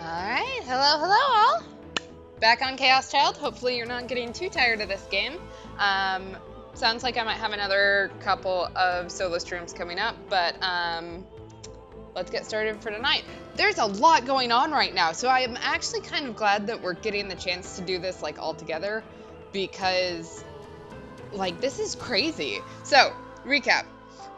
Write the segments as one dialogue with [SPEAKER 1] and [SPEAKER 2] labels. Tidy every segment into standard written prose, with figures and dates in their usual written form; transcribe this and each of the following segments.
[SPEAKER 1] Alright, hello all. Back on Chaos Child. Hopefully you're not getting too tired of this game. Sounds like I might have another couple of solo streams coming up, but let's get started for tonight. There's a lot going on right now, so I am actually kind of glad that we're getting the chance to do this like all together, because like this is crazy. So, recap.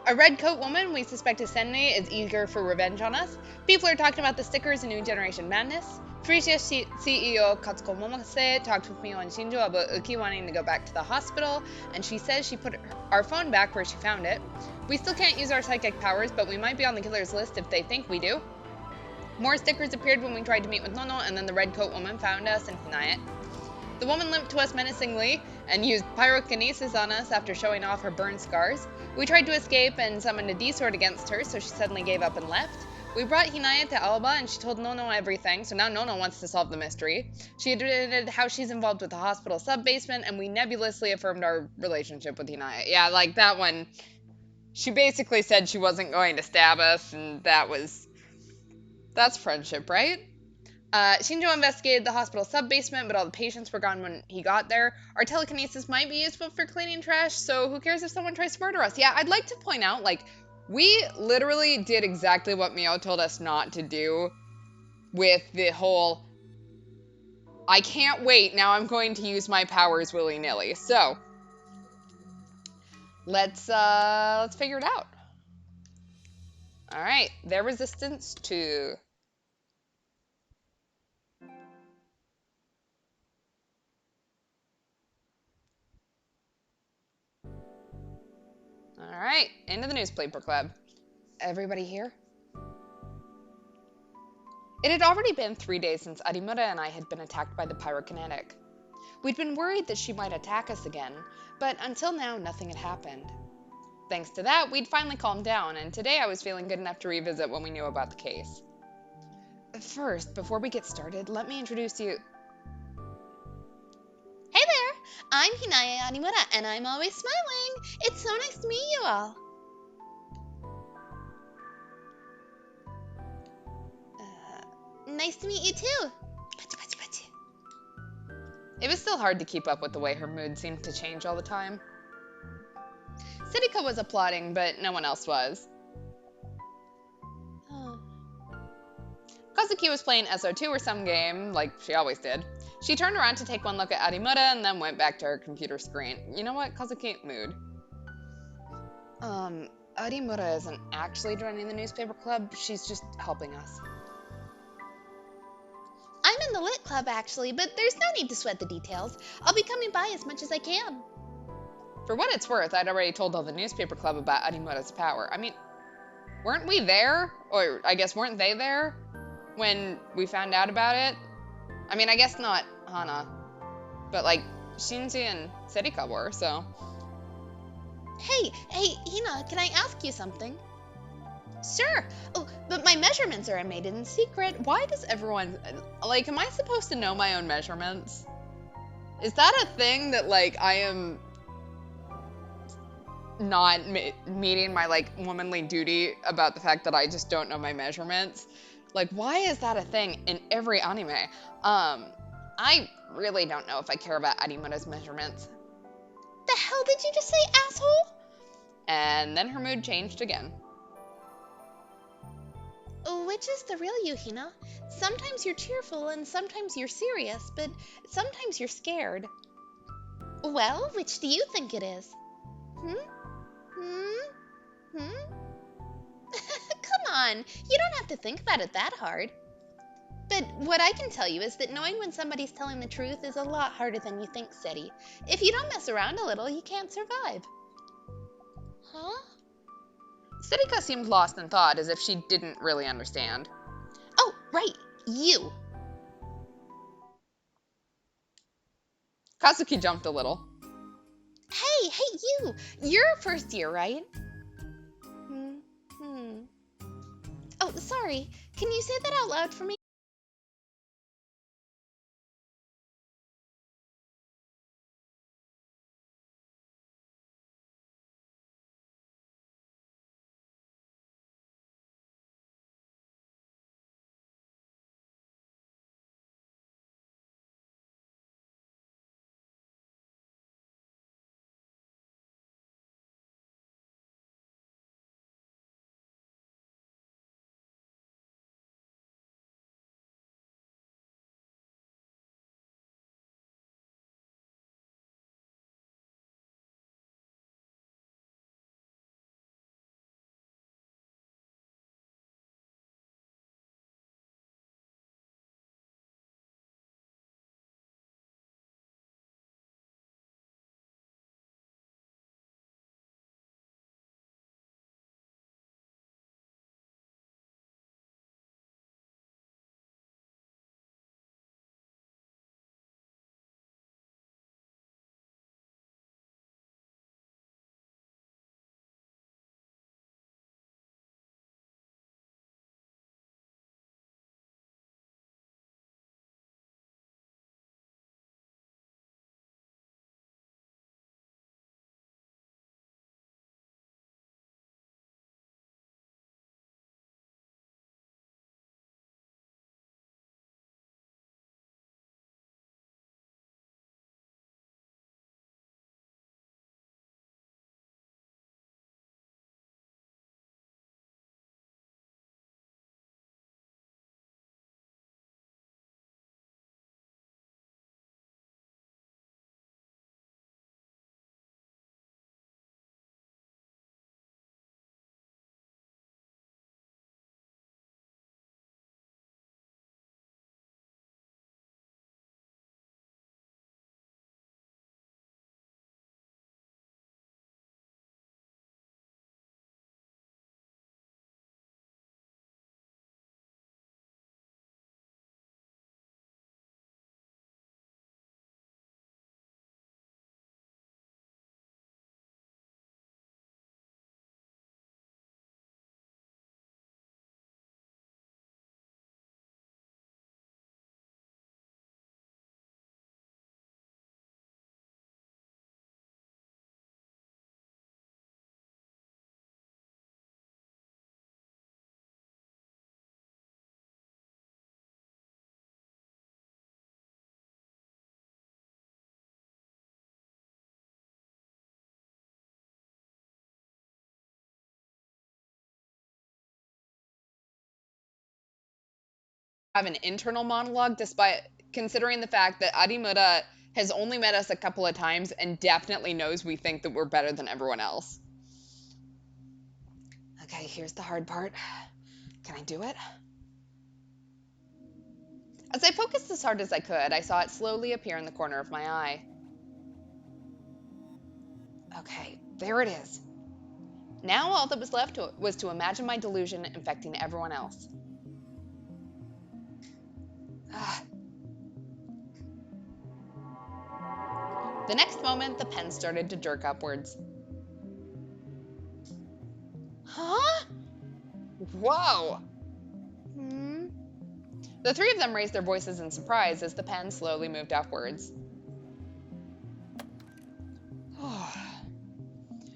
[SPEAKER 1] A red coat woman we suspect is Senne is eager for revenge on us. People are talking about the stickers and New Generation Madness. Frisia CEO Katsuko Momose talked with me on Shinjo about Uki wanting to go back to the hospital, and she says she put our phone back where she found it. We still can't use our psychic powers, but we might be on the killer's list if they think we do. More stickers appeared when we tried to meet with Nono, and then the red coat woman found us and Hinayet. The woman limped to us menacingly and used pyrokinesis on us after showing off her burn scars. We tried to escape and summoned a D-sword against her, so she suddenly gave up and left. We brought Hinayet to Alba and she told Nono everything, so now Nono wants to solve the mystery. She admitted how she's involved with the hospital sub-basement, and we nebulously affirmed our relationship with Hinayet. Yeah, like that one. She basically said she wasn't going to stab us, and that's friendship, right? Shinjo investigated the hospital sub-basement, but all the patients were gone when he got there. Our telekinesis might be useful for cleaning trash, so who cares if someone tries to murder us? Yeah, I'd like to point out, like, we literally did exactly what Mio told us not to do with the whole, I can't wait, now I'm going to use my powers willy-nilly. So, let's figure it out. Alright, their resistance to... Alright, into the newspaper club. Everybody here? It had already been 3 days since Arimura and I had been attacked by the pyrokinetic. We'd been worried that she might attack us again, but until now nothing had happened. Thanks to that, we'd finally calmed down, and today I was feeling good enough to revisit what we knew about the case. First, before we get started, let me introduce you...
[SPEAKER 2] Hey there! I'm Hinaya Arimura, and I'm always smiling! It's so nice to meet you all! Nice to meet you too!
[SPEAKER 1] It was still hard to keep up with the way her mood seemed to change all the time. Sidika was applauding, but no one else was. Kazuki was playing SO2 or some game, like she always did. She turned around to take one look at Arimura and then went back to her computer screen. You know what, Kazuki? Mood. Arimura isn't actually joining the newspaper club, she's just helping us.
[SPEAKER 2] I'm in the Lit Club actually, but there's no need to sweat the details. I'll be coming by as much as I can.
[SPEAKER 1] For what it's worth, I'd already told all the newspaper club about Arimura's power. I mean, weren't we there? Or I guess weren't they there when we found out about it? I mean, I guess not Hana, but like Shinji and Serika were, so.
[SPEAKER 2] Hey, Hina, can I ask you something? Sure. Oh, but my measurements are made in secret.
[SPEAKER 1] Why does everyone, like, am I supposed to know my own measurements? Is that a thing that, like, I am not meeting my, like, womanly duty about the fact that I just don't know my measurements? Like, why is that a thing in every anime? I really don't know if I care about Arimura's measurements.
[SPEAKER 2] The hell did you just say, asshole?
[SPEAKER 1] And then her mood changed again.
[SPEAKER 2] Which is the real you, Hina? Sometimes you're cheerful and sometimes you're serious, but sometimes you're scared. Well, which do you think it is? Come on, you don't have to think about it that hard. But what I can tell you is that knowing when somebody's telling the truth is a lot harder than you think, Seti. If you don't mess around a little, you can't survive. Huh?
[SPEAKER 1] Serika seemed lost in thought, as if she didn't really understand.
[SPEAKER 2] Oh, right, you.
[SPEAKER 1] Kazuki jumped a little.
[SPEAKER 2] Hey, you! You're first year, right? Oh, sorry. Can you say that out loud for me?
[SPEAKER 1] have an internal monologue despite considering the fact that Arimura has only met us a couple of times and definitely knows we think that we're better than everyone else. Okay, here's the hard part. Can I do it? As I focused as hard as I could, I saw it slowly appear in the corner of my eye. Okay, there it is. Now all that was left was to imagine my delusion infecting everyone else. Ah. The next moment, the pen started to jerk upwards. Huh? Whoa! The three of them raised their voices in surprise as the pen slowly moved upwards.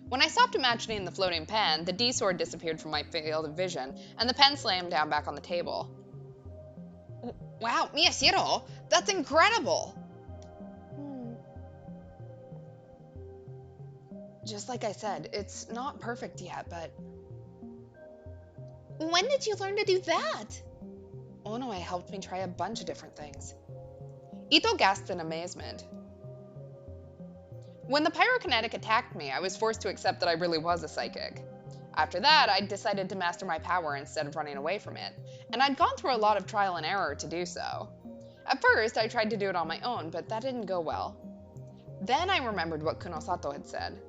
[SPEAKER 1] When I stopped imagining the floating pen, the D-sword disappeared from my field of vision, and the pen slammed down back on the table. Wow, Miyashiro! That's incredible! Just like I said, it's not perfect yet, but...
[SPEAKER 2] When did you learn to do that?
[SPEAKER 1] Onoe helped me try a bunch of different things. Ito gasped in amazement. When the pyrokinetic attacked me, I was forced to accept that I really was a psychic. After that, I decided to master my power instead of running away from it, and I'd gone through a lot of trial and error to do so. At first, I tried to do it on my own, but that didn't go well. Then I remembered what Kunosato had said.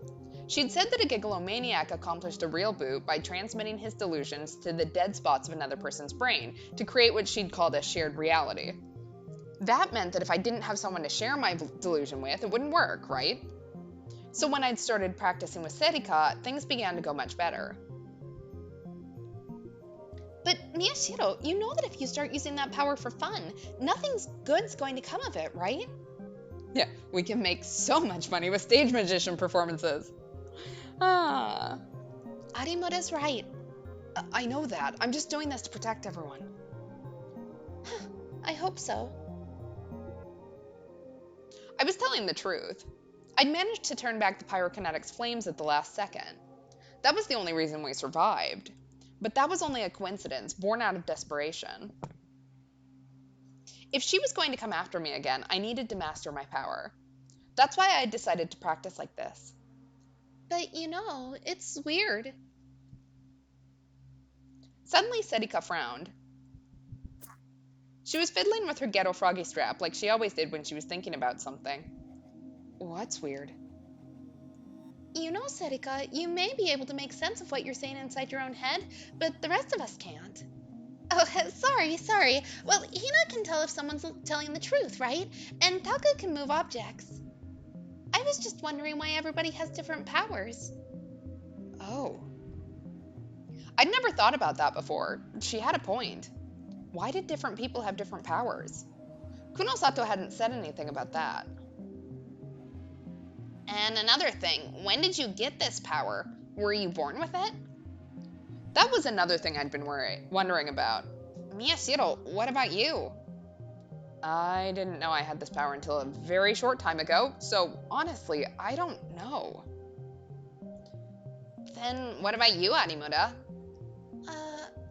[SPEAKER 1] She'd said that a gigalomaniac accomplished a real boot by transmitting his delusions to the dead spots of another person's brain to create what she'd called a shared reality. That meant that if I didn't have someone to share my delusion with, it wouldn't work, right? So when I'd started practicing with Serika, things began to go much better.
[SPEAKER 2] But Miyashiro, you know that if you start using that power for fun, nothing's good's going to come of it, right?
[SPEAKER 1] Yeah, we can make so much money with stage magician performances.
[SPEAKER 2] Arimura's right.
[SPEAKER 1] I know that. I'm just doing this to protect everyone.
[SPEAKER 2] I hope so.
[SPEAKER 1] I was telling the truth. I'd managed to turn back the pyrokinetic's flames at the last second. That was the only reason we survived. But that was only a coincidence, born out of desperation. If she was going to come after me again, I needed to master my power. That's why I decided to practice like this.
[SPEAKER 2] But you know, it's weird.
[SPEAKER 1] Suddenly, Serika frowned. She was fiddling with her ghetto froggy strap like she always did when she was thinking about something. What's weird?
[SPEAKER 2] You know, Serika, you may be able to make sense of what you're saying inside your own head, but the rest of us can't. Oh, sorry. Well, Hina can tell if someone's telling the truth, right? And Taka can move objects. I was just wondering why everybody has different powers.
[SPEAKER 1] Oh. I'd never thought about that before. She had a point. Why did different people have different powers? Kunosato hadn't said anything about that.
[SPEAKER 2] And another thing, when did you get this power? Were you born with it?
[SPEAKER 1] That was another thing I'd been wondering about.
[SPEAKER 2] Miyashiro, what about you?
[SPEAKER 1] I didn't know I had this power until a very short time ago, so honestly, I don't know.
[SPEAKER 2] Then what about you, Arimura?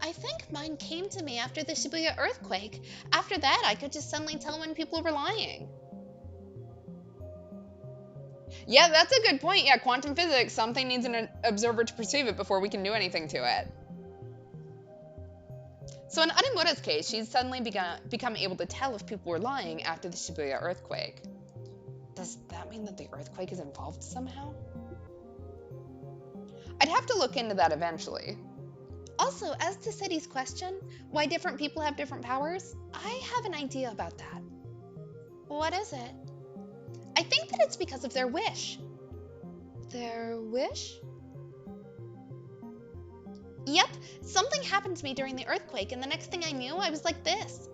[SPEAKER 2] I think mine came to me after the Shibuya earthquake. After that, I could just suddenly tell when people were lying.
[SPEAKER 1] Yeah, that's a good point. Yeah, quantum physics, something needs an observer to perceive it before we can do anything to it. So in Arimura's case, she'd suddenly become able to tell if people were lying after the Shibuya earthquake. Does that mean that the earthquake is involved somehow? I'd have to look into that eventually.
[SPEAKER 2] Also, as to Seti's question, why different people have different powers, I have an idea about that. What is it? I think that it's because of their wish. Their wish? Yep, something happened to me during the earthquake, and the next thing I knew, I was like this.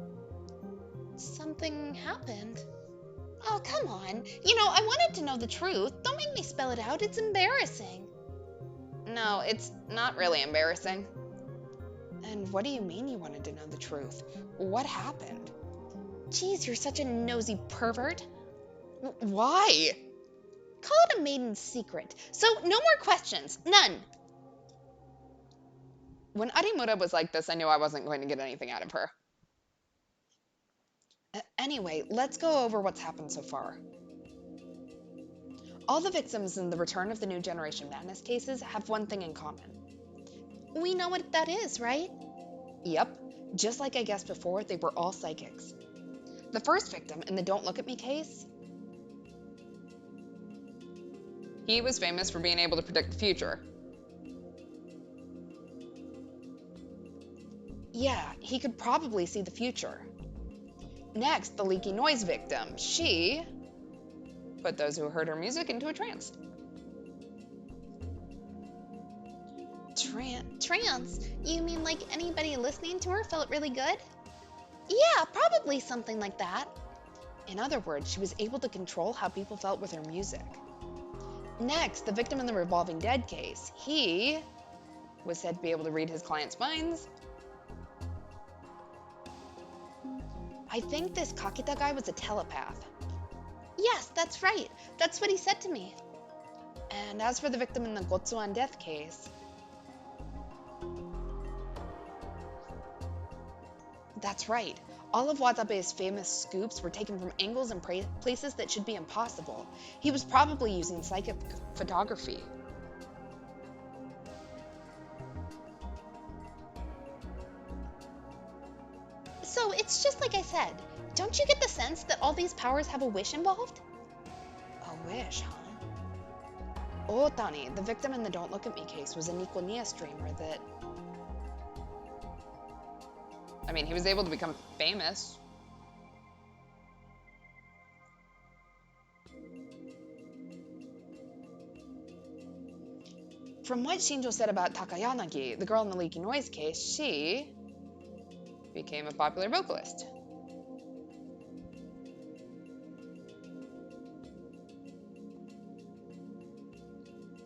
[SPEAKER 2] Something happened? Oh, come on. You know, I wanted to know the truth. Don't make me spell it out. It's embarrassing.
[SPEAKER 1] No, it's not really embarrassing. And what do you mean you wanted to know the truth? What happened?
[SPEAKER 2] Geez, you're such a nosy pervert.
[SPEAKER 1] Why?
[SPEAKER 2] Call it a maiden secret. So, no more questions. None.
[SPEAKER 1] When Arimura was like this, I knew I wasn't going to get anything out of her. Anyway, let's go over what's happened so far. All the victims in the Return of the New Generation Madness cases have one thing in common.
[SPEAKER 2] We know what that is, right?
[SPEAKER 1] Yep, just like I guessed before, they were all psychics. The first victim in the Don't Look at Me case, he was famous for being able to predict the future. Yeah, he could probably see the future. Next, the leaky noise victim. She put those who heard her music into a trance.
[SPEAKER 2] Trance? You mean like anybody listening to her felt really good? Yeah, probably something like that.
[SPEAKER 1] In other words, she was able to control how people felt with her music. Next, the victim in the Revolving Dead case. He was said to be able to read his clients' minds. I think this Kakita guy was a telepath.
[SPEAKER 2] Yes, that's right. That's what he said to me.
[SPEAKER 1] And as for the victim in the Gotsuan death case, that's right. All of Watabe's famous scoops were taken from angles and places that should be impossible. He was probably using psychic photography.
[SPEAKER 2] So it's just like I said. Don't you get the sense that all these powers have a wish involved?
[SPEAKER 1] A wish, huh? Otani, the victim in the Don't Look at Me case, was a Nikoniya streamer that... I mean, he was able to become famous. From what Shinjo said about Takayanagi, the girl in the Leaky Noise case, she became a popular vocalist.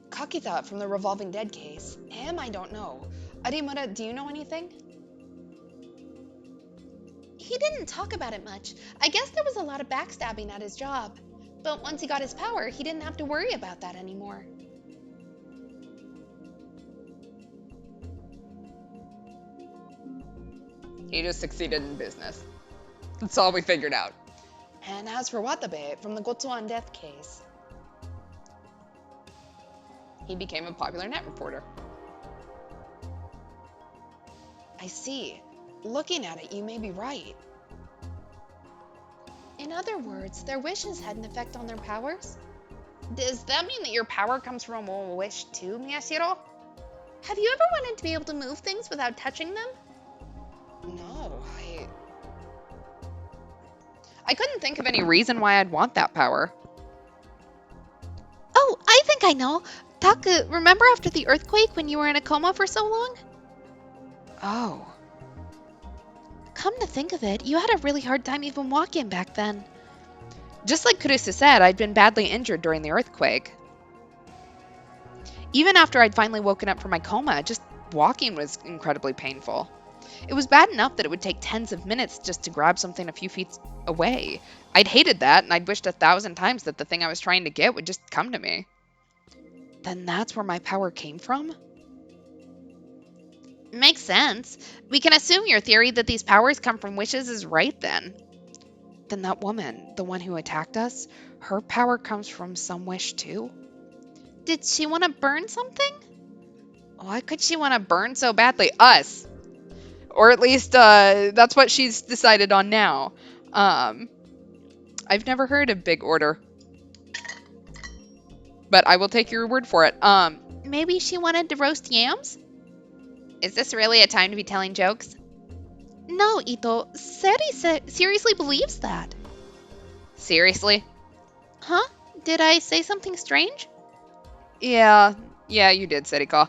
[SPEAKER 1] Kakita from the Revolving Dead case. Him, I don't know. Arimura, do you know anything?
[SPEAKER 2] He didn't talk about it much. I guess there was a lot of backstabbing at his job. But once he got his power, he didn't have to worry about that anymore.
[SPEAKER 1] He just succeeded in business. That's all we figured out. And as for Watabe, from the Gotsuan death case, he became a popular net reporter. I see. Looking at it, you may be right.
[SPEAKER 2] In other words, their wishes had an effect on their powers?
[SPEAKER 1] Does that mean that your power comes from a wish too, Miyashiro?
[SPEAKER 2] Have you ever wanted to be able to move things without touching them?
[SPEAKER 1] No, I couldn't think of any reason why I'd want that power.
[SPEAKER 2] Oh, I think I know. Taku, remember after the earthquake when you were in a coma for so long?
[SPEAKER 1] Oh.
[SPEAKER 2] Come to think of it, you had a really hard time even walking back then.
[SPEAKER 1] Just like Kurusu said, I'd been badly injured during the earthquake. Even after I'd finally woken up from my coma, just walking was incredibly painful. It was bad enough that it would take tens of minutes just to grab something a few feet away. I'd hated that, and I'd wished 1,000 times that the thing I was trying to get would just come to me. Then that's where my power came from?
[SPEAKER 2] Makes sense. We can assume your theory that these powers come from wishes is right then.
[SPEAKER 1] Then that woman, the one who attacked us, her power comes from some wish too?
[SPEAKER 2] Did she want to burn something?
[SPEAKER 1] Why could she want to burn so badly? Us! Or at least, that's what she's decided on now. I've never heard of Big Order. But I will take your word for it.
[SPEAKER 2] Maybe she wanted to roast yams?
[SPEAKER 1] Is this really a time to be telling jokes?
[SPEAKER 2] No, Ito. Seri seriously believes that.
[SPEAKER 1] Seriously?
[SPEAKER 2] Huh? Did I say something strange?
[SPEAKER 1] Yeah, you did, Serika.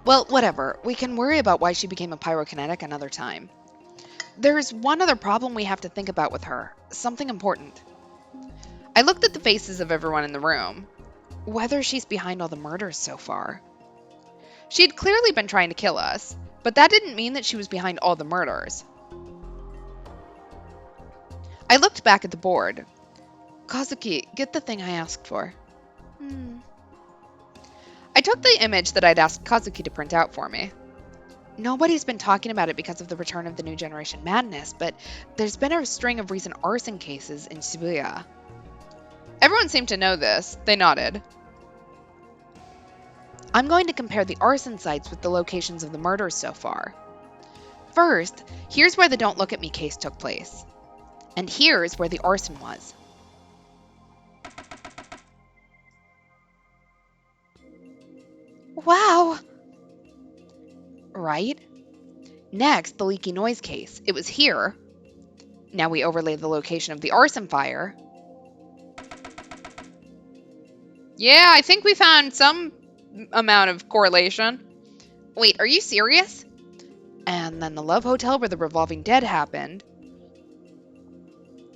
[SPEAKER 1] Well, whatever. We can worry about why she became a pyrokinetic another time. There's one other problem we have to think about with her. Something important. I looked at the faces of everyone in the room. Whether she's behind all the murders so far. She had clearly been trying to kill us, but that didn't mean that she was behind all the murders. I looked back at the board. Kazuki, get the thing I asked for. I took the image that I'd asked Kazuki to print out for me.
[SPEAKER 3] Nobody's been talking about it because of the return of the New Generation Madness, but there's been a string of recent arson cases in Shibuya.
[SPEAKER 1] Everyone seemed to know this. They nodded.
[SPEAKER 3] I'm going to compare the arson sites with the locations of the murders so far. First, here's where the Don't Look at Me case took place. And here's where the arson was. Wow! Right? Next, the leaky noise case. It was here. Now we overlay the location of the arson fire.
[SPEAKER 1] Yeah, I think we found some amount of correlation.
[SPEAKER 3] Wait, are you serious? And then the Love Hotel where the revolving dead happened.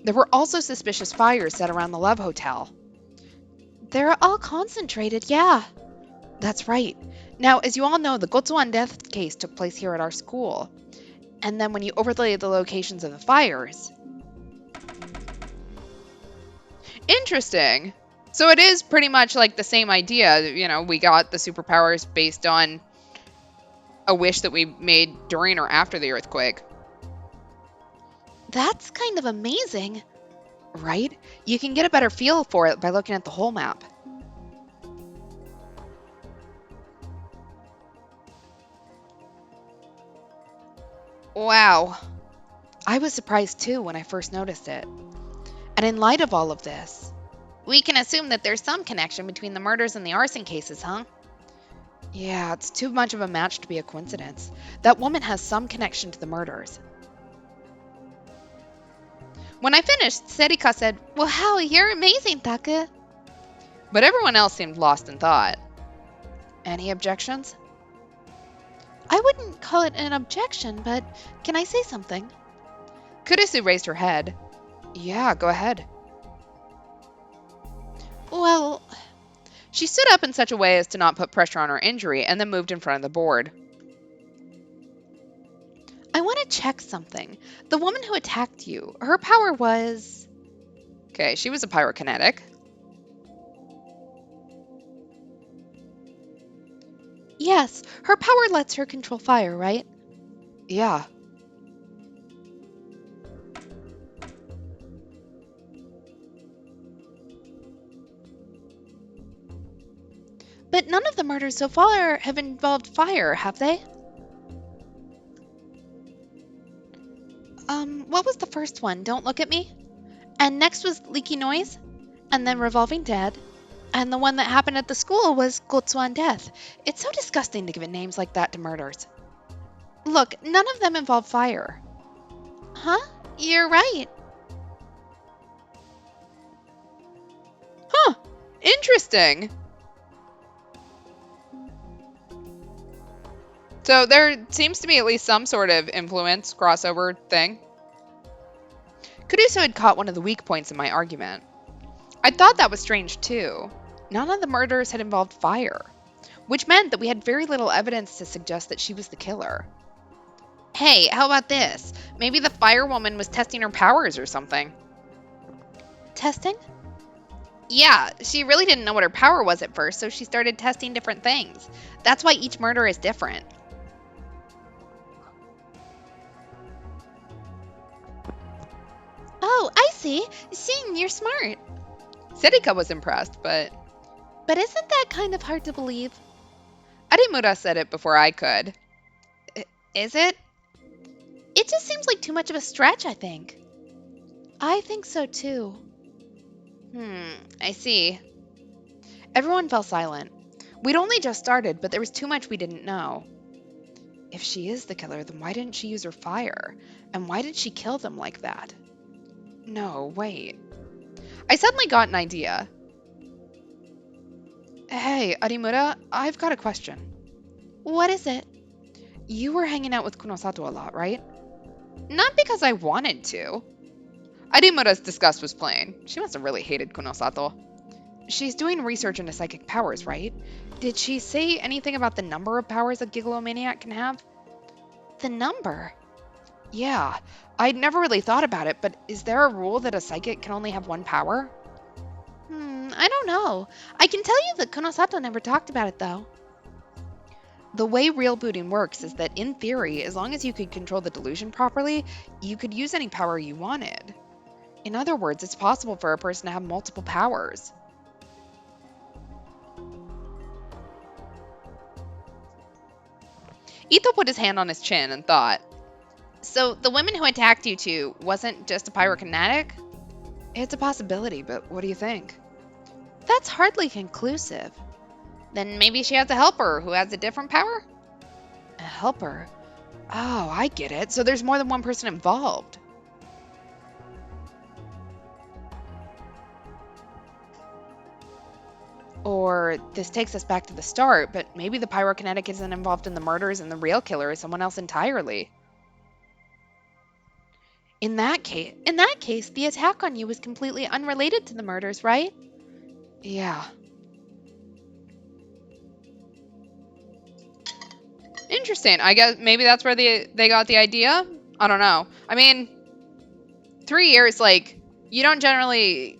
[SPEAKER 3] There were also suspicious fires set around the Love Hotel. They're all concentrated, yeah. That's right. Now, as you all know, the Gotsuan death case took place here at our school. And then when you overlay the locations of the fires...
[SPEAKER 1] Interesting. So it is pretty much like the same idea. You know, we got the superpowers based on a wish that we made during or after the earthquake.
[SPEAKER 3] That's kind of amazing. Right? You can get a better feel for it by looking at the whole map. Wow. I was surprised too when I first noticed it. And in light of all of this, we can assume that there's some connection between the murders and the arson cases, huh? Yeah, it's too much of a match to be a coincidence. That woman has some connection to the murders. When I finished, Serika said, "Wow, you're amazing, Taka."
[SPEAKER 1] But everyone else seemed lost in thought.
[SPEAKER 3] Any objections? I wouldn't call it an objection, but can I say something?
[SPEAKER 1] Kurisu raised her head.
[SPEAKER 3] Yeah, go ahead.
[SPEAKER 1] Well, she stood up in such a way as to not put pressure on her injury and then moved in front of the board.
[SPEAKER 3] I want to check something. The woman who attacked you, her power was...
[SPEAKER 1] Okay, she was a pyrokinetic.
[SPEAKER 3] Yes, her power lets her control fire, right? Yeah. But none of the murders so far have involved fire, have they? What was the first one? Don't Look at Me? And next was Leaky Noise? And then Revolving Dead? And the one that happened at the school was Gotsuan Death. It's so disgusting to give it names like that to murders. Look, none of them involve fire. Huh? You're right.
[SPEAKER 1] Huh. Interesting. So there seems to be at least some sort of influence crossover thing.
[SPEAKER 3] Kurisu had caught one of the weak points in my argument. I thought that was strange too. None of the murders had involved fire, which meant that we had very little evidence to suggest that she was the killer. Hey, how about this? Maybe the fire woman was testing her powers or something. Testing? Yeah, she really didn't know what her power was at first, so she started testing different things. That's why each murder is different. Oh, I see. Sing, you're smart.
[SPEAKER 1] Serika was impressed, but
[SPEAKER 3] isn't that kind of hard to believe?
[SPEAKER 1] Arimura said it before I could.
[SPEAKER 3] Is it? It just seems like too much of a stretch, I think. I think so too. I see. Everyone fell silent. We'd only just started, but there was too much we didn't know. If she is the killer, then why didn't she use her fire? And why did she kill them like that? No, wait. I suddenly got an idea. Hey, Arimura, I've got a question. What is it? You were hanging out with Kunosato a lot, right? Not because I wanted to.
[SPEAKER 1] Arimura's disgust was plain. She must have really hated Kunosato.
[SPEAKER 3] She's doing research into psychic powers, right? Did she say anything about the number of powers a Gigalomaniac can have? The number? Yeah, I'd never really thought about it, but is there a rule that a psychic can only have one power? I don't know. I can tell you that Kunosato never talked about it, though. The way real booting works is that, in theory, as long as you could control the delusion properly, you could use any power you wanted. In other words, it's possible for a person to have multiple powers. Ito put his hand on his chin and thought. So the woman who attacked you two wasn't just a pyrokinetic? It's a possibility, but what do you think? That's hardly conclusive. Then maybe she has a helper who has a different power? A helper? Oh, I get it. So there's more than one person involved. Or this takes us back to the start, but maybe the pyrokinetic isn't involved in the murders and the real killer is someone else entirely. In that case, the attack on you was completely unrelated to the murders, right? Yeah. Interesting. I guess maybe that's where they got the idea. I don't know. I mean, 3 years, like, you don't generally...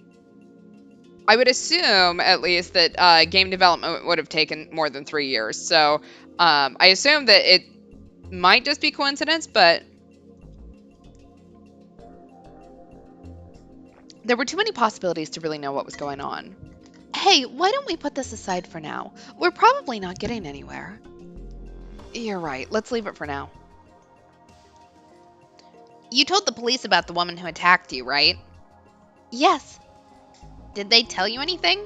[SPEAKER 3] I would assume, at least, that game development would have taken more than 3 years. So, I assume that it might just be coincidence, but... There were too many possibilities to really know what was going on. Hey, why don't we put this aside for now? We're probably not getting anywhere. You're right. Let's leave it for now. You told the police about the woman who attacked you, right? Yes. Did they tell you anything?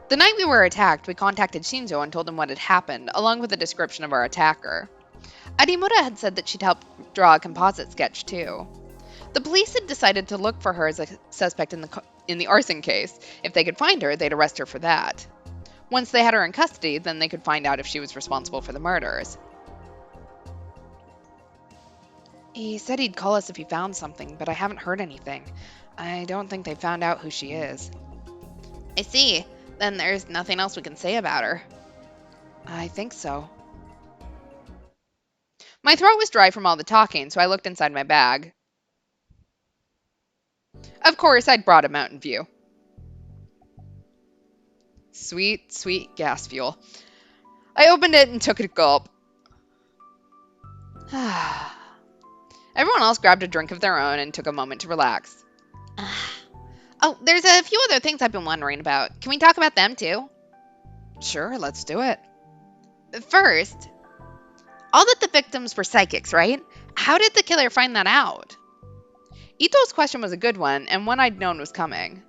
[SPEAKER 3] The night we were attacked, we contacted Shinzo and told him what had happened, along with a description of our attacker. Arimura had said that she'd help draw a composite sketch, too. The police had decided to look for her as a suspect in the arson case. If they could find her, they'd arrest her for that. Once they had her in custody, then they could find out if she was responsible for the murders. He said he'd call us if he found something, but I haven't heard anything. I don't think they found out who she is. I see. Then there's nothing else we can say about her. I think so. My throat was dry from all the talking, so I looked inside my bag. Of course, I'd brought a Mountain View. Sweet, sweet gas fuel. I opened it and took a gulp. Everyone else grabbed a drink of their own and took a moment to relax. Oh, there's a few other things I've been wondering about. Can we talk about them too? Sure, let's do it. First, all that the victims were psychics, right? How did the killer find that out? Ito's question was a good one, and one I'd known was coming.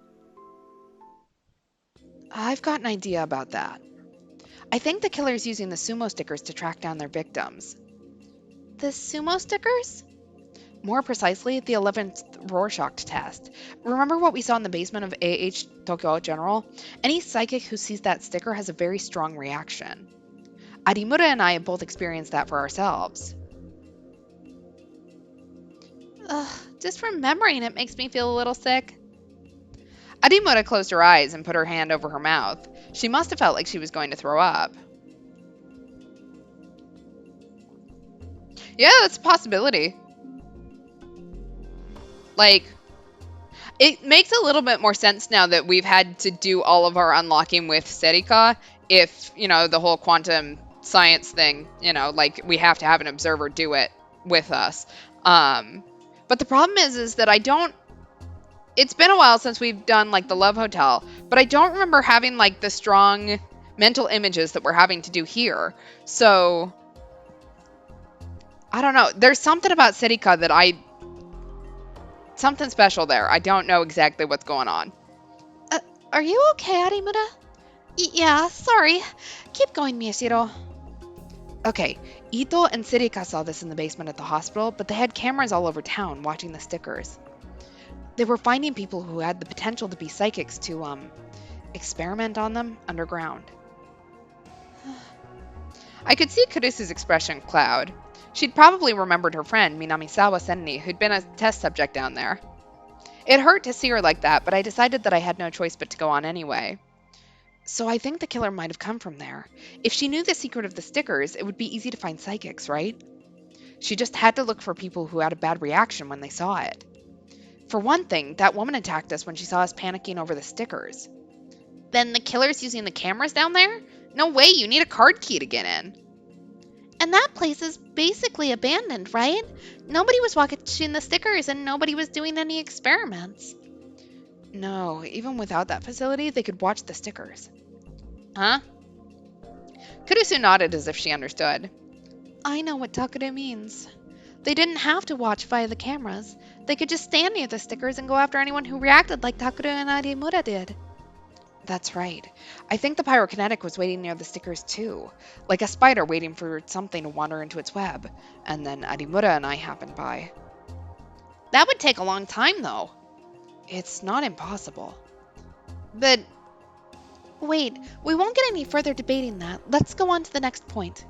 [SPEAKER 3] I've got an idea about that. I think the killer's using the sumo stickers to track down their victims. The sumo stickers? More precisely, the 11th Rorschach test. Remember what we saw in the basement of AH Tokyo General? Any psychic who sees that sticker has a very strong reaction. Arimura and I have both experienced that for ourselves. Just remembering it makes me feel a little sick. Arimura closed her eyes and put her hand over her mouth. She must have felt like she was going to throw up. Yeah, that's a possibility. Like, it makes a little bit more sense now that we've had to do all of our unlocking with Serika. If, you know, the whole quantum science thing, you know, like, we have to have an observer do it with us. But the problem is that I don't... It's been a while since we've done, like, the Love Hotel, but I don't remember having, like, the strong mental images that we're having to do here. So, I don't know. There's something about Serika that something special there. I don't know exactly what's going on. Are you okay, Arimura? Yeah, sorry. Keep going, Miyashiro. Okay, Ito and Serika saw this in the basement at the hospital, but they had cameras all over town watching the stickers. They were finding people who had the potential to be psychics to, experiment on them underground. I could see Kurisu's expression cloud. She'd probably remembered her friend, Minamisawa Senni, who'd been a test subject down there. It hurt to see her like that, but I decided that I had no choice but to go on anyway. So I think the killer might have come from there. If she knew the secret of the stickers, it would be easy to find psychics, right? She just had to look for people who had a bad reaction when they saw it. For one thing, that woman attacked us when she saw us panicking over the stickers. Then the killer's using the cameras down there? No way, you need a card key to get in.
[SPEAKER 2] And that place is basically abandoned, right? Nobody was watching the stickers and nobody was doing any experiments.
[SPEAKER 3] No, even without that facility, they could watch the stickers.
[SPEAKER 1] Huh?
[SPEAKER 3] Kurusu nodded as if she understood.
[SPEAKER 2] I know what Takure means. They didn't have to watch via the cameras. They could just stand near the stickers and go after anyone who reacted like Takure and Arimura did.
[SPEAKER 3] That's right. I think the pyrokinetic was waiting near the stickers too, like a spider waiting for something to wander into its web, and then Arimura and I happened by.
[SPEAKER 2] That would take a long time, though.
[SPEAKER 3] It's not impossible.
[SPEAKER 2] But wait, we won't get any further debating that. Let's go on to the next point.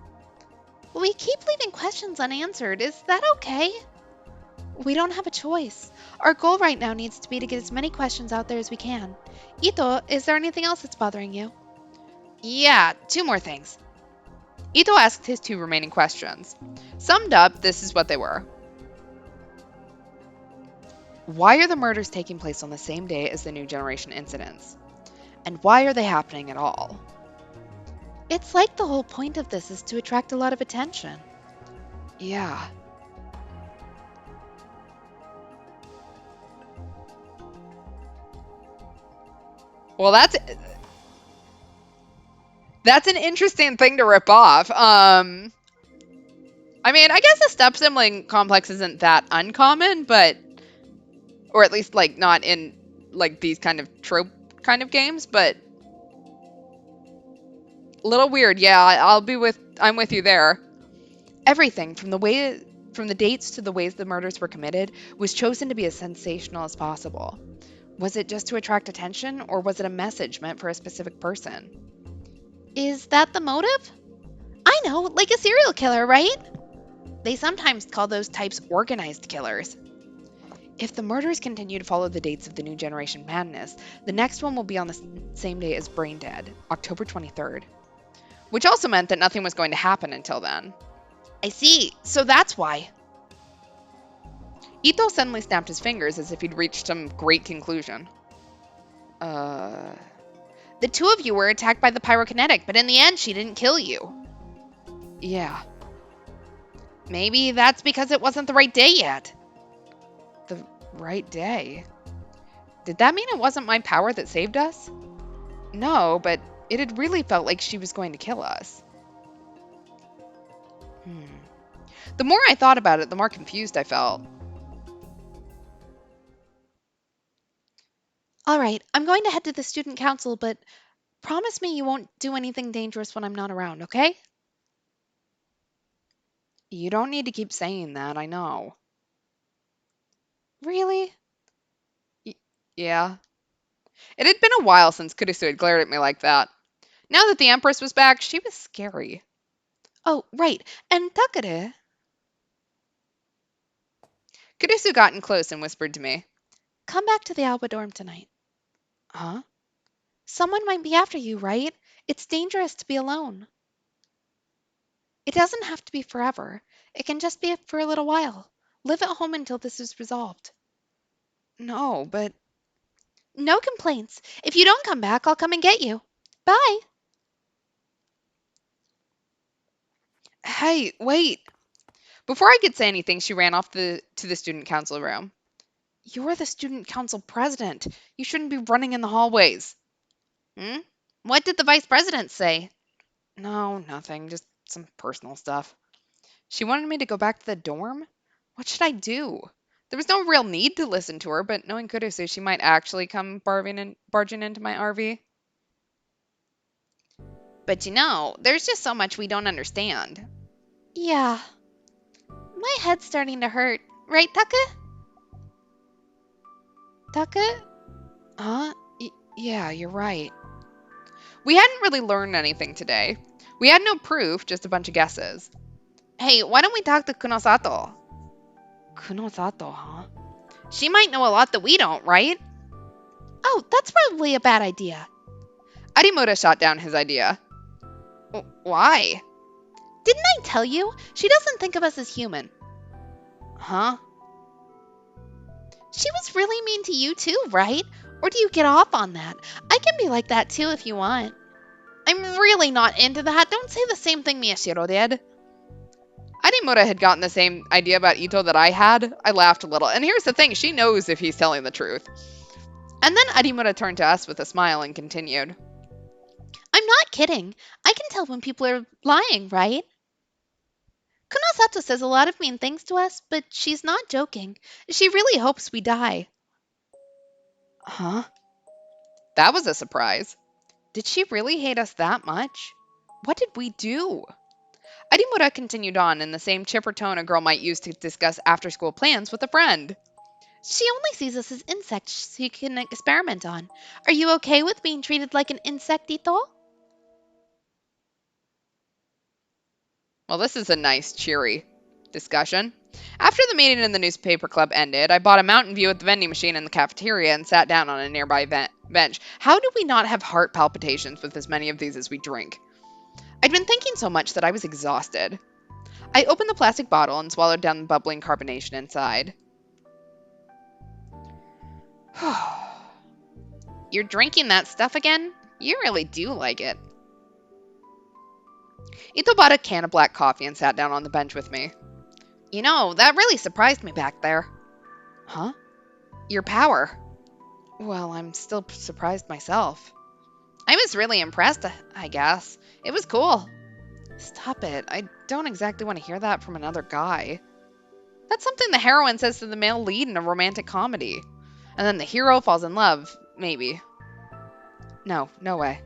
[SPEAKER 2] We keep leaving questions unanswered. Is that okay? We don't have a choice. Our goal right now needs to be to get as many questions out there as we can. Ito, is there anything else that's bothering you?
[SPEAKER 3] Yeah, 2 more things. Ito asked his 2 remaining questions. Summed up, this is what they were. Why are the murders taking place on the same day as the New Generation incidents? And why are they happening at all?
[SPEAKER 2] It's like the whole point of this is to attract a lot of attention.
[SPEAKER 3] Yeah. Well, that's an interesting thing to rip off. I mean, I guess the step-sibling complex isn't that uncommon, but... Or at least, like, not in, like, these kind of trope kind of games, but... A little weird, yeah, I'm with you there. Everything, from the dates to the ways the murders were committed, was chosen to be as sensational as possible. Was it just to attract attention, or was it a message meant for a specific person?
[SPEAKER 2] Is that the motive? I know, like a serial killer, right?
[SPEAKER 3] They sometimes call those types organized killers. If the murders continue to follow the dates of the New Generation madness, the next one will be on the same day as Brain Dead, October 23rd. Which also meant that nothing was going to happen until then.
[SPEAKER 2] I see, so that's why.
[SPEAKER 3] Ito suddenly snapped his fingers as if he'd reached some great conclusion.
[SPEAKER 2] The 2 of you were attacked by the pyrokinetic, but in the end she didn't kill you.
[SPEAKER 3] Yeah.
[SPEAKER 2] Maybe that's because it wasn't the right day yet.
[SPEAKER 3] The right day? Did that mean it wasn't my power that saved us? No, but it had really felt like she was going to kill us. The more I thought about it, the more confused I felt.
[SPEAKER 2] All right, I'm going to head to the student council, but promise me you won't do anything dangerous when I'm not around, okay?
[SPEAKER 3] You don't need to keep saying that, I know.
[SPEAKER 2] Really?
[SPEAKER 3] Yeah. It had been a while since Kurusu had glared at me like that. Now that the Empress was back, she was scary.
[SPEAKER 2] Oh, right, and Takure.
[SPEAKER 3] Kurusu got in close and whispered to me.
[SPEAKER 2] Come back to the Alba dorm tonight.
[SPEAKER 3] Huh?
[SPEAKER 2] Someone might be after you, right? It's dangerous to be alone. It doesn't have to be forever. It can just be for a little while. Live at home until this is resolved.
[SPEAKER 3] No, but...
[SPEAKER 2] No complaints. If you don't come back, I'll come and get you. Bye.
[SPEAKER 3] Hey, wait. Before I could say anything, she ran off to the student council room. You're the student council president. You shouldn't be running in the hallways.
[SPEAKER 2] What did the vice president say?
[SPEAKER 3] No, nothing. Just some personal stuff. She wanted me to go back to the dorm? What should I do? There was no real need to listen to her, but knowing Kurusu, she might actually come barging into my RV.
[SPEAKER 2] But you know, there's just so much we don't understand. Yeah. My head's starting to hurt. Right, Taka? Taka?
[SPEAKER 3] Huh? Yeah, you're right. We hadn't really learned anything today. We had no proof, just a bunch of guesses.
[SPEAKER 2] Hey, why don't we talk to Kunosato?
[SPEAKER 3] Kunosato, huh?
[SPEAKER 2] She might know a lot that we don't, right? Oh, that's probably a bad idea.
[SPEAKER 3] Arimura shot down his idea. Why?
[SPEAKER 2] Didn't I tell you? She doesn't think of us as human.
[SPEAKER 3] Huh?
[SPEAKER 2] She was really mean to you too, right? Or do you get off on that? I can be like that too if you want. I'm really not into that. Don't say the same thing Miyashiro did.
[SPEAKER 3] Adimura had gotten the same idea about Ito that I had. I laughed a little. And here's the thing, she knows if he's telling the truth. And then Adimura turned to us with a smile and continued.
[SPEAKER 2] I'm not kidding. I can tell when people are lying, right? Kunosato says a lot of mean things to us, but she's not joking. She really hopes we die.
[SPEAKER 3] Huh? That was a surprise. Did she really hate us that much? What did we do? Adimura continued on in the same chipper tone a girl might use to discuss after-school plans with a friend.
[SPEAKER 2] She only sees us as insects she can experiment on. Are you okay with being treated like an insect, Ito?
[SPEAKER 3] Well, this is a nice, cheery discussion. After the meeting in the newspaper club ended, I bought a Mountain View at the vending machine in the cafeteria and sat down on a nearby bench. How do we not have heart palpitations with as many of these as we drink? I'd been thinking so much that I was exhausted. I opened the plastic bottle and swallowed down the bubbling carbonation inside. You're drinking that stuff again? You really do like it. Ito bought a can of black coffee and sat down on the bench with me. You know, that really surprised me back there. Huh? Your power. Well, I'm still surprised myself. I was really impressed, I guess. It was cool. Stop it. I don't exactly want to hear that from another guy. That's something the heroine says to the male lead in a romantic comedy. And then the hero falls in love, maybe. No way.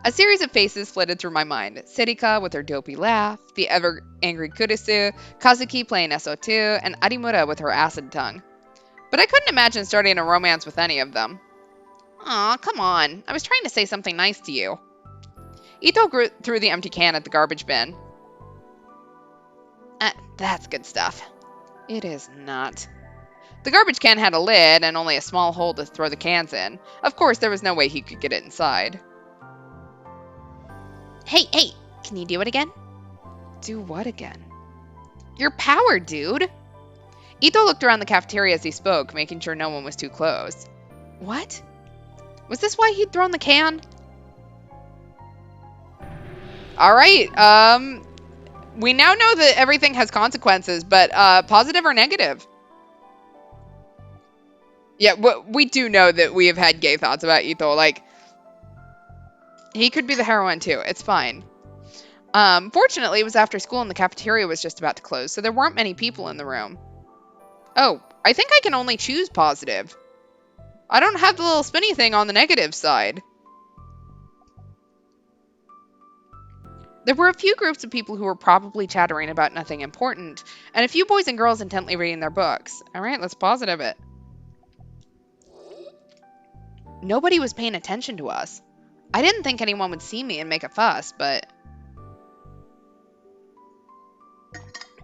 [SPEAKER 3] A series of faces flitted through my mind. Serika with her dopey laugh, the ever-angry Kurisu, Kazuki playing SO2, and Adimura with her acid tongue. But I couldn't imagine starting a romance with any of them. Aw, come on. I was trying to say something nice to you. Ito threw the empty can at the garbage bin. That's good stuff. It is not. The garbage can had a lid and only a small hole to throw the cans in. Of course, there was no way he could get it inside.
[SPEAKER 2] Hey, can you do it again?
[SPEAKER 3] Do what again? Your power, dude! Ito looked around the cafeteria as he spoke, making sure no one was too close. What? Was this why he'd thrown the can? Alright, we now know that everything has consequences, but, positive or negative? Yeah, we do know that we have had gay thoughts about Ito, like, he could be the heroine too, it's fine. Fortunately, it was after school and the cafeteria was just about to close, so there weren't many people in the room. Oh, I think I can only choose positive. I don't have the little spinny thing on the negative side. There were a few groups of people who were probably chattering about nothing important, and a few boys and girls intently reading their books. Alright, let's positive it. Nobody was paying attention to us. I didn't think anyone would see me and make a fuss, but...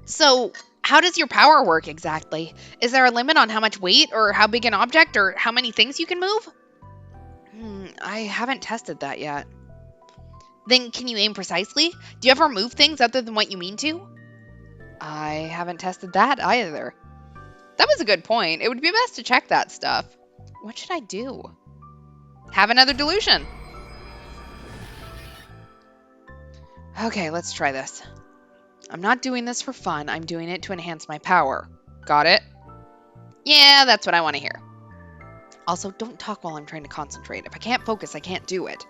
[SPEAKER 3] So, how does your power work exactly? Is there a limit on how much weight, or how big an object, or how many things you can move? I haven't tested that yet. Then can you aim precisely? Do you ever move things other than what you mean to? I haven't tested that either. That was a good point. It would be best to check that stuff. What should I do? Have another delusion. Okay, let's try this. I'm not doing this for fun. I'm doing it to enhance my power. Got it? Yeah, that's what I want to hear. Also, don't talk while I'm trying to concentrate. If I can't focus, I can't do it.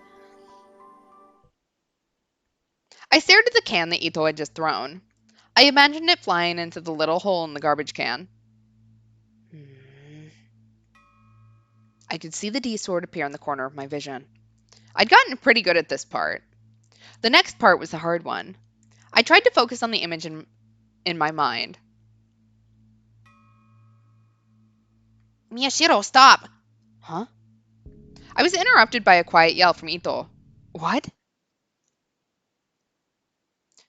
[SPEAKER 3] I stared at the can that Ito had just thrown. I imagined it flying into the little hole in the garbage can. I could see the D sword appear in the corner of my vision. I'd gotten pretty good at this part. The next part was the hard one. I tried to focus on the image in my mind. Miyashiro, stop! Huh? I was interrupted by a quiet yell from Ito. What?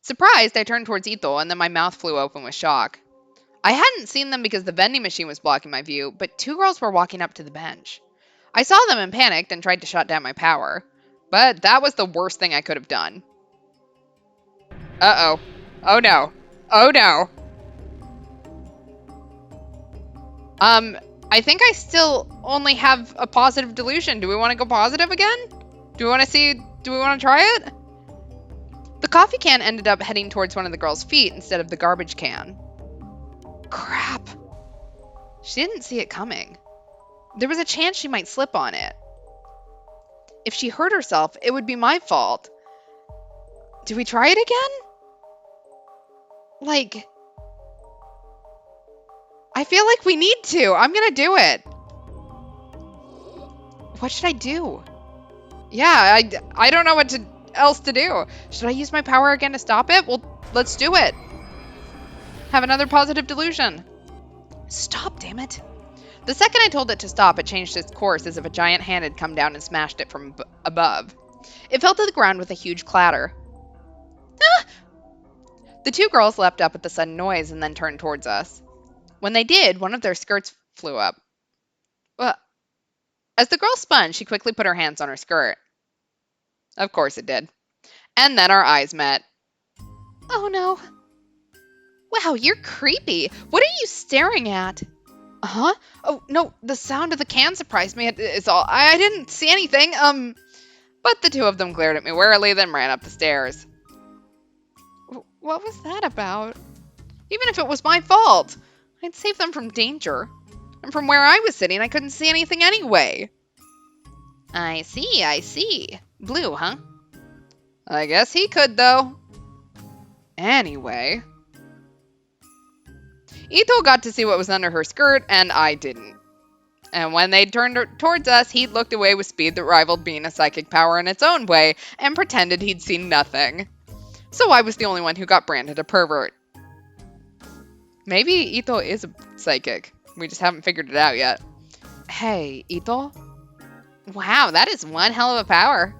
[SPEAKER 3] Surprised, I turned towards Ito, and then my mouth flew open with shock. I hadn't seen them because the vending machine was blocking my view, but two girls were walking up to the bench. I saw them and panicked and tried to shut down my power. But that was the worst thing I could have done. Uh-oh. Oh no. Oh no. I think I still only have a positive delusion. Do we want to go positive again? Do we want to try it? The coffee can ended up heading towards one of the girls' feet instead of the garbage can. Crap. She didn't see it coming. There was a chance she might slip on it. If she hurt herself, it would be my fault. Do we try it again? I feel like we need to. I'm gonna do it. What should I do? Yeah, I don't know what else to do. Should I use my power again to stop it? Well, let's do it. Have another positive delusion. Stop, damn it. The second I told it to stop, it changed its course as if a giant hand had come down and smashed it from above. It fell to the ground with a huge clatter. Ah! The two girls leapt up at the sudden noise and then turned towards us. When they did, one of their skirts flew up. As the girl spun, she quickly put her hands on her skirt. Of course it did. And then our eyes met. Oh no. Wow, you're creepy. What are you staring at? Huh? Oh, no, the sound of the can surprised me. It's all. I didn't see anything. But the two of them glared at me warily, then ran up the stairs. What was that about? Even if it was my fault, I'd save them from danger. And from where I was sitting, I couldn't see anything anyway. I see. Blue, huh? I guess he could, though. Anyway. Ito got to see what was under her skirt, and I didn't. And when they turned towards us, he looked away with speed that rivaled being a psychic power in its own way, and pretended he'd seen nothing. So I was the only one who got branded a pervert. Maybe Ito is a psychic. We just haven't figured it out yet. Hey, Ito? Wow, that is one hell of a power.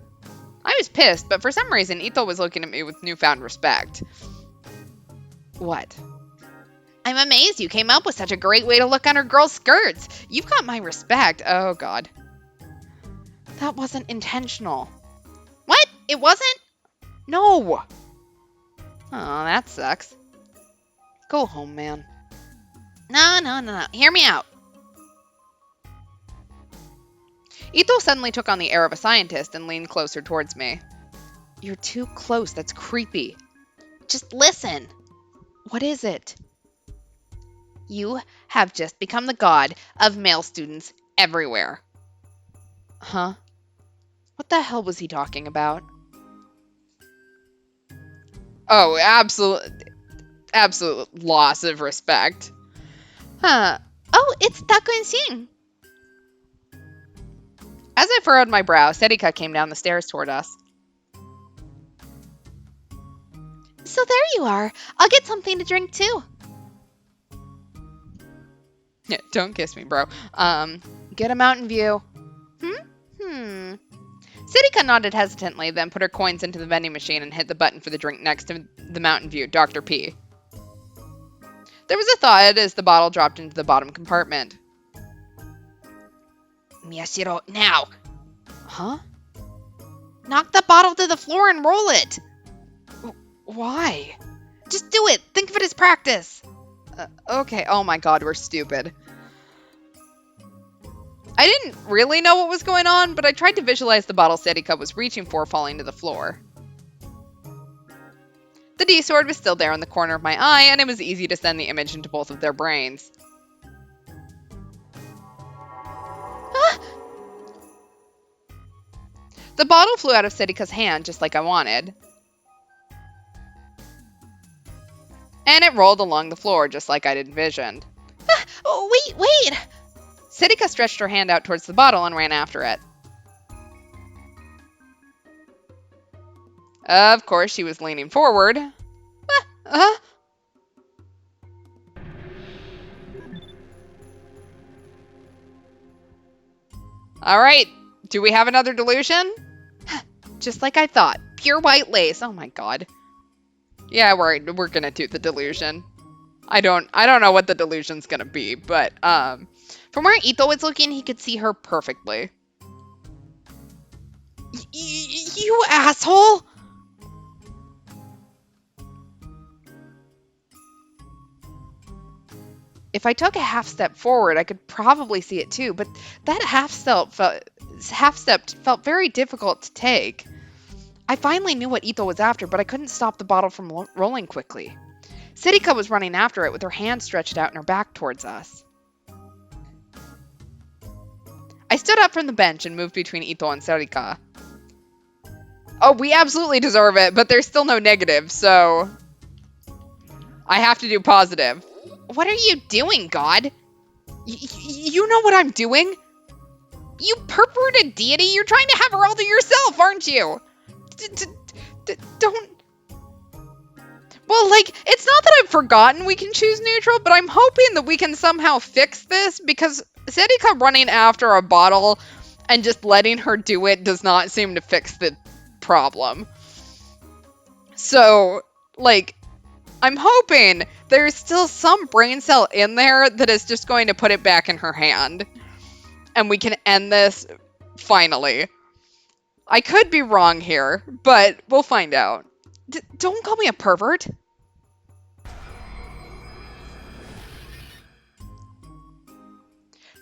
[SPEAKER 3] I was pissed, but for some reason, Ito was looking at me with newfound respect. What? I'm amazed you came up with such a great way to look under girls' skirts. You've got my respect. Oh, God. That wasn't intentional. What? It wasn't? No. Oh, that sucks. Go home, man. No. Hear me out. Ito suddenly took on the air of a scientist and leaned closer towards me. You're too close. That's creepy. Just listen. What is it? You have just become the god of male students everywhere. Huh? What the hell was he talking about? Oh, absolute loss of respect. Huh. Oh, it's Takuin-shin. As I furrowed my brow, Serika came down the stairs toward us. So there you are. I'll get something to drink too. Yeah, don't kiss me, bro. Get a Mountain View. Serika nodded hesitantly, then put her coins into the vending machine and hit the button for the drink next to the Mountain View, Dr. P. There was a thud as the bottle dropped into the bottom compartment. Miyashiro, now! Huh? Knock the bottle to the floor and roll it! Why? Just do it! Think of it as practice! Okay, oh my god, we're stupid. I didn't really know what was going on, but I tried to visualize the bottle Serika was reaching for falling to the floor. The D-sword was still there in the corner of my eye, and it was easy to send the image into both of their brains. Ah! The bottle flew out of Serika's hand just like I wanted. And it rolled along the floor just like I'd envisioned. Ah! Oh, wait! Serika stretched her hand out towards the bottle and ran after it. Of course, she was leaning forward. All right, do we have another delusion? Just like I thought. Pure white lace. Oh my god. Yeah, we're gonna do the delusion. I don't know what the delusion's gonna be, but from where Ito was looking, he could see her perfectly. You asshole! If I took a half step forward, I could probably see it too, but that half step felt very difficult to take. I finally knew what Ito was after, but I couldn't stop the bottle from rolling quickly. Serika was running after it with her hand stretched out and her back towards us. I stood up from the bench and moved between Ito and Serika. Oh, we absolutely deserve it, but there's still no negative, so I have to do positive. What are you doing, God? You know what I'm doing? You perverted deity, you're trying to have her all to yourself, aren't you? Don't... Well, like, it's not that I've forgotten we can choose neutral, but I'm hoping that we can somehow fix this, because Serika running after a bottle and just letting her do it does not seem to fix the problem. So, like, I'm hoping there's still some brain cell in there that is just going to put it back in her hand. And we can end this finally. I could be wrong here, but we'll find out. Don't call me a pervert.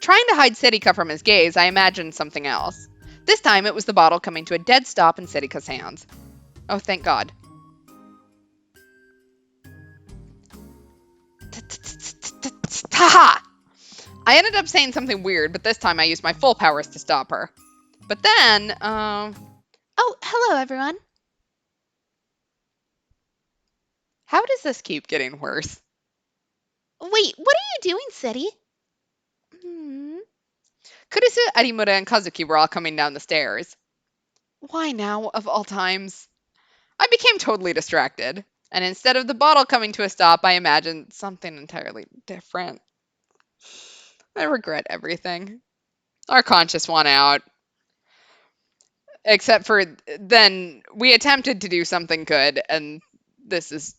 [SPEAKER 3] Trying to hide Serika from his gaze, I imagined something else. This time it was the bottle coming to a dead stop in Serika's hands. Oh, thank God. Ha! I ended up saying something weird, but this time I used my full powers to stop her. But then,
[SPEAKER 2] Oh, hello, everyone.
[SPEAKER 3] How does this keep getting worse?
[SPEAKER 2] Wait, what are you doing, Seri?
[SPEAKER 3] Kurisu, Arimura, and Kazuki were all coming down the stairs. Why now, of all times? I became totally distracted, and instead of the bottle coming to a stop, I imagined something entirely different. I regret everything. Our conscious won out. Except for then we attempted to do something good, and this is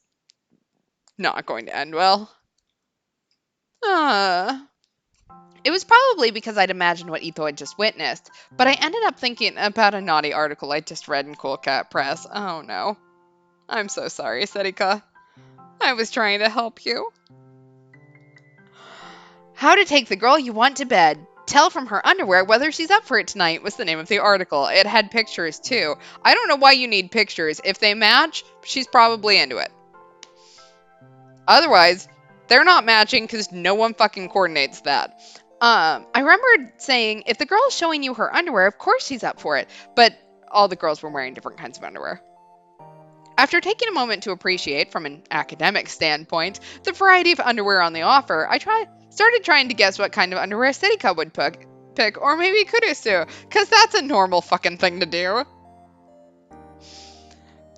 [SPEAKER 3] not going to end well. It was probably because I'd imagined what Ito had just witnessed, but I ended up thinking about a naughty article I'd just read in Cool Cat Press. Oh no. I'm so sorry, Serika. I was trying to help you. How to take the girl you want to bed. Tell from her underwear whether she's up for it tonight was the name of the article. It had pictures too. I don't know why you need pictures. If they match, she's probably into it. Otherwise, they're not matching because no one fucking coordinates that. I remember saying, if the girl's showing you her underwear, of course she's up for it. But all the girls were wearing different kinds of underwear. After taking a moment to appreciate, from an academic standpoint, the variety of underwear on the offer, I started trying to guess what kind of underwear Serika would pick, or maybe Kurisu, because that's a normal fucking thing to do.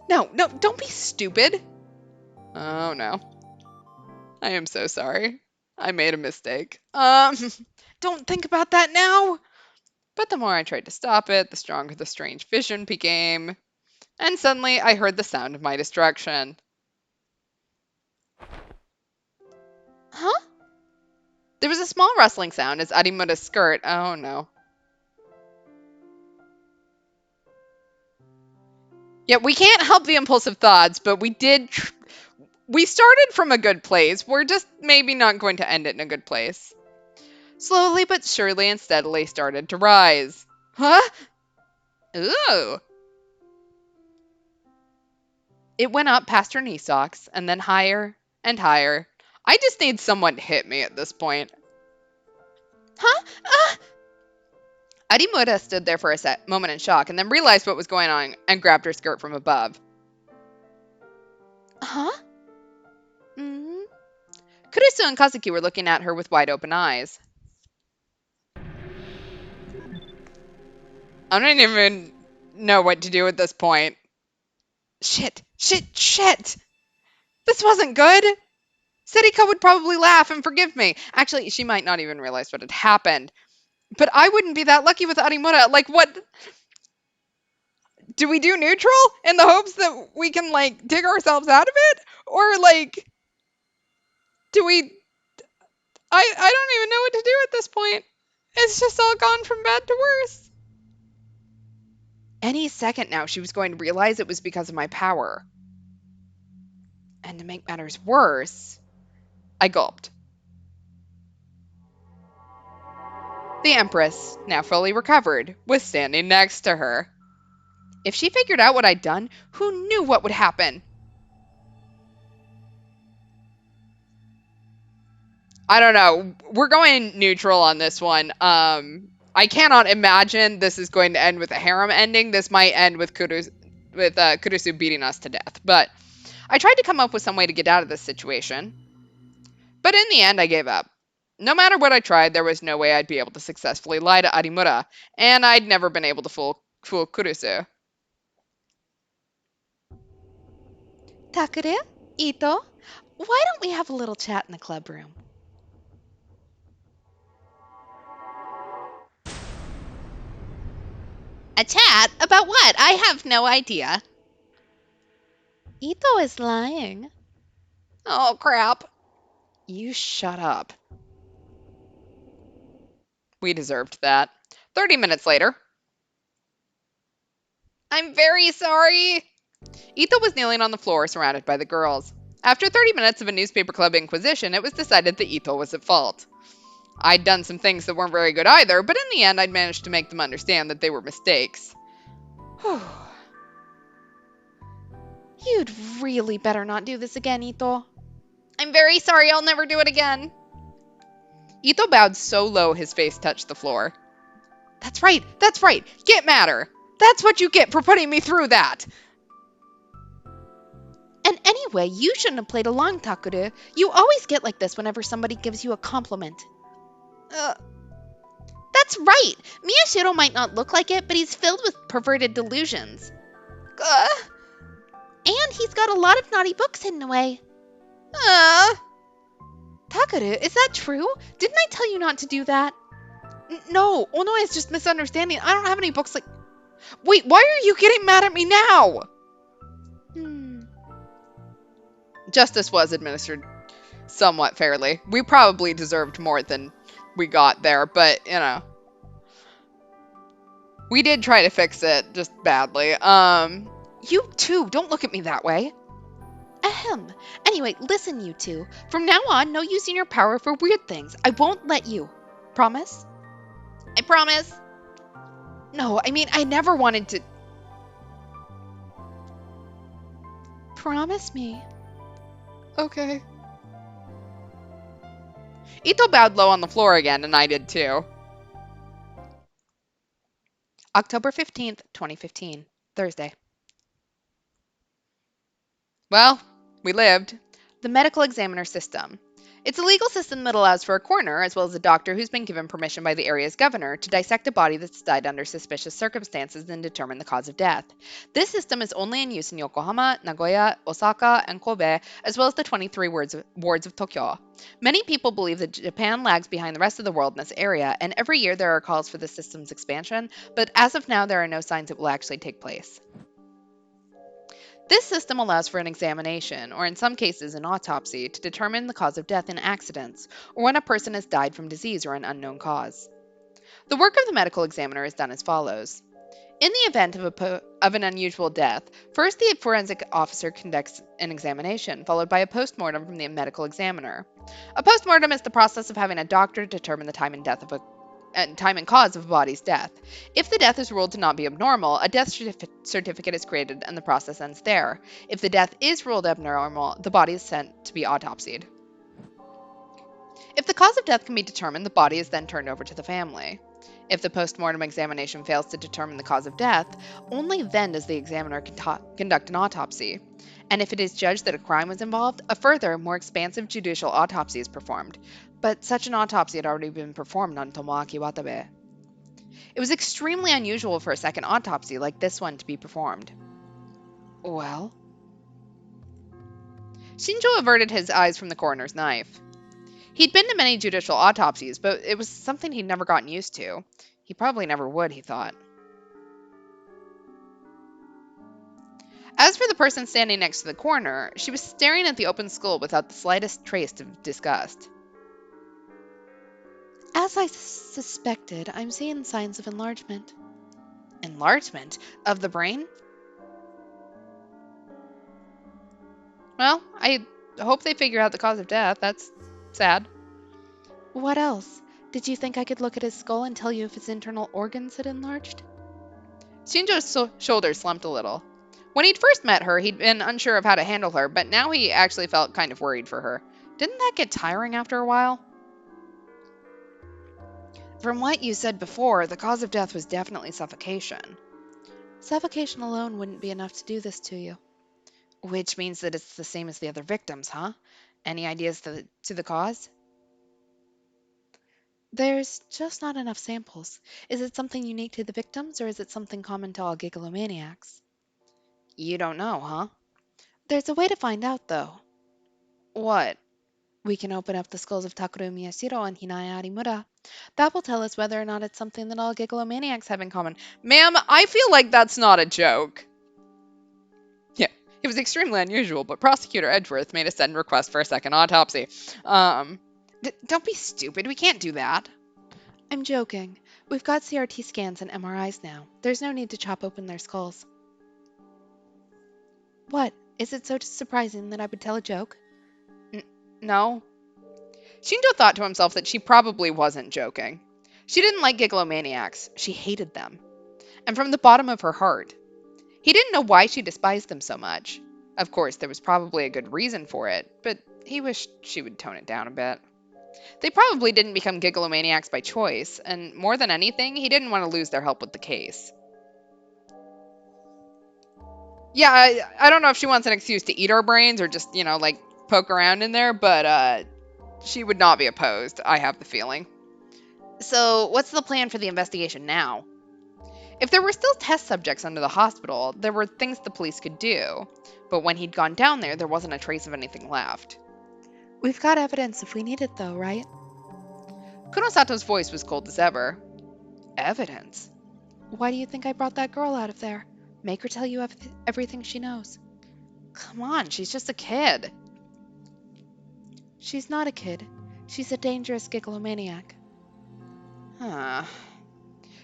[SPEAKER 3] No, don't be stupid. Oh no. I am so sorry. I made a mistake. Don't think about that now. But the more I tried to stop it, the stronger the strange vision became. And suddenly I heard the sound of my destruction.
[SPEAKER 2] Huh?
[SPEAKER 3] There was a small rustling sound as Arimura's skirt... Oh no. Yeah, we can't help the impulsive thoughts, but we did... We started from a good place. We're just maybe not going to end it in a good place. Slowly but surely and steadily started to rise. Huh? Ooh. It went up past her knee socks, and then higher and higher. I just need someone to hit me at this point. Huh? Arimura stood there for a moment in shock, and then realized what was going on and grabbed her skirt from above. Huh? Kurisu and Kazuki were looking at her with wide open eyes. I don't even know what to do at this point. Shit! This wasn't good! Serika would probably laugh and forgive me. Actually, she might not even realize what had happened. But I wouldn't be that lucky with Arimura. Like, what? Do we do neutral in the hopes that we can, like, dig ourselves out of it? Or, like, do we... I don't even know what to do at this point. It's just all gone from bad to worse. Any second now, she was going to realize it was because of my power. And to make matters worse, I gulped. The Empress, now fully recovered, was standing next to her. If she figured out what I'd done, who knew what would happen? I don't know. We're going neutral on this one. I cannot imagine this is going to end with a harem ending. This might end with Kurusu beating us to death. But I tried to come up with some way to get out of this situation. But in the end, I gave up. No matter what I tried, there was no way I'd be able to successfully lie to Arimura, and I'd never been able to fool Kurusu.
[SPEAKER 2] Takure, Ito, why don't we have a little chat in the club room? A chat? About what? I have no idea. Ito is lying.
[SPEAKER 3] Oh, crap. You shut up. We deserved that. 30 minutes later. I'm very sorry. Ito was kneeling on the floor, surrounded by the girls. After 30 minutes of a newspaper club inquisition, it was decided that Ito was at fault. I'd done some things that weren't very good either, but in the end, I'd managed to make them understand that they were mistakes. Whew.
[SPEAKER 2] You'd really better not do this again, Ito.
[SPEAKER 3] I'm very sorry, I'll never do it again. Ito bowed so low his face touched the floor. That's right, get madder. That's what you get for putting me through that.
[SPEAKER 2] And anyway, you shouldn't have played along, Takure. You always get like this whenever somebody gives you a compliment. That's right! Miyashiro might not look like it, but he's filled with perverted delusions. And he's got a lot of naughty books hidden away. Takure, is that true? Didn't I tell you not to do that?
[SPEAKER 3] No, Ono is just misunderstanding. I don't have any books like... Wait, why are you getting mad at me now? Justice was administered somewhat fairly. We probably deserved more than we got there, but, you know. We did try to fix it, just badly. You too, don't look at me that way.
[SPEAKER 2] Ahem. Anyway, listen, you two. From now on, no using your power for weird things. I won't let you. Promise?
[SPEAKER 3] I promise. No, I mean, I never wanted to...
[SPEAKER 2] Promise me.
[SPEAKER 3] Okay. Ito bowed low on the floor again, and I did too. October 15th, 2015. Thursday. Well, we lived. The medical examiner system. It's a legal system that allows for a coroner, as well as a doctor who's been given permission by the area's governor, to dissect a body that's died under suspicious circumstances and determine the cause of death. This system is only in use in Yokohama, Nagoya, Osaka, and Kobe, as well as the 23 wards of Tokyo. Many people believe that Japan lags behind the rest of the world in this area, and every year there are calls for the system's expansion, but as of now there are no signs it will actually take place. This system allows for an examination, or in some cases an autopsy, to determine the cause of death in accidents, or when a person has died from disease or an unknown cause. The work of the medical examiner is done as follows. In the event of an unusual death, first the forensic officer conducts an examination, followed by a postmortem from the medical examiner. A postmortem is the process of having a doctor determine the time and cause of a body's death. If the death is ruled to not be abnormal, a death certificate is created and the process ends there. If the death is ruled abnormal, the body is sent to be autopsied. If the cause of death can be determined, the body is then turned over to the family. If the postmortem examination fails to determine the cause of death, only then does the examiner conduct an autopsy. And if it is judged that a crime was involved, a further, more expansive judicial autopsy is performed. But such an autopsy had already been performed on Tomoaki Watabe. It was extremely unusual for a second autopsy like this one to be performed. Well? Shinjo averted his eyes from the coroner's knife. He'd been to many judicial autopsies, but it was something he'd never gotten used to. He probably never would, he thought. As for the person standing next to the coroner, she was staring at the open skull without the slightest trace of disgust.
[SPEAKER 2] As I suspected, I'm seeing signs of enlargement.
[SPEAKER 3] Enlargement? Of the brain? Well, I hope they figure out the cause of death. That's sad.
[SPEAKER 2] What else? Did you think I could look at his skull and tell you if his internal organs had enlarged?
[SPEAKER 3] Shinjo's shoulders slumped a little. When he'd first met her, he'd been unsure of how to handle her, but now he actually felt kind of worried for her. Didn't that get tiring after a while? From what you said before, the cause of death was definitely suffocation. Suffocation alone wouldn't be enough to do this to you. Which means that it's the same as the other victims, huh? Any ideas to the cause? There's just not enough samples. Is it something unique to the victims, or is it something common to all gigalomaniacs? You don't know, huh? There's a way to find out, though. What? We can open up the skulls of Takeru Miyashiro and Hinaya Arimura. That will tell us whether or not it's something that all gigalomaniacs have in common. Ma'am, I feel like that's not a joke. Yeah, it was extremely unusual, but Prosecutor Edgeworth made a sudden request for a second autopsy. Don't be stupid. We can't do that. I'm joking. We've got CRT scans and MRIs now. There's no need to chop open their skulls. What? Is it so surprising that I would tell a joke? No. Shinjo thought to himself that she probably wasn't joking. She didn't like gigalomaniacs. She hated them. And from the bottom of her heart. He didn't know why she despised them so much. Of course, there was probably a good reason for it, but he wished she would tone it down a bit. They probably didn't become gigalomaniacs by choice, and more than anything, he didn't want to lose their help with the case. Yeah, I don't know if she wants an excuse to eat our brains or just, like, poke around in there, but she would not be opposed, I have the feeling. So, what's the plan for the investigation now? If there were still test subjects under the hospital, there were things the police could do, but when he'd gone down there wasn't a trace of anything left. We've got evidence if we need it, though, right? Kunosato's voice was cold as ever. Evidence? Why do you think I brought that girl out of there? Make her tell you everything she knows. Come on, she's just a kid. She's not a kid. She's a dangerous gigalomaniac. Huh.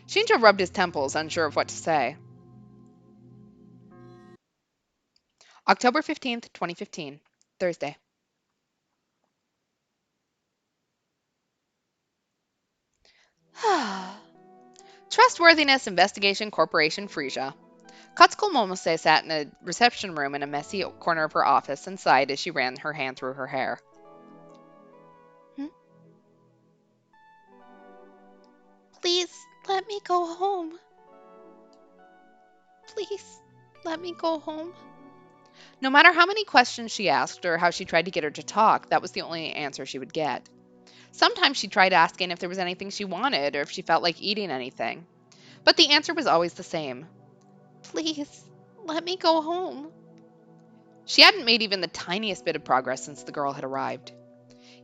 [SPEAKER 3] Shinjo rubbed his temples, unsure of what to say. October 15th, 2015. Thursday. Trustworthiness Investigation Corporation Frisia. Katsuko Momose sat in a reception room in a messy corner of her office and sighed as she ran her hand through her hair.
[SPEAKER 2] Please, let me go home. Please, let me go home.
[SPEAKER 3] No matter how many questions she asked or how she tried to get her to talk, that was the only answer she would get. Sometimes she tried asking if there was anything she wanted or if she felt like eating anything. But the answer was always the same.
[SPEAKER 2] Please, let me go home.
[SPEAKER 3] She hadn't made even the tiniest bit of progress since the girl had arrived.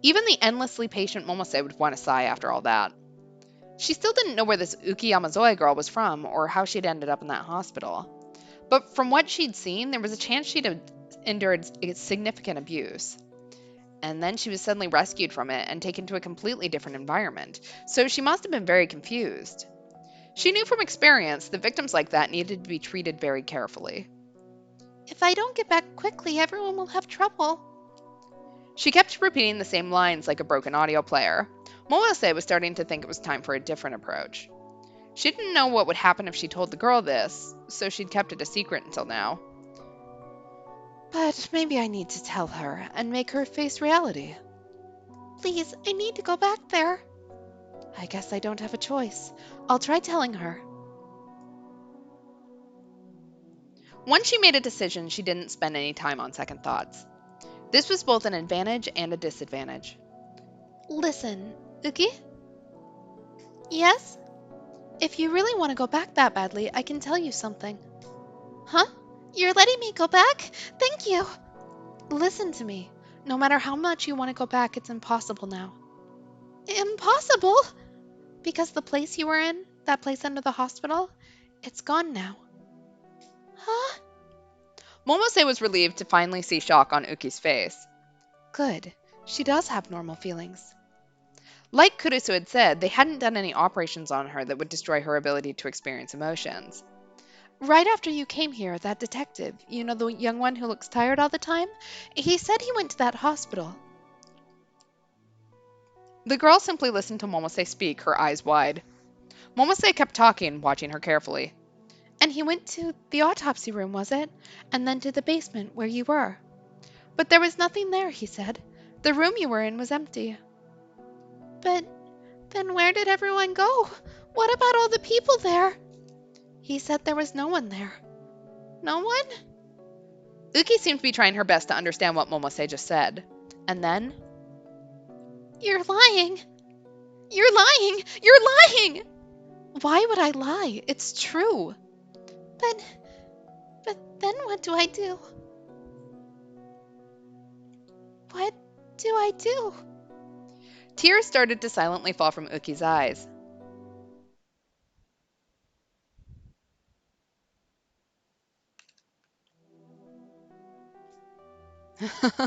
[SPEAKER 3] Even the endlessly patient Momose would want to sigh after all that. She still didn't know where this Uki Yamazoe girl was from or how she'd ended up in that hospital. But from what she'd seen, there was a chance she'd have endured significant abuse. And then she was suddenly rescued from it and taken to a completely different environment, so she must have been very confused. She knew from experience that victims like that needed to be treated very carefully.
[SPEAKER 2] If I don't get back quickly, everyone will have trouble.
[SPEAKER 3] She kept repeating the same lines like a broken audio player. Momose was starting to think it was time for a different approach. She didn't know what would happen if she told the girl this, so she'd kept it a secret until now. But maybe I need to tell her and make her face reality.
[SPEAKER 2] Please, I need to go back there.
[SPEAKER 3] I guess I don't have a choice. I'll try telling her. Once she made a decision, she didn't spend any time on second thoughts. This was both an advantage and a disadvantage.
[SPEAKER 2] Listen, Uki? Yes?
[SPEAKER 3] If you really want to go back that badly, I can tell you something.
[SPEAKER 2] Huh? You're letting me go back? Thank you.
[SPEAKER 3] Listen to me. No matter how much you want to go back, it's impossible now.
[SPEAKER 2] Impossible?
[SPEAKER 3] Because the place you were in, that place under the hospital, it's gone now.
[SPEAKER 2] Huh?
[SPEAKER 3] Momose was relieved to finally see shock on Uki's face. Good. She does have normal feelings. Like Kurusu had said, they hadn't done any operations on her that would destroy her ability to experience emotions. Right after you came here, that detective, the young one who looks tired all the time, he said he went to that hospital. The girl simply listened to Momose speak, her eyes wide. Momose kept talking, watching her carefully. And he went to the autopsy room, was it? And then to the basement where you were. But there was nothing there, he said. The room you were in was empty. But then where did everyone go? What about all the people there? He said there was no one there. No one? Uki seemed to be trying her best to understand what Momose just said. And then... You're lying. You're lying. You're lying. Why would I lie? It's true. But then what do I do? What do I do? Tears started to silently fall from Uki's eyes.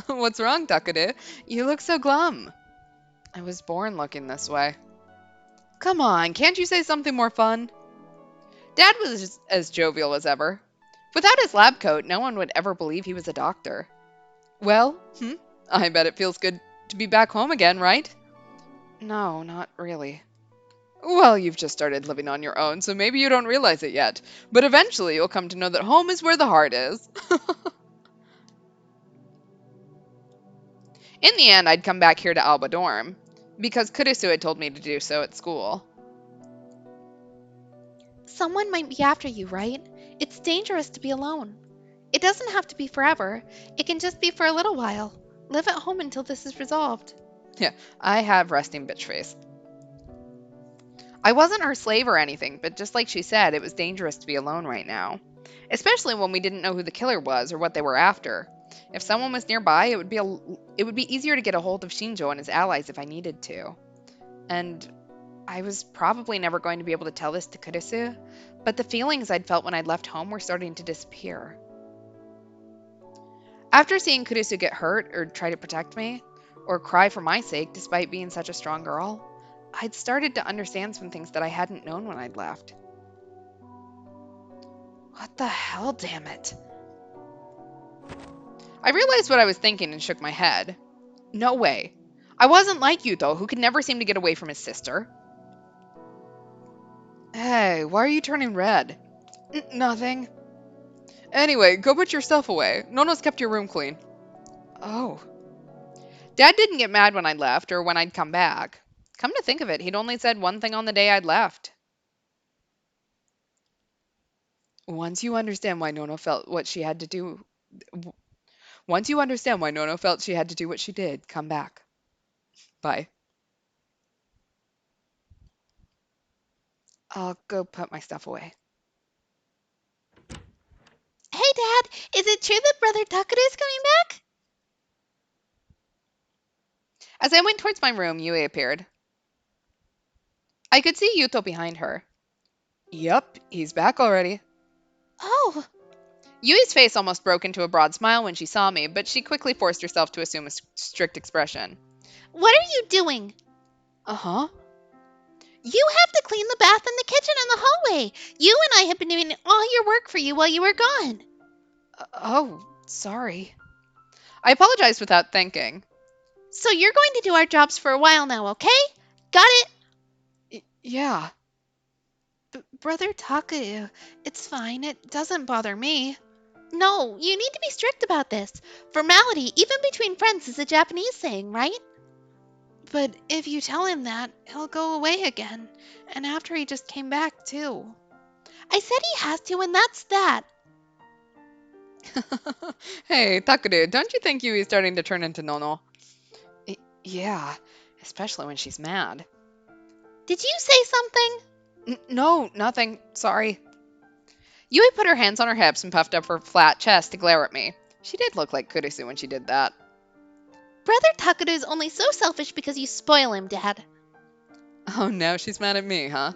[SPEAKER 3] What's wrong, Takade? You look so glum. I was born looking this way. Come on, can't you say something more fun? Dad was just as jovial as ever. Without his lab coat, no one would ever believe he was a doctor. Well, I bet it feels good to be back home again, right? No, not really. Well, you've just started living on your own, so maybe you don't realize it yet. But eventually you'll come to know that home is where the heart is. In the end, I'd come back here to Alba Dorm, because Kurisu had told me to do so at school. Someone might be after you, right? It's dangerous to be alone. It doesn't have to be forever. It can just be for a little while. Live at home until this is resolved. Yeah, I have resting bitch face. I wasn't her slave or anything, but just like she said, it was dangerous to be alone right now. Especially when we didn't know who the killer was or what they were after. If someone was nearby, it would be easier to get a hold of Shinjo and his allies if I needed to. And I was probably never going to be able to tell this to Kurisu, but the feelings I'd felt when I'd left home were starting to disappear. After seeing Kurisu get hurt or try to protect me, or cry for my sake despite being such a strong girl, I'd started to understand some things that I hadn't known when I'd left. What the hell, damn it? I realized what I was thinking and shook my head. No way. I wasn't like Yuto, who could never seem to get away from his sister. Hey, why are you turning red? Nothing. Anyway, go put your stuff away. Nono's kept your room clean. Oh. Dad didn't get mad when I left or when I'd come back. Come to think of it, he'd only said one thing on the day I'd left. Once you understand why Nono felt she had to do what she did, come back. Bye. I'll go put my stuff away.
[SPEAKER 2] Hey, Dad, is it true that Brother Takada is coming back?
[SPEAKER 3] As I went towards my room, Yui appeared. I could see Yuto behind her. Yup, he's back already.
[SPEAKER 2] Oh.
[SPEAKER 3] Yui's face almost broke into a broad smile when she saw me, but she quickly forced herself to assume a strict expression.
[SPEAKER 2] What are you doing?
[SPEAKER 3] Uh-huh.
[SPEAKER 2] You have to clean the bath and the kitchen and the hallway. You and I have been doing all your work for you while you were gone.
[SPEAKER 3] Oh, sorry. I apologized without thinking.
[SPEAKER 2] So you're going to do our jobs for a while now, okay? Got it?
[SPEAKER 3] Yeah. Brother Takaru, it's fine. It doesn't bother me.
[SPEAKER 2] No, you need to be strict about this. Formality, even between friends, is a Japanese saying, right?
[SPEAKER 3] But if you tell him that, he'll go away again. And after he just came back, too.
[SPEAKER 2] I said he has to, and that's that.
[SPEAKER 3] Hey, Takaru, don't you think Yui's starting to turn into Nono? Yeah, especially when she's mad.
[SPEAKER 2] Did you say something?
[SPEAKER 3] No, nothing. Sorry. Yui put her hands on her hips and puffed up her flat chest to glare at me. She did look like Kurisu when she did that.
[SPEAKER 2] Brother Takaru is only so selfish because you spoil him, Dad.
[SPEAKER 3] Oh, now she's mad at me, huh?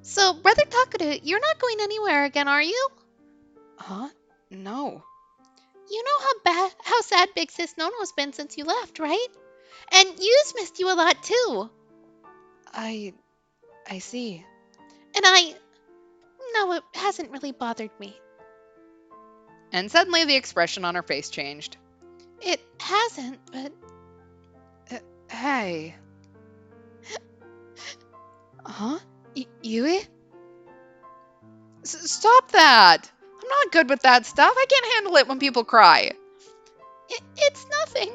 [SPEAKER 2] So, Brother Takaru, you're not going anywhere again, are you?
[SPEAKER 3] Huh? No.
[SPEAKER 2] You know how sad Big Sis Nono's been since you left, right? And Yu's missed you a lot, too.
[SPEAKER 3] I see.
[SPEAKER 2] And no, it hasn't really bothered me.
[SPEAKER 3] And suddenly the expression on her face changed.
[SPEAKER 2] It hasn't, but...
[SPEAKER 3] Hey. Huh? Yui? Stop that! I'm not good with that stuff. I can't handle it when people cry.
[SPEAKER 2] It's nothing.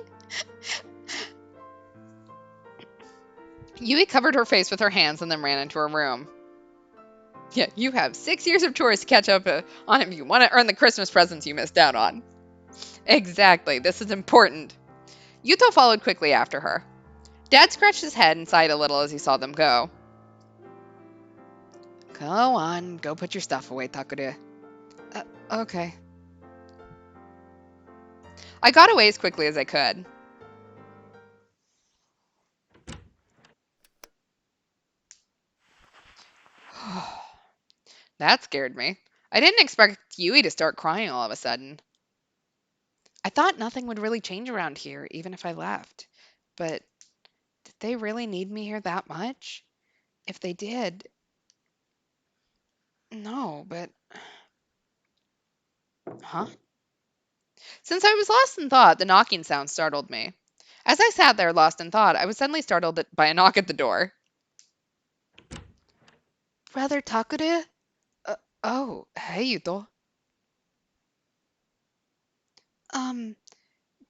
[SPEAKER 3] Yui covered her face with her hands and then ran into her room. Yeah, you have 6 years of chores to catch up on if you want to earn the Christmas presents you missed out on. Exactly, this is important. Yuto followed quickly after her. Dad scratched his head and sighed a little as he saw them go. Go on, go put your stuff away, Takure. Okay. I got away as quickly as I could. That scared me. I didn't expect Yui to start crying all of a sudden. I thought nothing would really change around here, even if I left. But did they really need me here that much? If they did... No, but... Huh? Since I was lost in thought, the knocking sound startled me. As I sat there lost in thought, I was suddenly startled by a knock at the door. Brother Takure? Oh, hey, Yuto.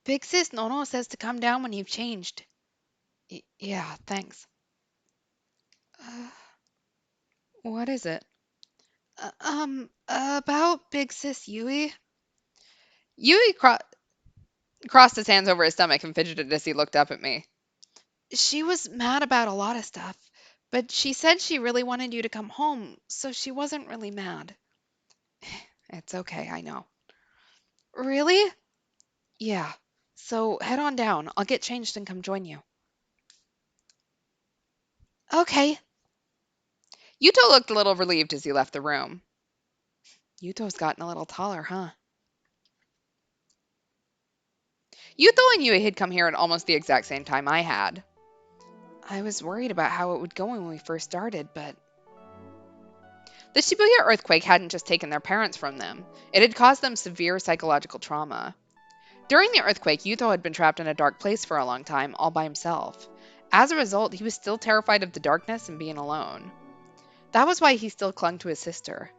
[SPEAKER 3] Big sis Nono says to come down when you've changed. Yeah, thanks. What is it? About Big Sis Yui? Yui crossed his hands over his stomach and fidgeted as he looked up at me. She was mad about a lot of stuff, but she said she really wanted you to come home, so she wasn't really mad. It's okay, I know. Really? Yeah. So head on down. I'll get changed and come join you. Okay. Yuto looked a little relieved as he left the room. Yuto's gotten a little taller, huh? Yuto and Yui had come here at almost the exact same time I had. I was worried about how it would go when we first started, but... The Shibuya earthquake hadn't just taken their parents from them. It had caused them severe psychological trauma. During the earthquake, Yuto had been trapped in a dark place for a long time, all by himself. As a result, he was still terrified of the darkness and being alone. That was why he still clung to his sister.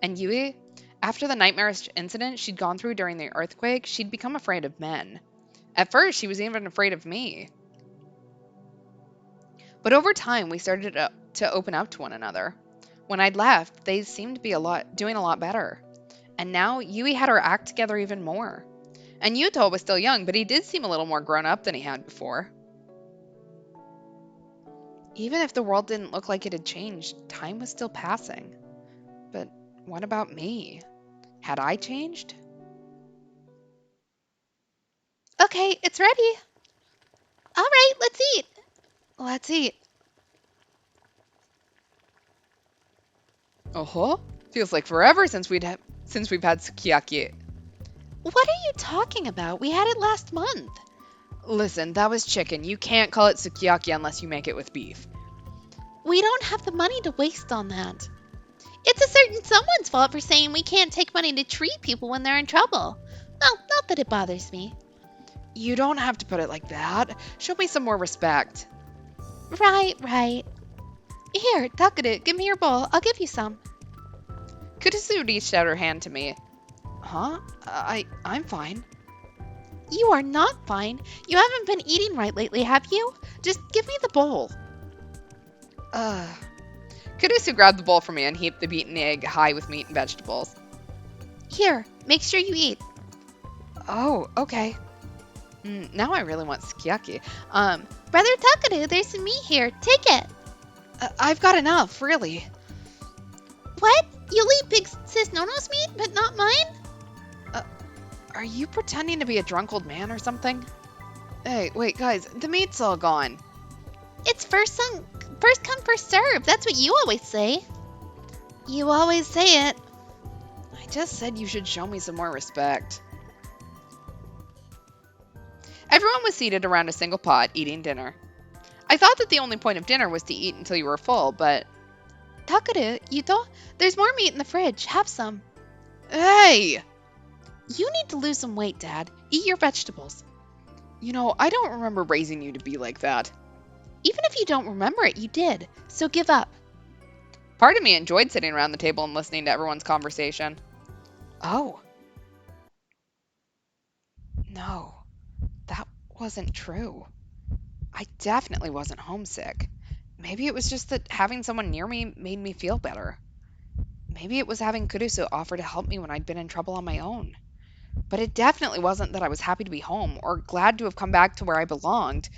[SPEAKER 3] And Yui, after the nightmarish incident she'd gone through during the earthquake, she'd become afraid of men. At first, she was even afraid of me. But over time, we started to open up to one another. When I'd left, they seemed to be doing a lot better. And now, Yui had her act together even more. And Yuto was still young, but he did seem a little more grown up than he had before. Even if the world didn't look like it had changed, time was still passing. But what about me? Had I changed?
[SPEAKER 2] Okay, it's ready. All right, let's eat.
[SPEAKER 3] Let's eat. Oh, feels like forever since we've had sukiyaki.
[SPEAKER 2] What are you talking about? We had it last month.
[SPEAKER 3] Listen, that was chicken. You can't call it sukiyaki unless you make it with beef.
[SPEAKER 2] We don't have the money to waste on that. It's a certain someone's fault for saying we can't take money to treat people when they're in trouble. Well, not that it bothers me.
[SPEAKER 3] You don't have to put it like that. Show me some more respect.
[SPEAKER 2] Right. Here, Takure, give me your bowl. I'll give you some.
[SPEAKER 3] Kurusu reached out her hand to me. Huh? I'm fine.
[SPEAKER 2] You are not fine. You haven't been eating right lately, have you? Just give me the bowl.
[SPEAKER 3] Kurusu grabbed the bowl from me and heaped the beaten egg high with meat and vegetables.
[SPEAKER 2] Here, make sure you eat.
[SPEAKER 3] Oh, okay. Now I really want sukiyaki.
[SPEAKER 2] Brother Takure, there's some meat here. Take it.
[SPEAKER 3] I've got enough, really.
[SPEAKER 2] What? You'll eat Big Sis Nono's meat, but not mine?
[SPEAKER 3] Are you pretending to be a drunk old man or something? Hey, wait, guys, the meat's all gone.
[SPEAKER 2] It's first come, first serve. That's what you always say. You always say it.
[SPEAKER 3] I just said you should show me some more respect. Everyone was seated around a single pot, eating dinner. I thought that the only point of dinner was to eat until you were full, but...
[SPEAKER 2] Takure, Yuto, there's more meat in the fridge. Have some.
[SPEAKER 3] Hey!
[SPEAKER 2] You need to lose some weight, Dad. Eat your vegetables.
[SPEAKER 3] You know, I don't remember raising you to be like that.
[SPEAKER 2] Even if you don't remember it, you did. So give up.
[SPEAKER 3] Part of me enjoyed sitting around the table and listening to everyone's conversation. Oh. No, that wasn't true. I definitely wasn't homesick. Maybe it was just that having someone near me made me feel better. Maybe it was having Kurusu offer to help me when I'd been in trouble on my own. But it definitely wasn't that I was happy to be home or glad to have come back to where I belonged.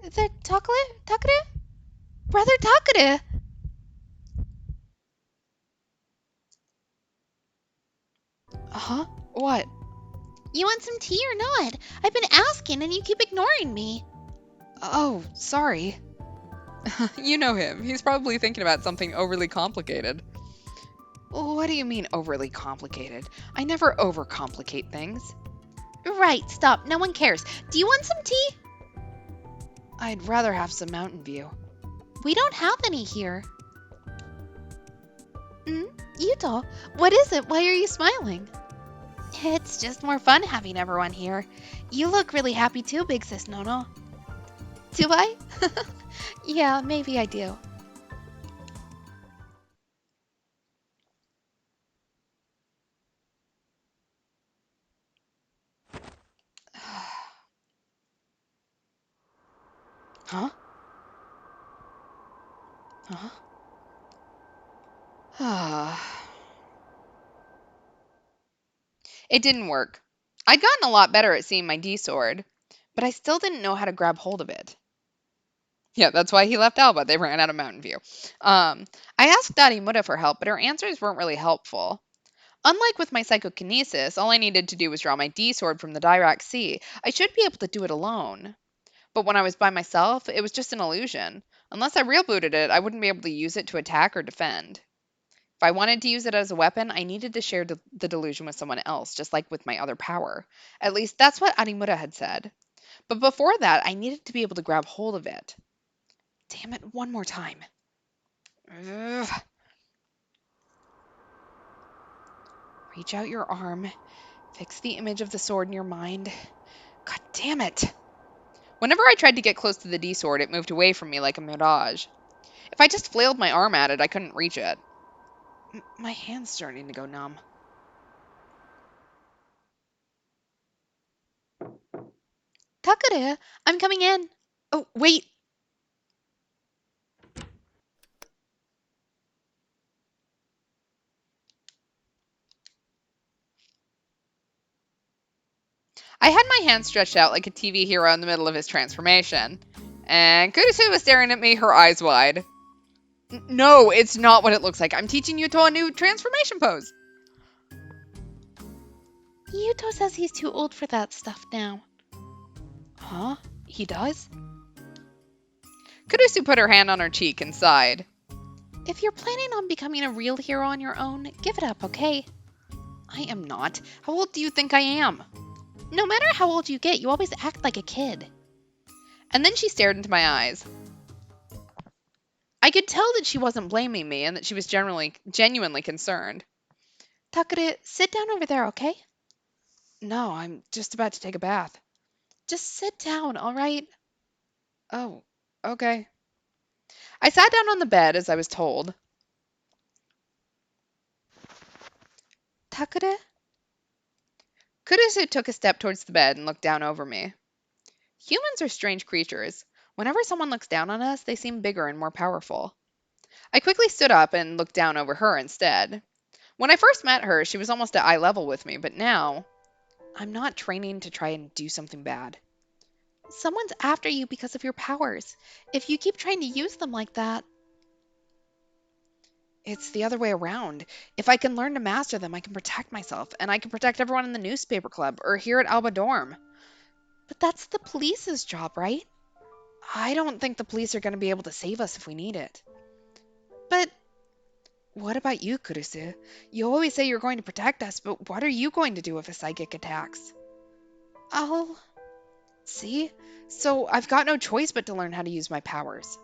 [SPEAKER 3] The Takure? Brother Takure! Huh? What?
[SPEAKER 2] You want some tea or not? I've been asking and you keep ignoring me.
[SPEAKER 3] Oh, sorry. You know him. He's probably thinking about something overly complicated. What do you mean overly complicated? I never overcomplicate things.
[SPEAKER 2] Right, stop. No one cares. Do you want some tea?
[SPEAKER 3] I'd rather have some Mountain View.
[SPEAKER 2] We don't have any here. Yuto, what is it? Why are you smiling? It's just more fun having everyone here. You look really happy too, Big Sis Nono. Do I? Yeah, maybe I do.
[SPEAKER 3] Huh? Huh? It didn't work. I'd gotten a lot better at seeing my D-sword, but I still didn't know how to grab hold of it. Yeah, that's why he left Alba. They ran out of Mountain View. I asked Darimura for help, but her answers weren't really helpful. Unlike with my psychokinesis, all I needed to do was draw my D-sword from the Dirac Sea. I should be able to do it alone. But when I was by myself, it was just an illusion. Unless I rebooted it, I wouldn't be able to use it to attack or defend. If I wanted to use it as a weapon, I needed to share the delusion with someone else, just like with my other power. At least that's what Arimura had said. But before that, I needed to be able to grab hold of it. Damn it, one more time. Ugh. Reach out your arm. Fix the image of the sword in your mind. God damn it. Whenever I tried to get close to the D-sword, it moved away from me like a mirage. If I just flailed my arm at it, I couldn't reach it. My hand's starting to go numb.
[SPEAKER 2] Takure, I'm coming in.
[SPEAKER 3] Oh, wait. I had my hand stretched out like a TV hero in the middle of his transformation. And Kurusu was staring at me, her eyes wide. No, it's not what it looks like. I'm teaching Yuto a new transformation pose.
[SPEAKER 2] Yuto says he's too old for that stuff now.
[SPEAKER 3] Huh? He does? Kurusu put her hand on her cheek and sighed.
[SPEAKER 2] If you're planning on becoming a real hero on your own, give it up, okay?
[SPEAKER 3] I am not. How old do you think I am?
[SPEAKER 2] No matter how old you get, you always act like a kid.
[SPEAKER 3] And then she stared into my eyes. I could tell that she wasn't blaming me and that she was genuinely concerned.
[SPEAKER 2] Takure, sit down over there, okay?
[SPEAKER 3] No, I'm just about to take a bath.
[SPEAKER 2] Just sit down, all right?
[SPEAKER 3] Oh, okay. I sat down on the bed as I was told.
[SPEAKER 2] Takure?
[SPEAKER 3] Kurusu took a step towards the bed and looked down over me. Humans are strange creatures. Whenever someone looks down on us, they seem bigger and more powerful. I quickly stood up and looked down over her instead. When I first met her, she was almost at eye level with me, but now, I'm not training to try and do something bad.
[SPEAKER 2] Someone's after you because of your powers. If you keep trying to use them like that...
[SPEAKER 3] It's the other way around. If I can learn to master them, I can protect myself, and I can protect everyone in the newspaper club or here at Alba Dorm.
[SPEAKER 2] But that's the police's job, right?
[SPEAKER 3] I don't think the police are going to be able to save us if we need it.
[SPEAKER 2] But...
[SPEAKER 3] What about you, Kurusu? You always say you're going to protect us, but what are you going to do if a psychic attacks?
[SPEAKER 2] I'll...
[SPEAKER 3] See? So I've got no choice but to learn how to use my powers.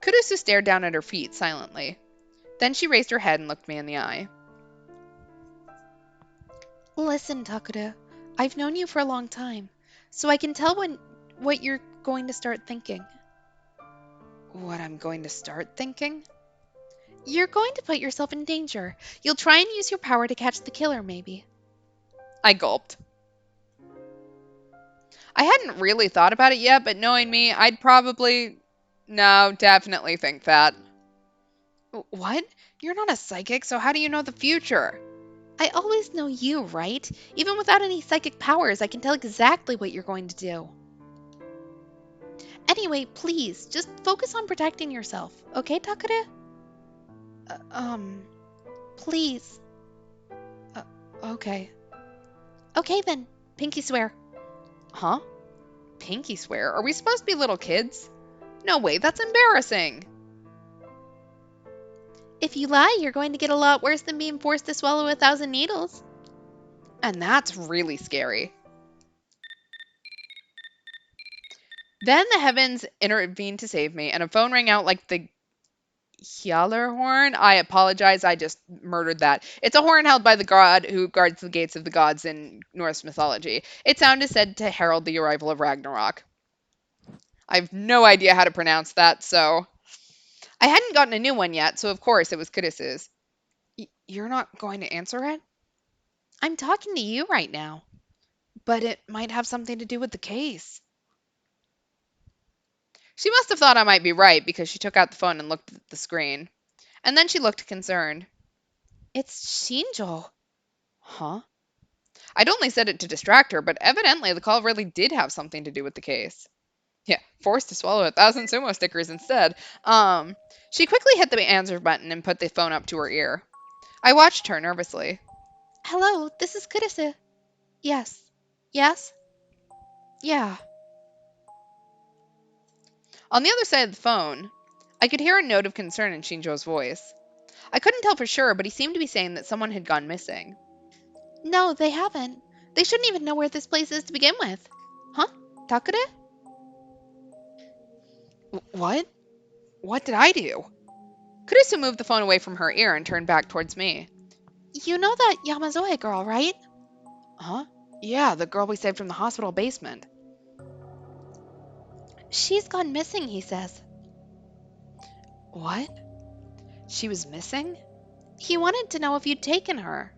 [SPEAKER 3] Kurusu stared down at her feet silently. Then she raised her head and looked me in the eye.
[SPEAKER 2] Listen, Takure. I've known you for a long time, so I can tell what you're going to start thinking.
[SPEAKER 3] What I'm going to start thinking?
[SPEAKER 2] You're going to put yourself in danger. You'll try and use your power to catch the killer, maybe.
[SPEAKER 3] I gulped. I hadn't really thought about it yet, but knowing me, I'd probably... No, definitely think that. What? You're not a psychic, so how do you know the future?
[SPEAKER 2] I always know you, right? Even without any psychic powers, I can tell exactly what you're going to do. Anyway, please, just focus on protecting yourself, okay, Takare? Please.
[SPEAKER 3] Okay.
[SPEAKER 2] Okay then, pinky swear.
[SPEAKER 3] Huh? Pinky swear? Are we supposed to be little kids? No way, that's embarrassing.
[SPEAKER 2] If you lie, you're going to get a lot worse than being forced to swallow 1,000 needles.
[SPEAKER 3] And that's really scary. Then the heavens intervened to save me, and a phone rang out like the Hjallarhorn. I apologize, I just murdered that. It's a horn held by the god who guards the gates of the gods in Norse mythology. Its sound is said to herald the arrival of Ragnarok. I have no idea how to pronounce that, so... I hadn't gotten a new one yet, so of course it was Kudis's. You're not going to answer it?
[SPEAKER 2] I'm talking to you right now.
[SPEAKER 3] But it might have something to do with the case. She must have thought I might be right because she took out the phone and looked at the screen. And then she looked concerned.
[SPEAKER 2] It's Shinjo.
[SPEAKER 3] Huh? I'd only said it to distract her, but evidently the call really did have something to do with the case. Yeah, forced to swallow 1,000 sumo stickers instead. She quickly hit the answer button and put the phone up to her ear. I watched her nervously.
[SPEAKER 2] Hello, this is Kurisu.
[SPEAKER 3] Yes.
[SPEAKER 2] Yes?
[SPEAKER 3] Yeah. On the other side of the phone, I could hear a note of concern in Shinjo's voice. I couldn't tell for sure, but he seemed to be saying that someone had gone missing.
[SPEAKER 2] No, they haven't. They shouldn't even know where this place is to begin with. Huh? Takare?
[SPEAKER 3] What? What did I do? Kurisu moved the phone away from her ear and turned back towards me.
[SPEAKER 2] You know that Yamazoe girl, right?
[SPEAKER 3] Huh? Yeah, the girl we saved from the hospital basement.
[SPEAKER 2] She's gone missing, he says.
[SPEAKER 3] What? She was missing?
[SPEAKER 2] He wanted to know if you'd taken her.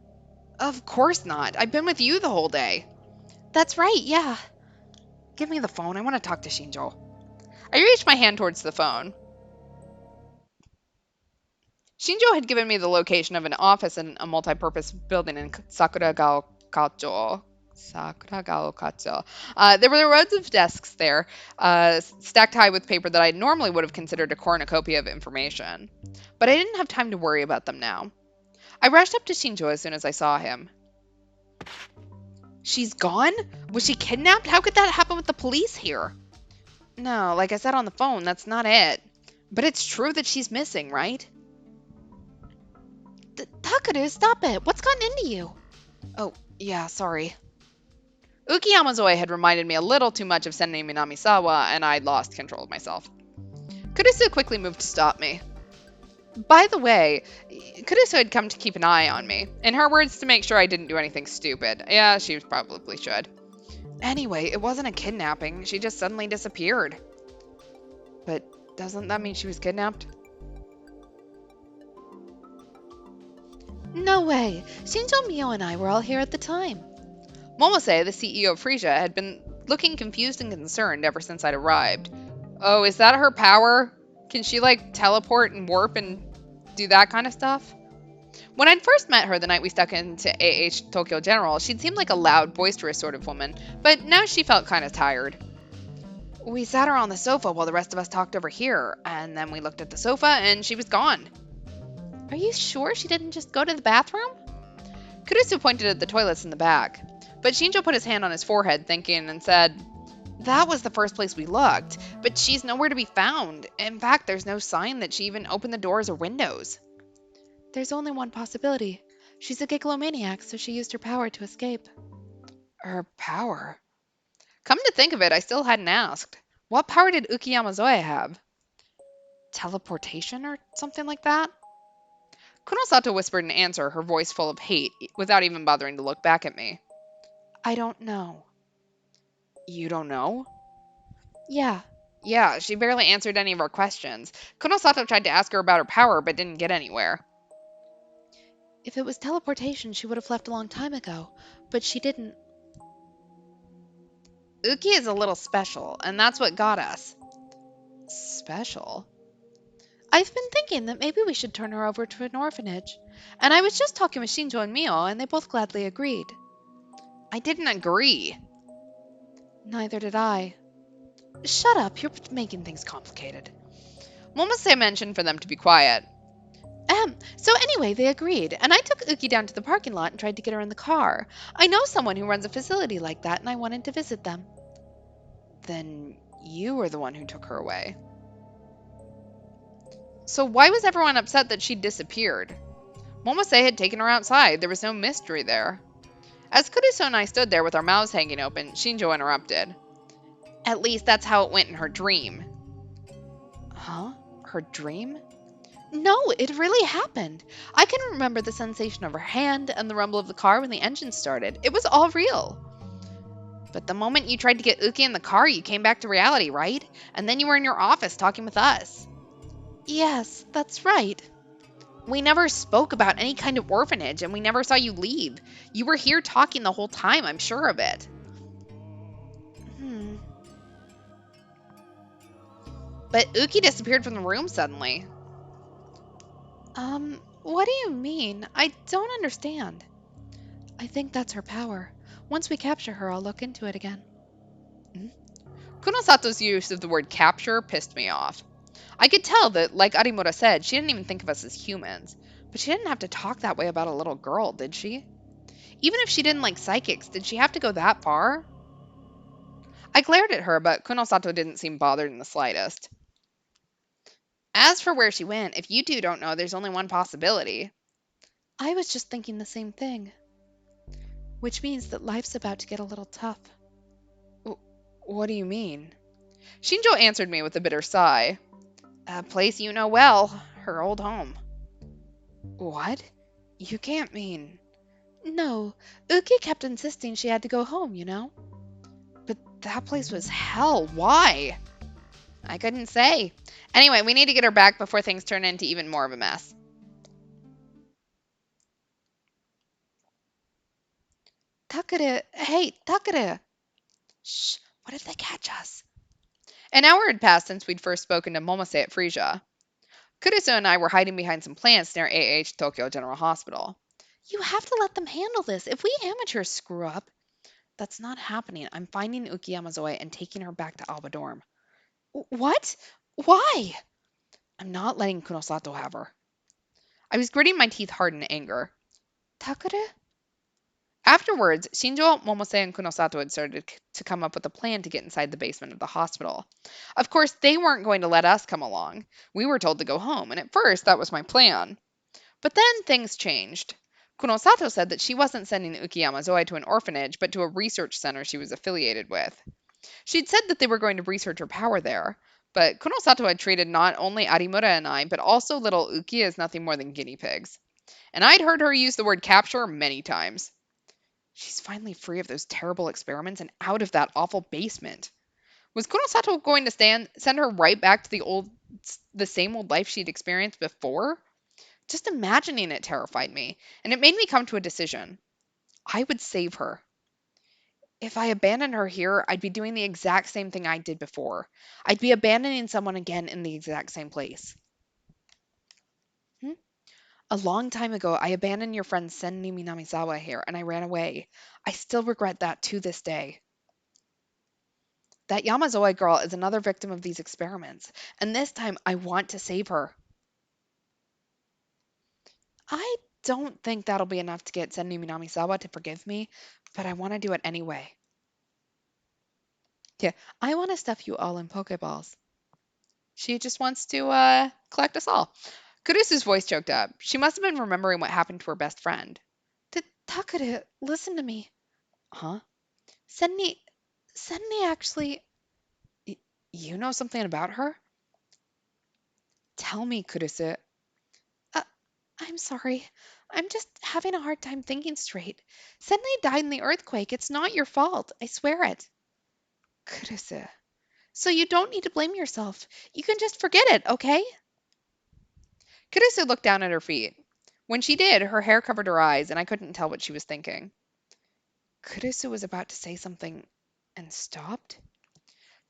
[SPEAKER 3] Of course not. I've been with you the whole day.
[SPEAKER 2] That's right, yeah.
[SPEAKER 3] Give me the phone. I want to talk to Shinjo. I reached my hand towards the phone. Shinjo had given me the location of an office in a multi-purpose building in Sakuragao Kacho. There were rows of desks there, stacked high with paper that I normally would have considered a cornucopia of information. But I didn't have time to worry about them now. I rushed up to Shinjo as soon as I saw him. She's gone? Was she kidnapped? How could that happen with the police here? No, like I said on the phone, that's not it. But it's true that she's missing, right?
[SPEAKER 2] Takare, stop it. What's gotten into you?
[SPEAKER 3] Oh, yeah, sorry. Uki Yamazoe had reminded me a little too much of Sennin Minamisawa, and I'd lost control of myself. Kurisu quickly moved to stop me. By the way, Kurisu had come to keep an eye on me. In her words, to make sure I didn't do anything stupid. Yeah, she probably should. Anyway, it wasn't a kidnapping. She just suddenly disappeared. But doesn't that mean she was kidnapped?
[SPEAKER 2] No way. Shinjo, Mio, and I were all here at the time.
[SPEAKER 3] Momose, the CEO of Frisia, had been looking confused and concerned ever since I'd arrived. Oh, is that her power? Can she, like, teleport and warp and do that kind of stuff? When I'd first met her the night we stuck into AH Tokyo General, she'd seemed like a loud, boisterous sort of woman, but now she felt kind of tired. We sat her on the sofa while the rest of us talked over here, and then we looked at the sofa and she was gone.
[SPEAKER 2] Are you sure she didn't just go to the bathroom?
[SPEAKER 3] Kurisu pointed at the toilets in the back, but Shinjo put his hand on his forehead, thinking, and said, "That was the first place we looked, but she's nowhere to be found. In fact, there's no sign that she even opened the doors or windows."
[SPEAKER 2] There's only one possibility. She's a gigalomaniac, so she used her power to escape.
[SPEAKER 3] Her power? Come to think of it, I still hadn't asked. What power did Uki Yamazoe have? Teleportation or something like that? Kunosato whispered an answer, her voice full of hate, without even bothering to look back at me.
[SPEAKER 2] I don't know.
[SPEAKER 3] You don't know?
[SPEAKER 2] Yeah,
[SPEAKER 3] Yeah, she barely answered any of our questions. Konosato tried to ask her about her power, but didn't get anywhere. If it was teleportation, she would have left a long time ago, but she didn't. Uki is a little special, and that's what got us. Special? I've been thinking that maybe we should turn her over to an orphanage. And I was just talking with Shinjo and Mio, and they both gladly agreed. I didn't agree. Neither did I. Shut up, you're making things complicated. Momose mentioned for them to be quiet. So anyway, they agreed, and I took Uki down to the parking lot and tried to get her in the car. I know someone who runs a facility like that, and I wanted to visit them. Then you were the one who took her away. So why was everyone upset that she'd disappeared? Momose had taken her outside. There was no mystery there. As Kurisu and I stood there with our mouths hanging open, Shinjo interrupted. At least that's how it went in her dream. Huh? Her dream? No, it really happened. I can remember the sensation of her hand and the rumble of the car when the engine started. It was all real. But the moment you tried to get Uki in the car, you came back to reality, right? And then you were in your office talking with us. Yes, that's right. We never spoke about any kind of orphanage, and we never saw you leave. You were here talking the whole time, I'm sure of it. But Uki disappeared from the room suddenly. What do you mean? I don't understand. I think that's her power. Once we capture her, I'll look into it again. Kunosato's use of the word capture pissed me off. I could tell that, like Arimura said, she didn't even think of us as humans. But she didn't have to talk that way about a little girl, did she? Even if she didn't like psychics, did she have to go that far? I glared at her, but Kunosato didn't seem bothered in the slightest. As for where she went, if you two don't know, there's only one possibility. I was just thinking the same thing. Which means that life's about to get a little tough. What do you mean? Shinjo answered me with a bitter sigh. A place you know well, her old home. What? You can't mean... No, Uki kept insisting she had to go home, you know? But that place was hell. Why? I couldn't say. Anyway, we need to get her back before things turn into even more of a mess. Takare, hey, Takare. Shh, what if they catch us? An hour had passed since we'd first spoken to Momose at Frisia. Kurisu and I were hiding behind some plants near AH Tokyo General Hospital. You have to let them handle this. If we amateurs screw up... That's not happening. I'm finding Uki Yamazoe and taking her back to Alba Dorm. What? Why? I'm not letting Kunosato have her. I was gritting my teeth hard in anger. Takare? Afterwards, Shinjo, Momose, and Kunosato had started to come up with a plan to get inside the basement of the hospital. Of course, they weren't going to let us come along. We were told to go home, and at first that was my plan. But then things changed. Kunosato said that she wasn't sending Uki Yamazoe to an orphanage, but to a research center she was affiliated with. She'd said that they were going to research her power there, but Kunosato had treated not only Arimura and I, but also little Uki as nothing more than guinea pigs. And I'd heard her use the word capture many times. She's finally free of those terrible experiments and out of that awful basement. Was Kunosato going to send her right back to the same old life she'd experienced before? Just imagining it terrified me, and it made me come to a decision. I would save her. If I abandoned her here, I'd be doing the exact same thing I did before. I'd be abandoning someone again in the exact same place. A long time ago, I abandoned your friend Senni Minamizawa here, and I ran away. I still regret that to this day. That Yamazoe girl is another victim of these experiments, and this time I want to save her. I don't think that'll be enough to get Senni Minamizawa to forgive me, but I want to do it anyway. Yeah, I want to stuff you all in Pokeballs. She just wants to collect us all. Kurisu's voice choked up. She must have been remembering what happened to her best friend. Takare, listen to me. Huh? Senni actually... You know something about her? Tell me, Kurisu. Uh, I'm sorry. I'm just having a hard time thinking straight. Senni died in the earthquake. It's not your fault. I swear it. Kurisu. So you don't need to blame yourself. You can just forget it, okay? Kurisu looked down at her feet. When she did, her hair covered her eyes, and I couldn't tell what she was thinking. Kurisu was about to say something and stopped.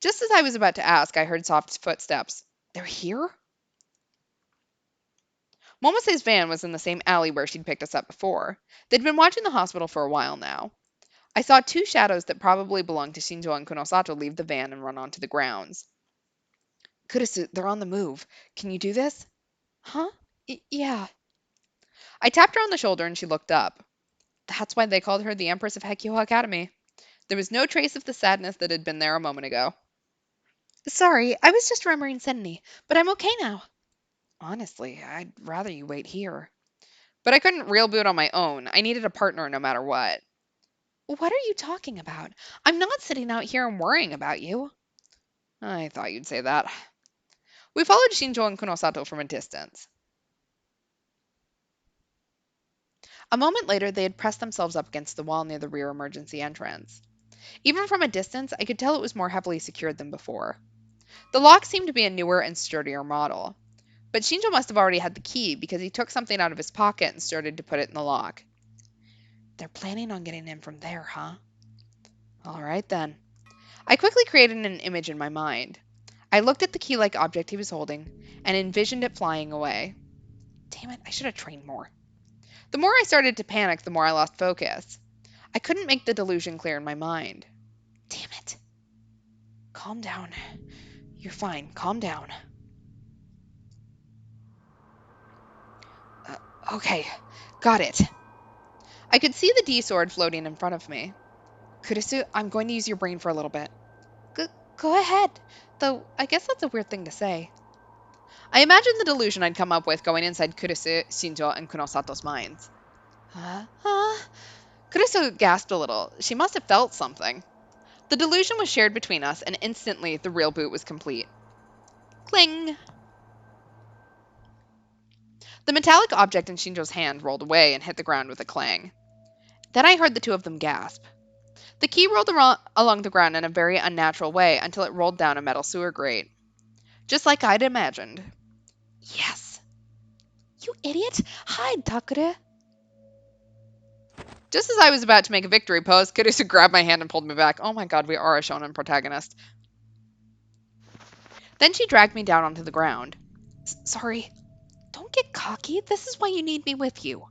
[SPEAKER 3] Just as I was about to ask, I heard soft footsteps. They're here? Momose's van was in the same alley where she'd picked us up before. They'd been watching the hospital for a while now. I saw two shadows that probably belonged to Shinjo and Kunosato leave the van and run onto the grounds. Kurisu, they're on the move. Can you do this? Huh? Yeah. I tapped her on the shoulder and she looked up. That's why they called her the Empress of Hekio Academy. There was no trace of the sadness that had been there a moment ago. Sorry, I was just remembering Senni, but I'm okay now. Honestly, I'd rather you wait here. But I couldn't reel boot on my own. I needed a partner no matter what. What are you talking about? I'm not sitting out here and worrying about you. I thought you'd say that. We followed Shinjo and Kunosato from a distance. A moment later, they had pressed themselves up against the wall near the rear emergency entrance. Even from a distance, I could tell it was more heavily secured than before. The lock seemed to be a newer and sturdier model. But Shinjo must have already had the key because he took something out of his pocket and started to put it in the lock. They're planning on getting in from there, huh? All right, then. I quickly created an image in my mind. I looked at the key-like object he was holding and envisioned it flying away. Damn it, I should have trained more. The more I started to panic, the more I lost focus. I couldn't make the delusion clear in my mind. Damn it. Calm down. You're fine. Calm down. Okay. Got it. I could see the D-sword floating in front of me. Kurisu, I'm going to use your brain for a little bit. Go ahead. Though, I guess that's a weird thing to say. I imagined the delusion I'd come up with going inside Kurisu, Shinjo, and Kunosato's minds. Kurisu gasped a little. She must have felt something. The delusion was shared between us, and instantly the real boot was complete. Cling! The metallic object in Shinjo's hand rolled away and hit the ground with a clang. Then I heard the two of them gasp. The key rolled along the ground in a very unnatural way until it rolled down a metal sewer grate. Just like I'd imagined. Yes! You idiot! Hide, Takure! Just as I was about to make a victory pose, Kurisu grabbed my hand and pulled me back. Oh my god, we are a shonen protagonist. Then she dragged me down onto the ground. Sorry. Don't get cocky. This is why you need me with you.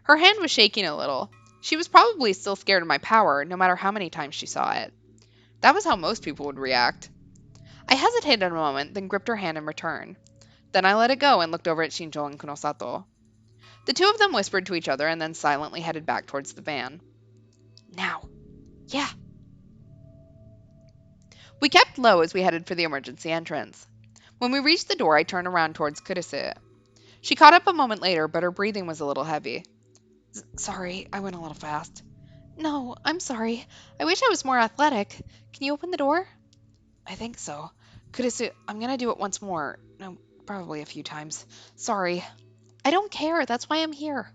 [SPEAKER 3] Her hand was shaking a little. She was probably still scared of my power, no matter how many times she saw it. That was how most people would react. I hesitated a moment, then gripped her hand in return. Then I let it go and looked over at Shinjo and Kunosato. The two of them whispered to each other and then silently headed back towards the van. Now. Yeah. We kept low as we headed for the emergency entrance. When we reached the door, I turned around towards Kurisu. She caught up a moment later, but her breathing was a little heavy. Sorry, I went a little fast. No, I'm sorry. I wish I was more athletic. Can you open the door? I think so. Kurisu, I'm gonna do it once more. No, probably a few times. Sorry. I don't care. That's why I'm here.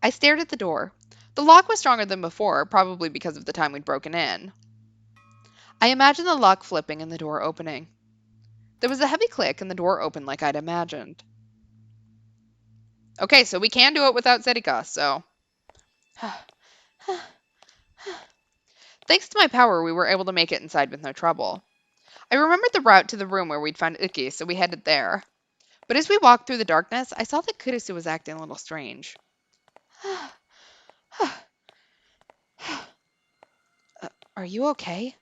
[SPEAKER 3] I stared at the door. The lock was stronger than before, probably because of the time we'd broken in. I imagined the lock flipping and the door opening. There was a heavy click and the door opened like I'd imagined. Okay, so we can do it without Zerika, so... Thanks to my power, we were able to make it inside with no trouble. I remembered the route to the room where we'd found Uki, so we headed there. But as we walked through the darkness, I saw that Kurisu was acting a little strange. Are you okay?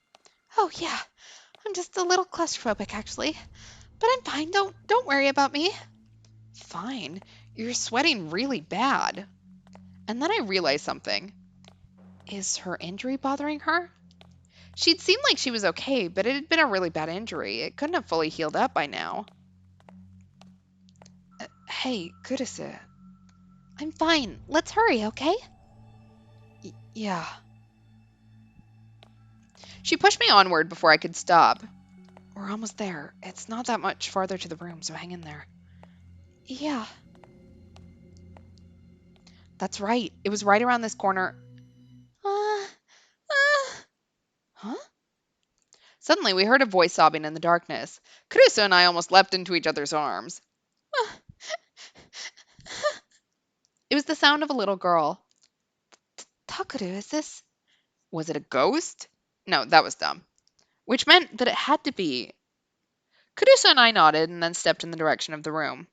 [SPEAKER 3] Oh, yeah. I'm just a little claustrophobic, actually. But I'm fine. Don't worry about me. Fine. You're sweating really bad. And then I realized something. Is her injury bothering her? She'd seemed like she was okay, but it had been a really bad injury. It couldn't have fully healed up by now. Hey, Kurisu. I'm fine. Let's hurry, okay? Yeah. She pushed me onward before I could stop. We're almost there. It's not that much farther to the room, so hang in there. Yeah. That's right. It was right around this corner. Huh? Suddenly, we heard a voice sobbing in the darkness. Kurusu and I almost leapt into each other's arms. It was the sound of a little girl. Takuru, is this... Was it a ghost? No, that was dumb. Which meant that it had to be. Kurusu and I nodded and then stepped in the direction of the room.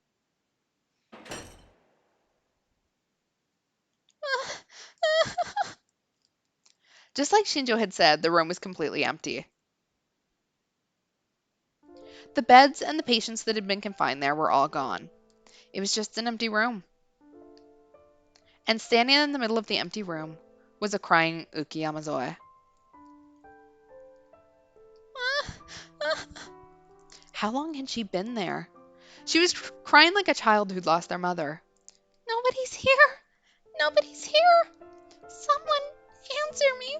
[SPEAKER 3] Just like Shinjo had said, the room was completely empty. The beds and the patients that had been confined there were all gone. It was just an empty room. And standing in the middle of the empty room was a crying Uki Yamazoe. How long had she been there? She was crying like a child who'd lost their mother. Nobody's here! Nobody's here! Someone answer me!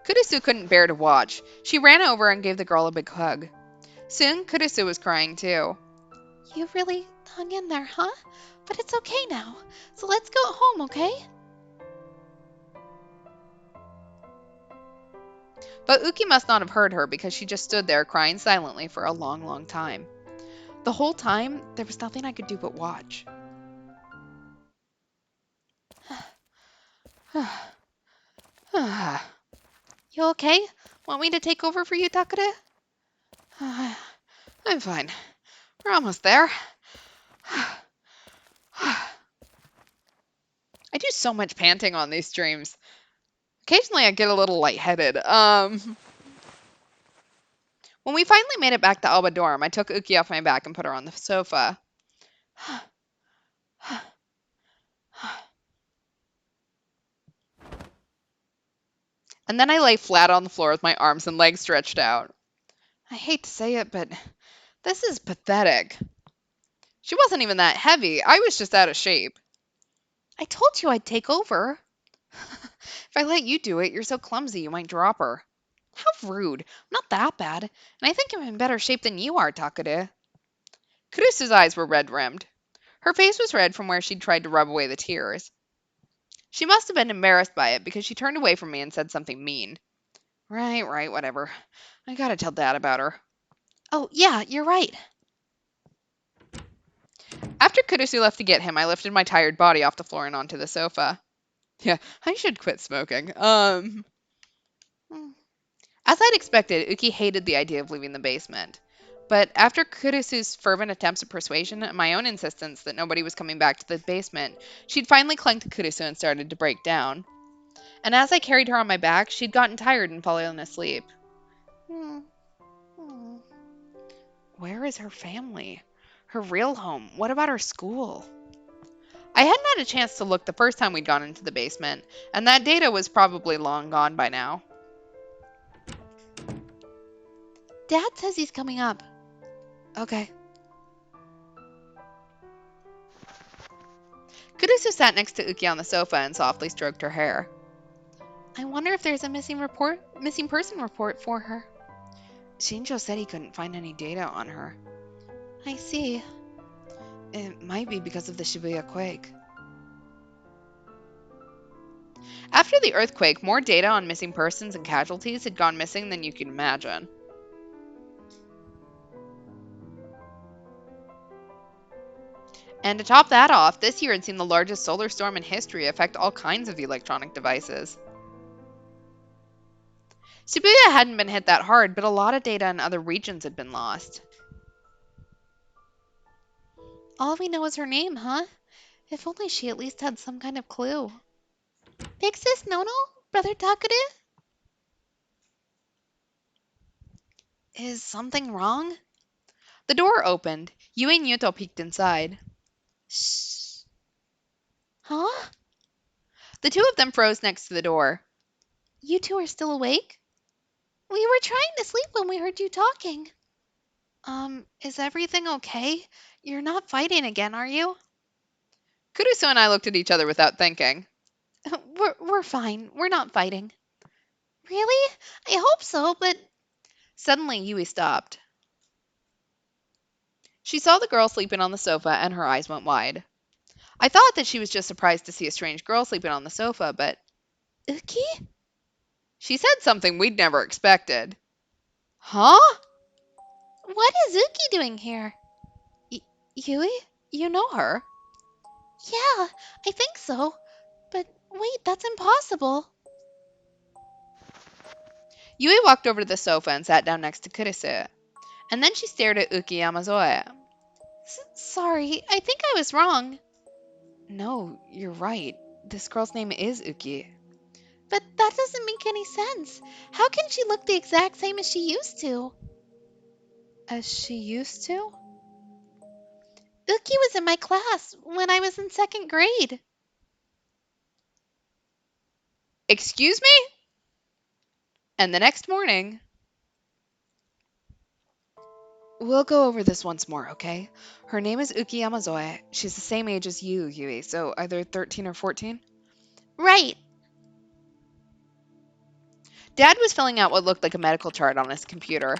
[SPEAKER 3] Kurusu couldn't bear to watch. She ran over and gave the girl a big hug. Soon, Kurusu was crying too. You really hung in there, huh? But it's okay now. So let's go home, okay? But Uki must not have heard her because she just stood there crying silently for a long, long time. The whole time, there was nothing I could do but watch. You okay? Want me to take over for you, Takure? I'm fine. We're almost there. I do so much panting on these streams. Occasionally I get a little lightheaded. When we finally made it back to Alba dorm, I took Uki off my back and put her on the sofa. And then I lay flat on the floor with my arms and legs stretched out. I hate to say it, but this is pathetic. She wasn't even that heavy. I was just out of shape. I told you I'd take over. If I let you do it, you're so clumsy you might drop her. How rude. I'm not that bad, and I think I'm in better shape than you are, Takure. Kurusu's eyes were red-rimmed. Her face was red from where she'd tried to rub away the tears. She must have been embarrassed by it because she turned away from me and said something mean. Right, whatever. I gotta tell Dad about her. Oh, yeah, you're right. After Kurusu left to get him, I lifted my tired body off the floor and onto the sofa. Yeah, I should quit smoking. As I'd expected, Uki hated the idea of leaving the basement. But after Kurusu's fervent attempts at persuasion and my own insistence that nobody was coming back to the basement, she'd finally clung to Kurusu and started to break down. And as I carried her on my back, she'd gotten tired and fallen asleep. Where is her family? Her real home? What about her school? I hadn't had a chance to look the first time we'd gone into the basement, and that data was probably long gone by now. Dad says he's coming up. Okay. Kurusu sat next to Uki on the sofa and softly stroked her hair. I wonder if there's a missing person report for her. Shinjo said he couldn't find any data on her. I see. It might be because of the Shibuya quake. After the earthquake, more data on missing persons and casualties had gone missing than you can imagine. And to top that off, this year had seen the largest solar storm in history affect all kinds of electronic devices. Shibuya hadn't been hit that hard, but a lot of data in other regions had been lost. All we know is her name, huh? If only she at least had some kind of clue. Big sis Nono? Brother Takure? Is something wrong? The door opened. Yui and Yuto peeked inside. Shh. Huh? The two of them froze next to the door. You two are still awake? We were trying to sleep when we heard you talking. Is everything okay? You're not fighting again, are you? Kurusu and I looked at each other without thinking. We're fine. We're not fighting. Really? I hope so, but... Suddenly, Yui stopped. She saw the girl sleeping on the sofa, and her eyes went wide. I thought that she was just surprised to see a strange girl sleeping on the sofa, but... Uki? She said something we'd never expected. Huh?
[SPEAKER 2] What is Uki doing here?
[SPEAKER 3] Yui? You know her?
[SPEAKER 2] Yeah, I think so. But wait, that's impossible.
[SPEAKER 3] Yui walked over to the sofa and sat down next to Kurisu. And then she stared at Uki Yamazoe.
[SPEAKER 2] Sorry, I think I was wrong.
[SPEAKER 3] No, you're right. This girl's name is Uki.
[SPEAKER 2] But that doesn't make any sense. How can she look the exact same as she used to?
[SPEAKER 3] As she used to?
[SPEAKER 2] Uki was in my class when I was in second grade.
[SPEAKER 3] Excuse me? And the next morning... We'll go over this once more, okay? Her name is Uki Yamazoe. She's the same age as you, Yui, so either 13 or 14?
[SPEAKER 2] Right.
[SPEAKER 3] Dad was filling out what looked like a medical chart on his computer.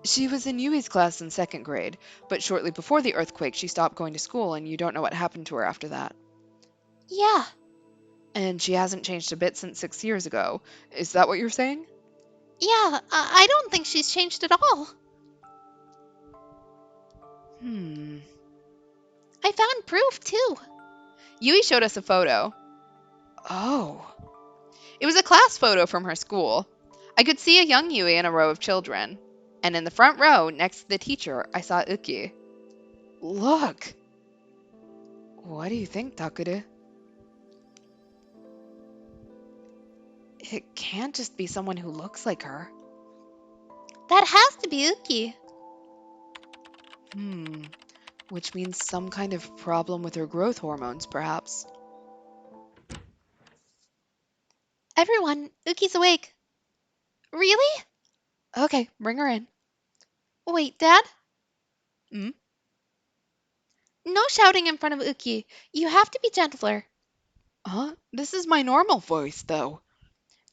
[SPEAKER 3] She was in Yui's class in second grade, but shortly before the earthquake, she stopped going to school, and you don't know what happened to her after that.
[SPEAKER 2] Yeah.
[SPEAKER 3] And she hasn't changed a bit since 6 years ago. Is that what you're saying?
[SPEAKER 2] Yeah, I don't think she's changed at all. I found proof, too.
[SPEAKER 3] Yui showed us a photo. Oh. It was a class photo from her school. I could see a young Yui in a row of children. And in the front row, next to the teacher, I saw Uki. Look! What do you think, Takuru? It can't just be someone who looks like her.
[SPEAKER 2] That has to be Uki.
[SPEAKER 3] Which means some kind of problem with her growth hormones, perhaps.
[SPEAKER 2] Everyone, Uki's awake. Really?
[SPEAKER 3] Okay, bring her in.
[SPEAKER 2] Wait, Dad?
[SPEAKER 3] Hmm?
[SPEAKER 2] No shouting in front of Uki. You have to be gentler.
[SPEAKER 3] Huh? This is my normal voice, though.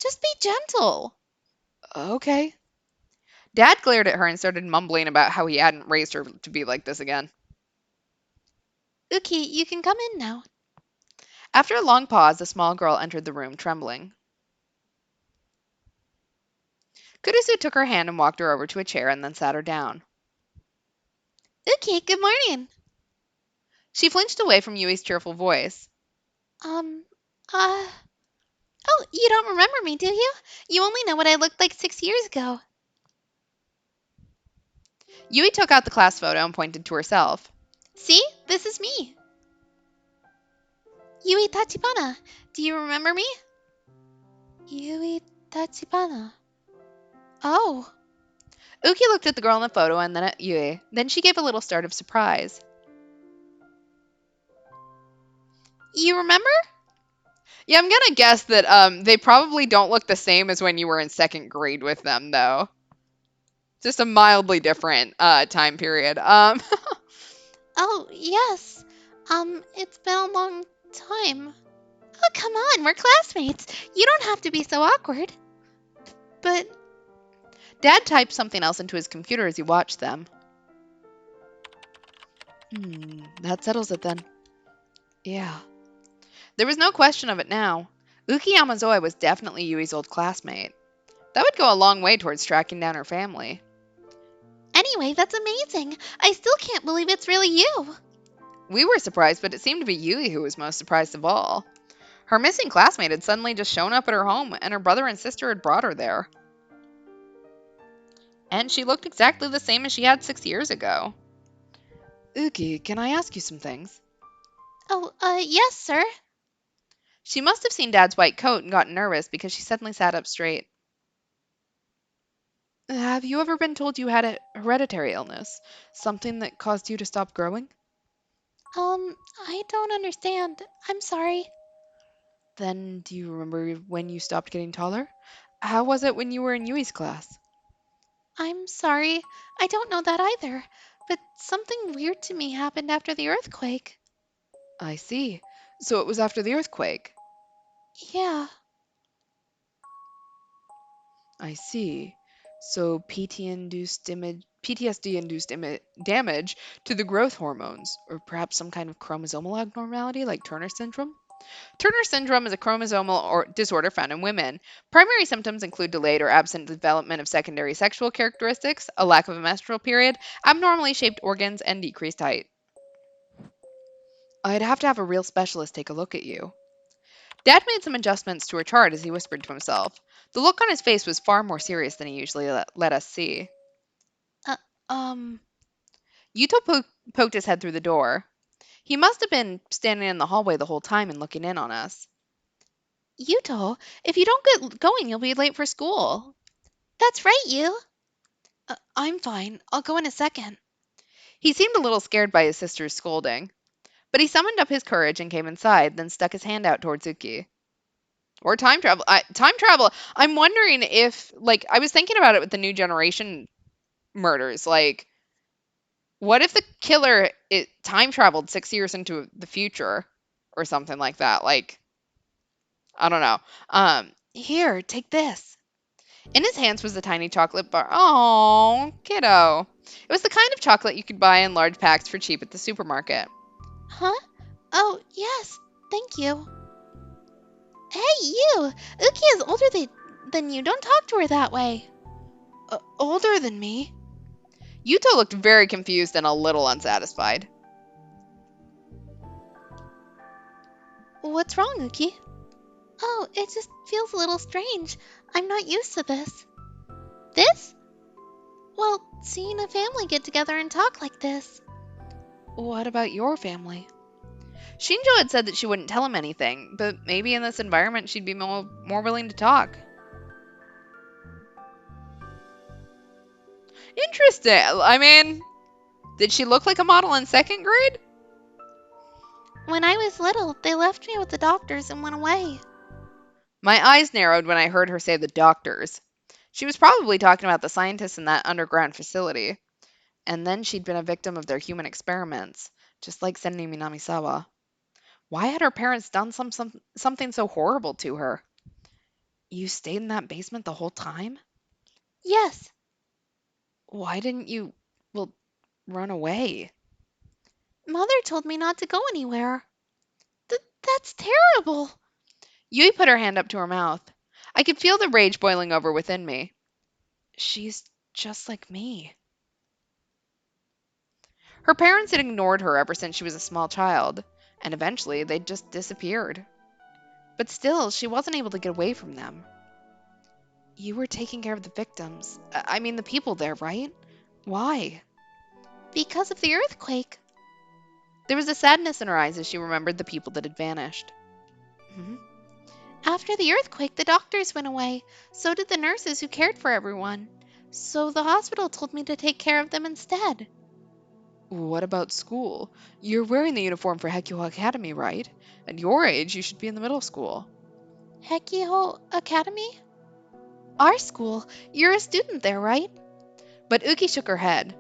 [SPEAKER 2] Just be gentle.
[SPEAKER 3] Okay. Dad glared at her and started mumbling about how he hadn't raised her to be like this again.
[SPEAKER 2] Uki, you can come in now.
[SPEAKER 3] After a long pause, a small girl entered the room, trembling. Kurisu took her hand and walked her over to a chair and then sat her down.
[SPEAKER 2] Uki, good morning.
[SPEAKER 3] She flinched away from Yui's cheerful voice.
[SPEAKER 2] Oh, you don't remember me, do you? You only know what I looked like 6 years ago.
[SPEAKER 3] Yui took out the class photo and pointed to herself.
[SPEAKER 2] See? This is me. Yui Tachibana. Do you remember me? Yui Tachibana. Oh.
[SPEAKER 3] Uki looked at the girl in the photo and then at Yui. Then she gave a little start of surprise.
[SPEAKER 2] You remember?
[SPEAKER 3] Yeah, I'm gonna guess that they probably don't look the same as when you were in second grade with them, though. Just a mildly different time period.
[SPEAKER 2] Oh, yes. It's been a long time. Oh, come on, we're classmates. You don't have to be so awkward. But
[SPEAKER 3] Dad typed something else into his computer as he watched them. That settles it then. Yeah. There was no question of it now. Uki Yamazoe was definitely Yui's old classmate. That would go a long way towards tracking down her family.
[SPEAKER 2] anyway, that's amazing. I still can't believe it's really you.
[SPEAKER 3] We were surprised, but it seemed to be Yui who was most surprised of all. Her missing classmate had suddenly just shown up at her home, and her brother and sister had brought her there. And she looked exactly the same as she had 6 years ago. Uki, can I ask you some things?
[SPEAKER 2] Oh, yes, sir.
[SPEAKER 3] She must have seen Dad's white coat and gotten nervous because she suddenly sat up straight. Have you ever been told you had a hereditary illness? Something that caused you to stop growing?
[SPEAKER 2] I don't understand. I'm sorry.
[SPEAKER 3] Then do you remember when you stopped getting taller? How was it when you were in Yui's class?
[SPEAKER 2] I'm sorry. I don't know that either. But something weird to me happened after the earthquake.
[SPEAKER 3] I see. So it was after the earthquake.
[SPEAKER 2] Yeah.
[SPEAKER 3] I see. So PTSD-induced damage to the growth hormones, or perhaps some kind of chromosomal abnormality like Turner syndrome? Turner syndrome is a chromosomal disorder found in women. Primary symptoms include delayed or absent development of secondary sexual characteristics, a lack of a menstrual period, abnormally shaped organs, and decreased height. I'd have to have a real specialist take a look at you. Dad made some adjustments to her chart as he whispered to himself. The look on his face was far more serious than he usually let us see.
[SPEAKER 2] Uh,
[SPEAKER 3] Yuto poked his head through the door. He must have been standing in the hallway the whole time and looking in on us.
[SPEAKER 2] Yuto, if you don't get going, you'll be late for school. That's right, you.
[SPEAKER 3] I'm fine. I'll go in a second. He seemed a little scared by his sister's scolding, but he summoned up his courage and came inside, then stuck his hand out towards Uki. Or time travel. Time travel. I'm wondering if, I was thinking about it with the New Generation murders. What if the killer time traveled 6 years into the future or something like that? I don't know. Here, take this. In his hands was a tiny chocolate bar. Oh, kiddo. It was the kind of chocolate you could buy in large packs for cheap at the supermarket.
[SPEAKER 2] Huh? Oh, yes. Thank you. Hey, you! Uki is older than you. Don't talk to her that way.
[SPEAKER 3] Older than me? Yuto looked very confused and a little unsatisfied.
[SPEAKER 2] What's wrong, Uki? Oh, it just feels a little strange. I'm not used to this. This? Well, seeing a family get together and talk like this.
[SPEAKER 3] What about your family? Shinjo had said that she wouldn't tell him anything, but maybe in this environment she'd be more willing to talk. Interesting. I mean, did she look like a model in 2nd grade?
[SPEAKER 2] When I was little, they left me with the doctors and went away.
[SPEAKER 3] My eyes narrowed when I heard her say the doctors. She was probably talking about the scientists in that underground facility. And then she'd been a victim of their human experiments, just like Senri Minamisawa. Why had her parents done something so horrible to her? You stayed in that basement the whole time?
[SPEAKER 2] Yes.
[SPEAKER 3] Why didn't you, run away?
[SPEAKER 2] Mother told me not to go anywhere. That's terrible.
[SPEAKER 3] Yui put her hand up to her mouth. I could feel the rage boiling over within me. She's just like me. Her parents had ignored her ever since she was a small child, and eventually they'd just disappeared. But still, she wasn't able to get away from them. You were taking care of the victims. I mean, the people there, right? Why?
[SPEAKER 2] Because of the earthquake.
[SPEAKER 3] There was a sadness in her eyes as she remembered the people that had vanished.
[SPEAKER 2] After the earthquake, the doctors went away. So did the nurses who cared for everyone. So the hospital told me to take care of them instead.
[SPEAKER 3] What about school? You're wearing the uniform for Hekiho Academy, right? At your age, you should be in the middle school.
[SPEAKER 2] Hekiho Academy? Our school. You're a student there, right?
[SPEAKER 3] But Uki shook her head.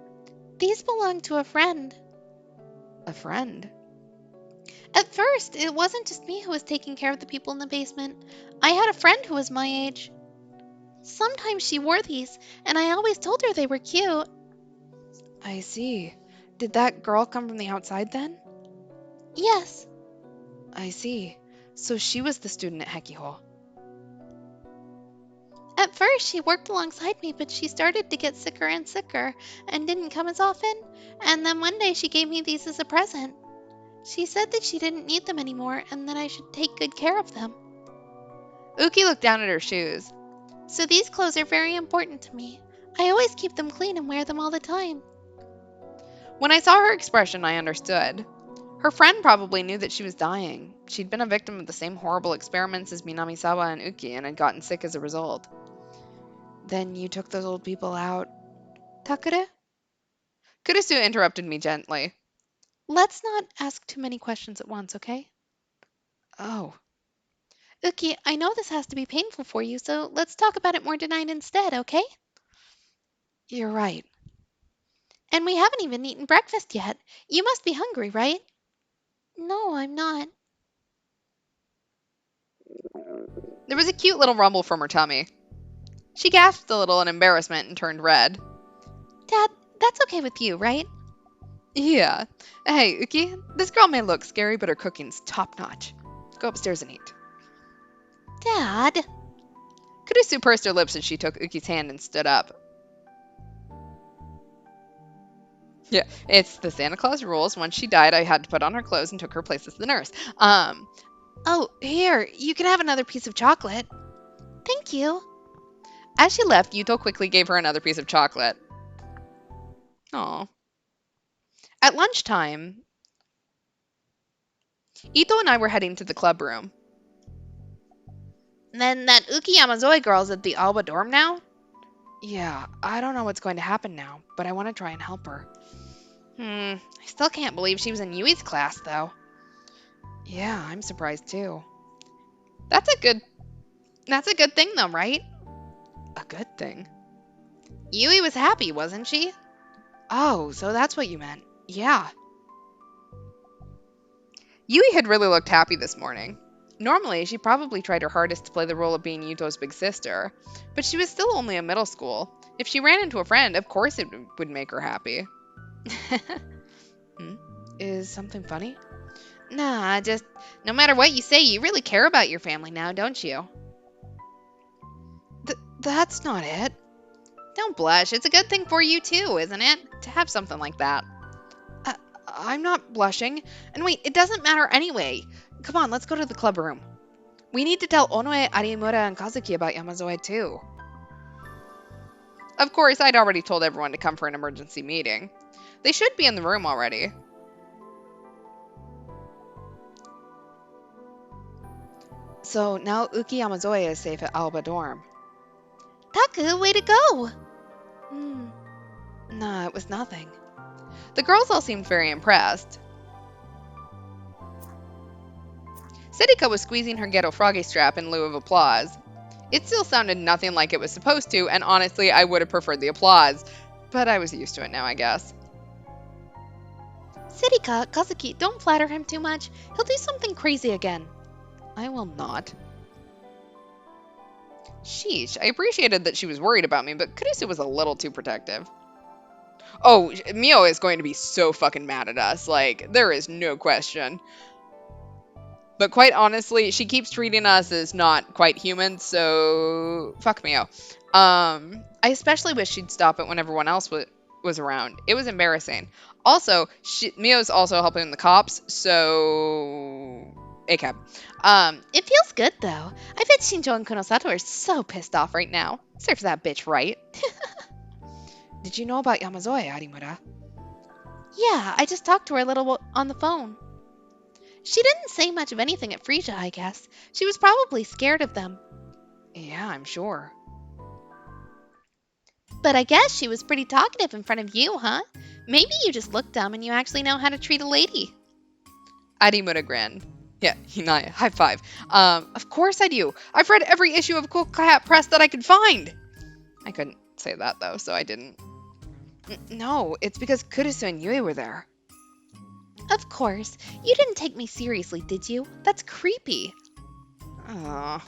[SPEAKER 2] These belong to a friend.
[SPEAKER 3] A friend?
[SPEAKER 2] At first, it wasn't just me who was taking care of the people in the basement. I had a friend who was my age. Sometimes she wore these, and I always told her they were cute.
[SPEAKER 3] I see. Did that girl come from the outside then?
[SPEAKER 2] Yes.
[SPEAKER 3] I see. So she was the student at Hekiho.
[SPEAKER 2] At first, she worked alongside me, but she started to get sicker and sicker and didn't come as often. And then one day she gave me these as a present. She said that she didn't need them anymore and that I should take good care of them.
[SPEAKER 3] Uki looked down at her shoes.
[SPEAKER 2] So these clothes are very important to me. I always keep them clean and wear them all the time.
[SPEAKER 3] When I saw her expression, I understood. Her friend probably knew that she was dying. She'd been a victim of the same horrible experiments as Minamisawa and Uki and had gotten sick as a result. Then you took those old people out. Takure? Kurisu interrupted me gently.
[SPEAKER 2] Let's not ask too many questions at once, okay?
[SPEAKER 3] Oh.
[SPEAKER 2] Uki, I know this has to be painful for you, so let's talk about it more tonight instead, okay?
[SPEAKER 3] You're right.
[SPEAKER 2] And we haven't even eaten breakfast yet. You must be hungry, right? No, I'm not.
[SPEAKER 3] There was a cute little rumble from her tummy. She gasped a little in embarrassment and turned red.
[SPEAKER 2] Dad, that's okay with you, right?
[SPEAKER 3] Yeah. Hey, Uki, this girl may look scary, but her cooking's top-notch. Go upstairs and eat.
[SPEAKER 2] Dad.
[SPEAKER 3] Kurisu pursed her lips as she took Uki's hand and stood up. Yeah, it's the Santa Claus rules. Once she died, I had to put on her clothes and took her place as the nurse.
[SPEAKER 2] Oh, here, you can have another piece of chocolate. Thank you.
[SPEAKER 3] As she left, Yuto quickly gave her another piece of chocolate. Aw. At lunchtime, Ito and I were heading to the club room.
[SPEAKER 2] Then that Uki Yamazoe girl's at the Alba dorm now?
[SPEAKER 3] Yeah, I don't know what's going to happen now, but I want to try and help her. I still can't believe she was in Yui's class, though. Yeah, I'm surprised, too. That's a good thing, though, right? A good thing?
[SPEAKER 2] Yui was happy, wasn't she?
[SPEAKER 3] Oh, so that's what you meant. Yeah. Yui had really looked happy this morning. Normally, she probably tried her hardest to play the role of being Yuto's big sister, but she was still only in middle school. If she ran into a friend, of course it would make her happy. Is something funny?
[SPEAKER 2] Nah, just no matter what you say, you really care about your family now, don't you?
[SPEAKER 3] That's not it.
[SPEAKER 2] Don't blush. It's a good thing for you too, isn't it? To have something like that.
[SPEAKER 3] I'm not blushing. And wait, it doesn't matter anyway. Come on, let's go to the club room. We need to tell Onoe, Arimura, and Kazuki about Yamazoe too. Of course, I'd already told everyone to come for an emergency meeting. They should be in the room already. So now Uki Yamazoe is safe at Alba dorm.
[SPEAKER 2] Taku, way to go!
[SPEAKER 3] Nah, it was nothing. The girls all seemed very impressed. Sedika was squeezing her ghetto froggy strap in lieu of applause. It still sounded nothing like it was supposed to, and honestly, I would have preferred the applause. But I was used to it now, I guess.
[SPEAKER 2] Sedika, Kazuki, don't flatter him too much. He'll do something crazy again.
[SPEAKER 3] I will not. Sheesh, I appreciated that she was worried about me, but Kurisu was a little too protective. Oh, Mio is going to be so fucking mad at us. Like, there is no question. But quite honestly, she keeps treating us as not quite human, so fuck Mio. I especially wish she'd stop it when everyone else was around. It was embarrassing. Also, Mio's also helping the cops, so... ACAB.
[SPEAKER 2] It feels good, though. I bet Shinjo and Kunosato are so pissed off right now. Serves that bitch right.
[SPEAKER 3] Did you know about Yamazoe, Arimura?
[SPEAKER 2] Yeah, I just talked to her a little on the phone. She didn't say much of anything at Frisia, I guess. She was probably scared of them.
[SPEAKER 3] Yeah, I'm sure.
[SPEAKER 2] But I guess she was pretty talkative in front of you, huh? Maybe you just look dumb and you actually know how to treat a lady.
[SPEAKER 3] Arimura grinned. Yeah, Hinaya, high five. Of course I do. I've read every issue of Cool Cat Press that I could find. I couldn't say that, though, so I didn't. No, it's because Kurisu and Yui were there.
[SPEAKER 2] Of course. You didn't take me seriously, did you? That's creepy.
[SPEAKER 3] I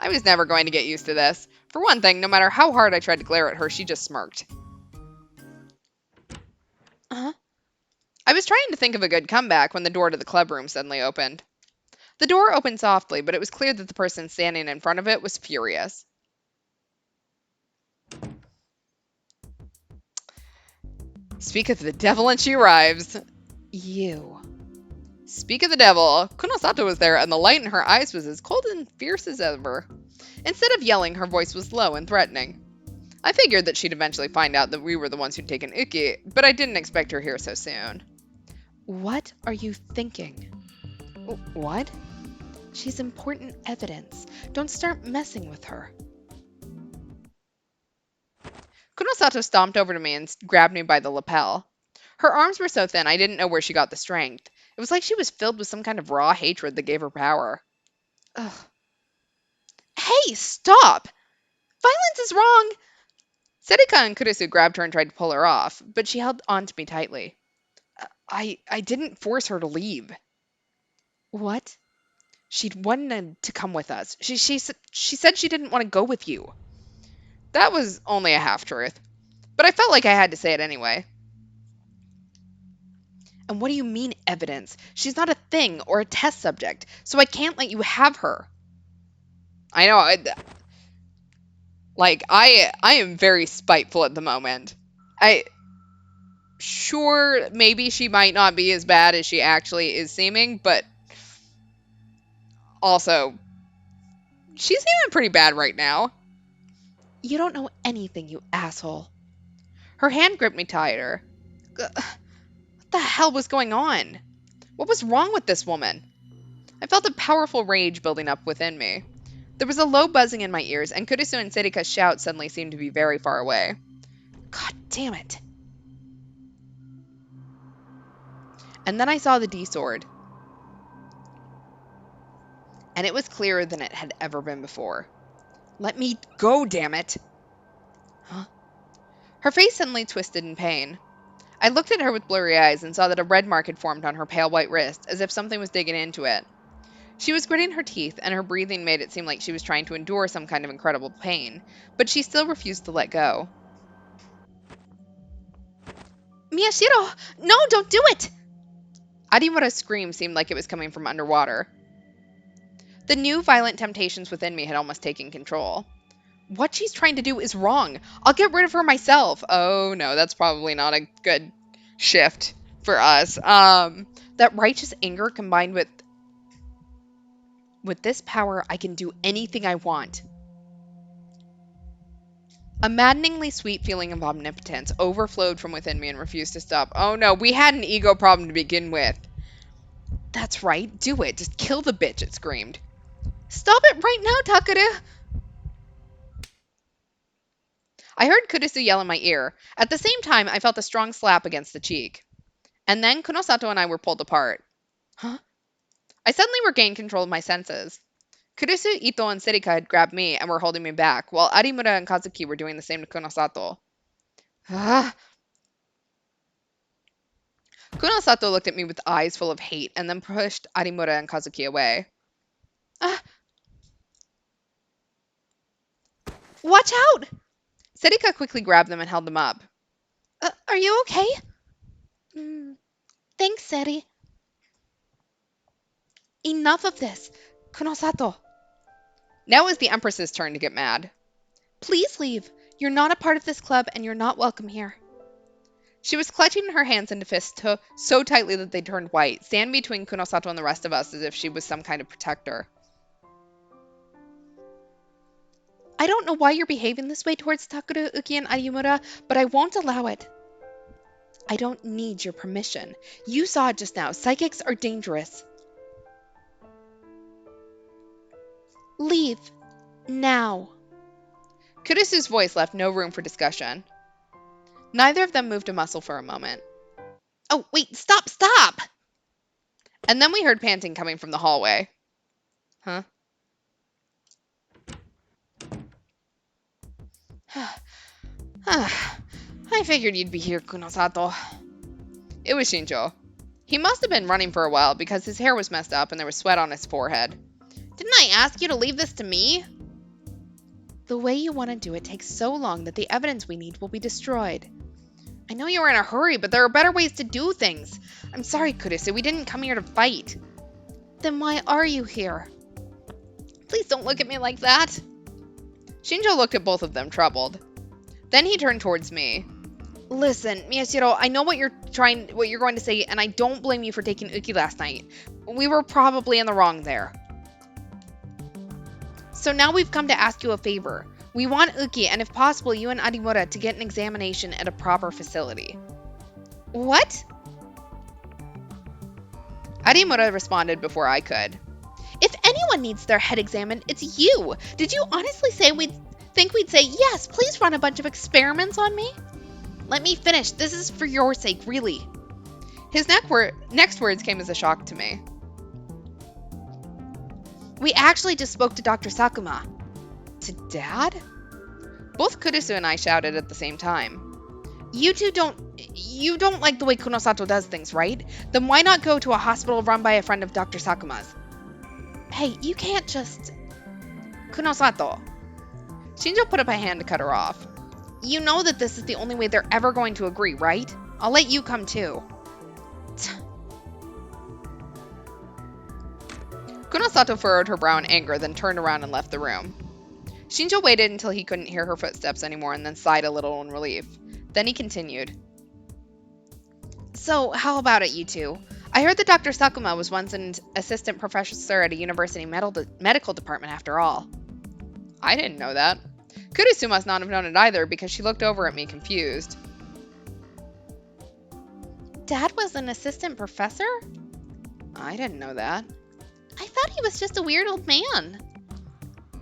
[SPEAKER 3] was never going to get used to this. For one thing, no matter how hard I tried to glare at her, she just smirked. I was trying to think of a good comeback when the door to the club room suddenly opened. The door opened softly, but it was clear that the person standing in front of it was furious. Speak of the devil and she arrives. You. Speak of the devil. Kunosato was there, and the light in her eyes was as cold and fierce as ever. Instead of yelling, her voice was low and threatening. I figured that she'd eventually find out that we were the ones who'd taken Uki, but I didn't expect her here so soon. What are you thinking? What? She's important evidence. Don't start messing with her. Kunosato stomped over to me and grabbed me by the lapel. Her arms were so thin I didn't know where she got the strength. It was like she was filled with some kind of raw hatred that gave her power. Ugh. Hey, stop! Violence is wrong! Sedika and Kurisu grabbed her and tried to pull her off, but she held on to me tightly. I didn't force her to leave. What? She'd wanted to come with us. She said she didn't want to go with you. That was only a half-truth, but I felt like I had to say it anyway. And what do you mean, evidence? She's not a thing or a test subject, so I can't let you have her. I know, I am very spiteful at the moment. Sure, maybe she might not be as bad as she actually is seeming, but also, she's seeming pretty bad right now. You don't know anything, you asshole. Her hand gripped me tighter. What the hell was going on? What was wrong with this woman? I felt a powerful rage building up within me. There was a low buzzing in my ears, and Kurisu and Serika's shout suddenly seemed to be very far away. God damn it. And then I saw the D-sword. And it was clearer than it had ever been before. Let me go, damn it. Huh? Her face suddenly twisted in pain. I looked at her with blurry eyes and saw that a red mark had formed on her pale white wrist, as if something was digging into it. She was gritting her teeth, and her breathing made it seem like she was trying to endure some kind of incredible pain, but she still refused to let go. Miyashiro! No, don't do it! Arimura's scream seemed like it was coming from underwater. The new violent temptations within me had almost taken control. What she's trying to do is wrong. I'll get rid of her myself. Oh no, that's probably not a good shift for us. That righteous anger combined with this power, I can do anything I want. A maddeningly sweet feeling of omnipotence overflowed from within me and refused to stop. Oh no, we had an ego problem to begin with. That's right, do it. Just kill the bitch, it screamed. Stop it right now, Takuru! I heard Kurisu yell in my ear. At the same time, I felt a strong slap against the cheek. And then Kunosato and I were pulled apart. Huh? I suddenly regained control of my senses. Kurisu, Ito, and Serika had grabbed me and were holding me back, while Arimura and Kazuki were doing the same to Kunosato. Kunosato looked at me with eyes full of hate and then pushed Arimura and Kazuki away. Watch out! Serika quickly grabbed them and held them up. Are you okay? Thanks, Seri. Enough of this. Kunosato. Now it was the Empress's turn to get mad. Please leave. You're not a part of this club and you're not welcome here. She was clutching her hands into fists so tightly that they turned white, standing between Kunosato and the rest of us as if she was some kind of protector. I don't know why you're behaving this way towards Takuru, Uki, and Arimura, but I won't allow it. I don't need your permission. You saw it just now. Psychics are dangerous. Leave. Now. Kurisu's voice left no room for discussion. Neither of them moved a muscle for a moment. Oh, wait, stop! And then we heard panting coming from the hallway. Huh? I figured you'd be here, Kunosato. It was Shinjo. He must have been running for a while because his hair was messed up and there was sweat on his forehead. Didn't I ask you to leave this to me? The way you want to do it takes so long that the evidence we need will be destroyed. I know you were in a hurry, but there are better ways to do things. I'm sorry, Kurisu, we didn't come here to fight. Then why are you here? Please don't look at me like that. Shinjo looked at both of them, troubled. Then he turned towards me. Listen, Miyashiro, I know what you're going to say, and I don't blame you for taking Uki last night. We were probably in the wrong there. So now we've come to ask you a favor. We want Uki, and if possible, you and Arimura to get an examination at a proper facility. What? Arimura responded before I could. If anyone needs their head examined, it's you. Did you honestly say we'd say, yes, please run a bunch of experiments on me? Let me finish. This is for your sake, really. His next words came as a shock to me. We actually just spoke to Dr. Sakuma. To Dad? Both Kurisu and I shouted at the same time. You don't like the way Kunosato does things, right? Then why not go to a hospital run by a friend of Dr. Sakuma's? Hey, you can't just... Kunosato. Shinjo put up a hand to cut her off. You know that this is the only way they're ever going to agree, right? I'll let you come too. Kunosato furrowed her brow in anger, then turned around and left the room. Shinjo waited until he couldn't hear her footsteps anymore and then sighed a little in relief. Then he continued. So, how about it, you two? I heard that Dr. Sakuma was once an assistant professor at a university medical department after all. I didn't know that. Kurisu must not have known it either because she looked over at me confused.
[SPEAKER 2] Dad was an assistant professor?
[SPEAKER 3] I didn't know that.
[SPEAKER 2] I thought he was just a weird old man.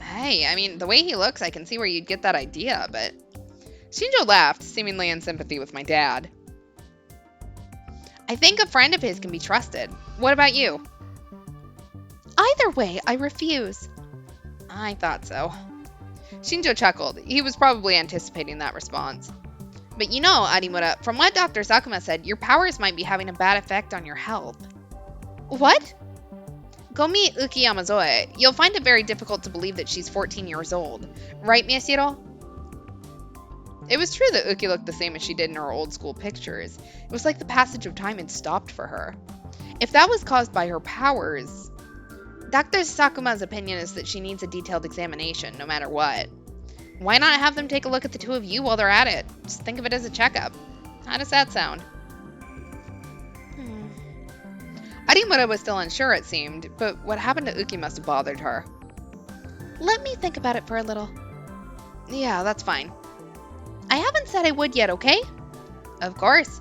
[SPEAKER 3] Hey, I mean, the way he looks, I can see where you'd get that idea, but... Shinjo laughed, seemingly in sympathy with my dad. I think a friend of his can be trusted. What about you?
[SPEAKER 2] Either way, I refuse.
[SPEAKER 3] I thought so. Shinjo chuckled. He was probably anticipating that response. But you know, Arimura, from what Dr. Sakuma said, your powers might be having a bad effect on your health.
[SPEAKER 2] What?
[SPEAKER 3] Go meet Uki Yamazoe. You'll find it very difficult to believe that she's 14 years old. Right, Miyashiro? It was true that Uki looked the same as she did in her old school pictures. It was like the passage of time had stopped for her. If that was caused by her powers... Dr. Sakuma's opinion is that she needs a detailed examination, no matter what. Why not have them take a look at the two of you while they're at it? Just think of it as a checkup. How does that sound? Arimura was still unsure, it seemed, but what happened to Uki must have bothered her.
[SPEAKER 2] Let me think about it for a little.
[SPEAKER 3] Yeah, that's fine.
[SPEAKER 2] I haven't said I would yet, okay?
[SPEAKER 3] Of course.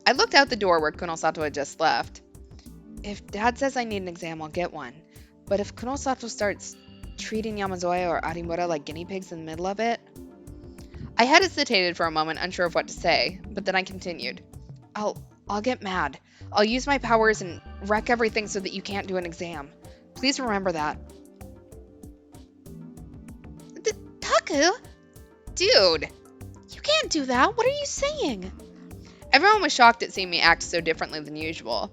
[SPEAKER 3] I looked out the door where Kunosato had just left. If Dad says I need an exam, I'll get one. But if Kunosato starts treating Yamazoe or Arimura like guinea pigs in the middle of it... I hesitated for a moment, unsure of what to say, but then I continued. I'll get mad. I'll use my powers and wreck everything so that you can't do an exam. Please remember that.
[SPEAKER 2] Taku?
[SPEAKER 3] Dude!
[SPEAKER 2] You can't do that. What are you saying?
[SPEAKER 3] Everyone was shocked at seeing me act so differently than usual.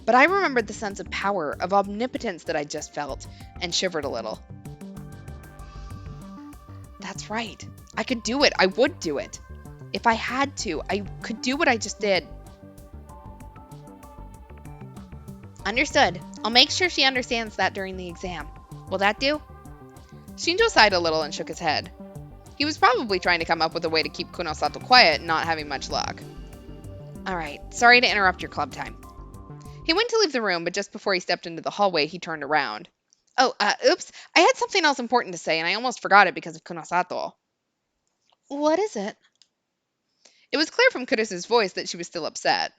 [SPEAKER 3] But I remembered the sense of power, of omnipotence that I just felt, and shivered a little. That's right. I could do it. I would do it. If I had to, I could do what I just did. Understood. I'll make sure she understands that during the exam. Will that do? Shinjo sighed a little and shook his head. He was probably trying to come up with a way to keep Kunosato quiet and not having much luck. Alright, sorry to interrupt your club time. He went to leave the room, but just before he stepped into the hallway, he turned around. Oh, oops, I had something else important to say, and I almost forgot it because of Kunosato.
[SPEAKER 2] What is it?
[SPEAKER 3] It was clear from Kurisu's voice that she was still upset.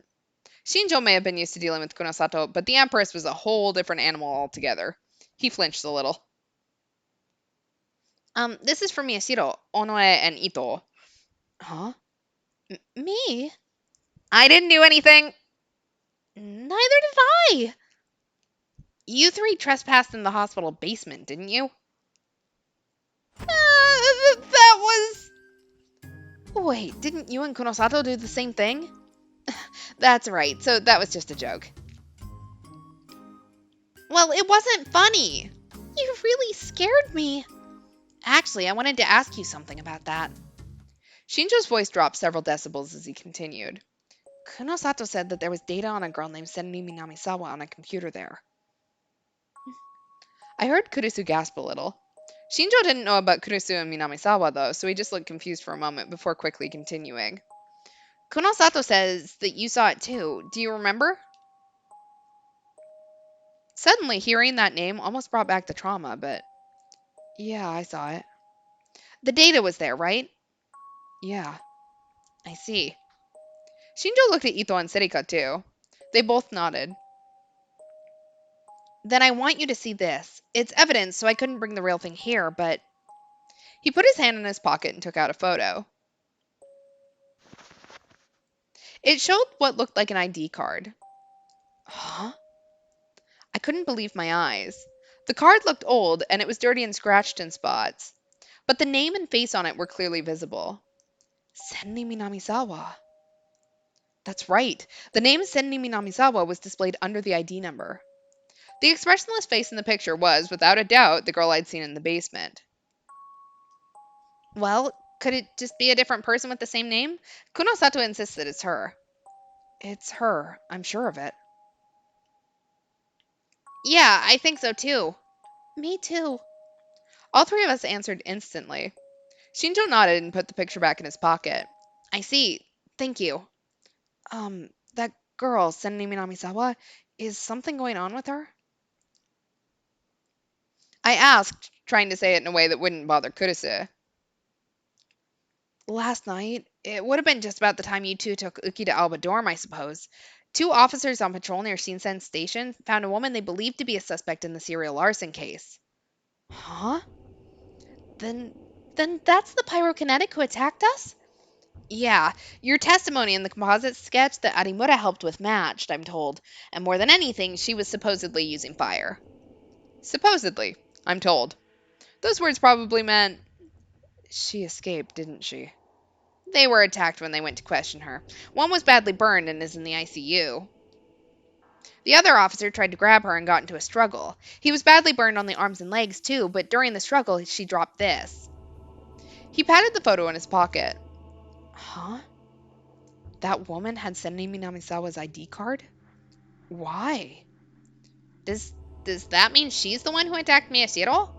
[SPEAKER 3] Shinjo may have been used to dealing with Kunosato, but the Empress was a whole different animal altogether. He flinched a little. This is for Miyashiro, Onoe, and Ito. Huh?
[SPEAKER 2] Me?
[SPEAKER 3] I didn't do anything!
[SPEAKER 2] Neither did I!
[SPEAKER 3] You three trespassed in the hospital basement, didn't you?
[SPEAKER 2] That was...
[SPEAKER 3] Wait, didn't you and Kunosato do the same thing? That's right, so that was just a joke.
[SPEAKER 2] Well, it wasn't funny. You really scared me.
[SPEAKER 3] Actually, I wanted to ask you something about that. Shinjo's voice dropped several decibels as he continued. Kunosato said that there was data on a girl named Senri Minamisawa on a computer there. I heard Kurisu gasp a little. Shinjo didn't know about Kurisu and Minamisawa, though, so he just looked confused for a moment before quickly continuing. Kunosato says that you saw it too. Do you remember? Suddenly, hearing that name almost brought back the trauma, but... Yeah, I saw it. The data was there, right? Yeah. I see. Shinjo looked at Ito and Serika, too. They both nodded. Then I want you to see this. It's evidence, so I couldn't bring the real thing here, but... He put his hand in his pocket and took out a photo. It showed what looked like an ID card. Huh? I couldn't believe my eyes. The card looked old, and it was dirty and scratched in spots. But the name and face on it were clearly visible. Senri Minamisawa. That's right. The name Senri Minamisawa was displayed under the ID number. The expressionless face in the picture was, without a doubt, the girl I'd seen in the basement. Well, could it just be a different person with the same name? Kunosato insists that it's her. It's her. I'm sure of it.
[SPEAKER 2] Yeah, I think so too. Me too.
[SPEAKER 3] All three of us answered instantly. Shinjo nodded and put the picture back in his pocket.
[SPEAKER 2] I see. Thank you.
[SPEAKER 3] That girl, Senri Minamizawa, is something going on with her? I asked, trying to say it in a way that wouldn't bother Kurusu. Last night, it would have been just about the time you two took Uki to Alba Dorm, I suppose. Two officers on patrol near Shinsen Station found a woman they believed to be a suspect in the serial arson case. Huh?
[SPEAKER 2] Then that's the pyrokinetic who attacked us?
[SPEAKER 3] Yeah, your testimony in the composite sketch that Arimura helped with matched, I'm told. And more than anything, she was supposedly using fire. Supposedly, I'm told. Those words probably meant she escaped, didn't she? They were attacked when they went to question her. One was badly burned and is in the ICU. The other officer tried to grab her and got into a struggle. He was badly burned on the arms and legs, too, but during the struggle, she dropped this. He patted the photo in his pocket. Huh? That woman had Senri Minamizawa's ID card? Why?
[SPEAKER 2] Does that mean she's the one who attacked Miyashiro?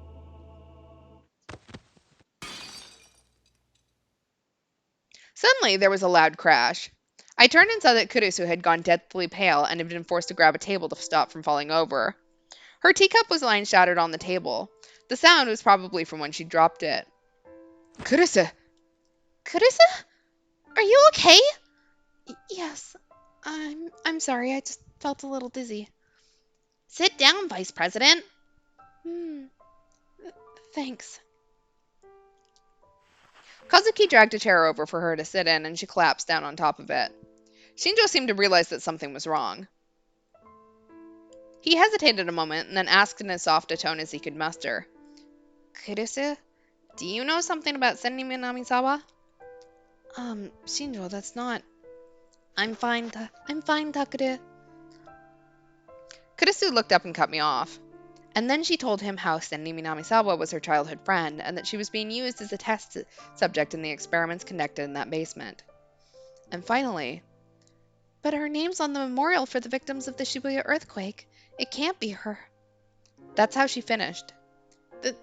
[SPEAKER 3] Suddenly, there was a loud crash. I turned and saw that Kurusu had gone deathly pale and had been forced to grab a table to stop from falling over. Her teacup was lying shattered on the table. The sound was probably from when she dropped it. Kurusu!
[SPEAKER 2] Kurusu? Are you okay?
[SPEAKER 3] Yes. I'm sorry, I just felt a little dizzy.
[SPEAKER 2] Sit down, Vice President.
[SPEAKER 3] Thanks. Kazuki dragged a chair over for her to sit in, and she collapsed down on top of it. Shinjo seemed to realize that something was wrong. He hesitated a moment and then asked in as soft a tone as he could muster. Kurusu, do you know something about Senri Minamizawa? Shinjo, that's not... I'm fine, Takuru. Kurusu looked up and cut me off. And then she told him how Senri Minamizawa was her childhood friend and that she was being used as a test subject in the experiments conducted in that basement. And finally, but her name's on the memorial for the victims of the Shibuya earthquake. It can't be her. That's how she finished.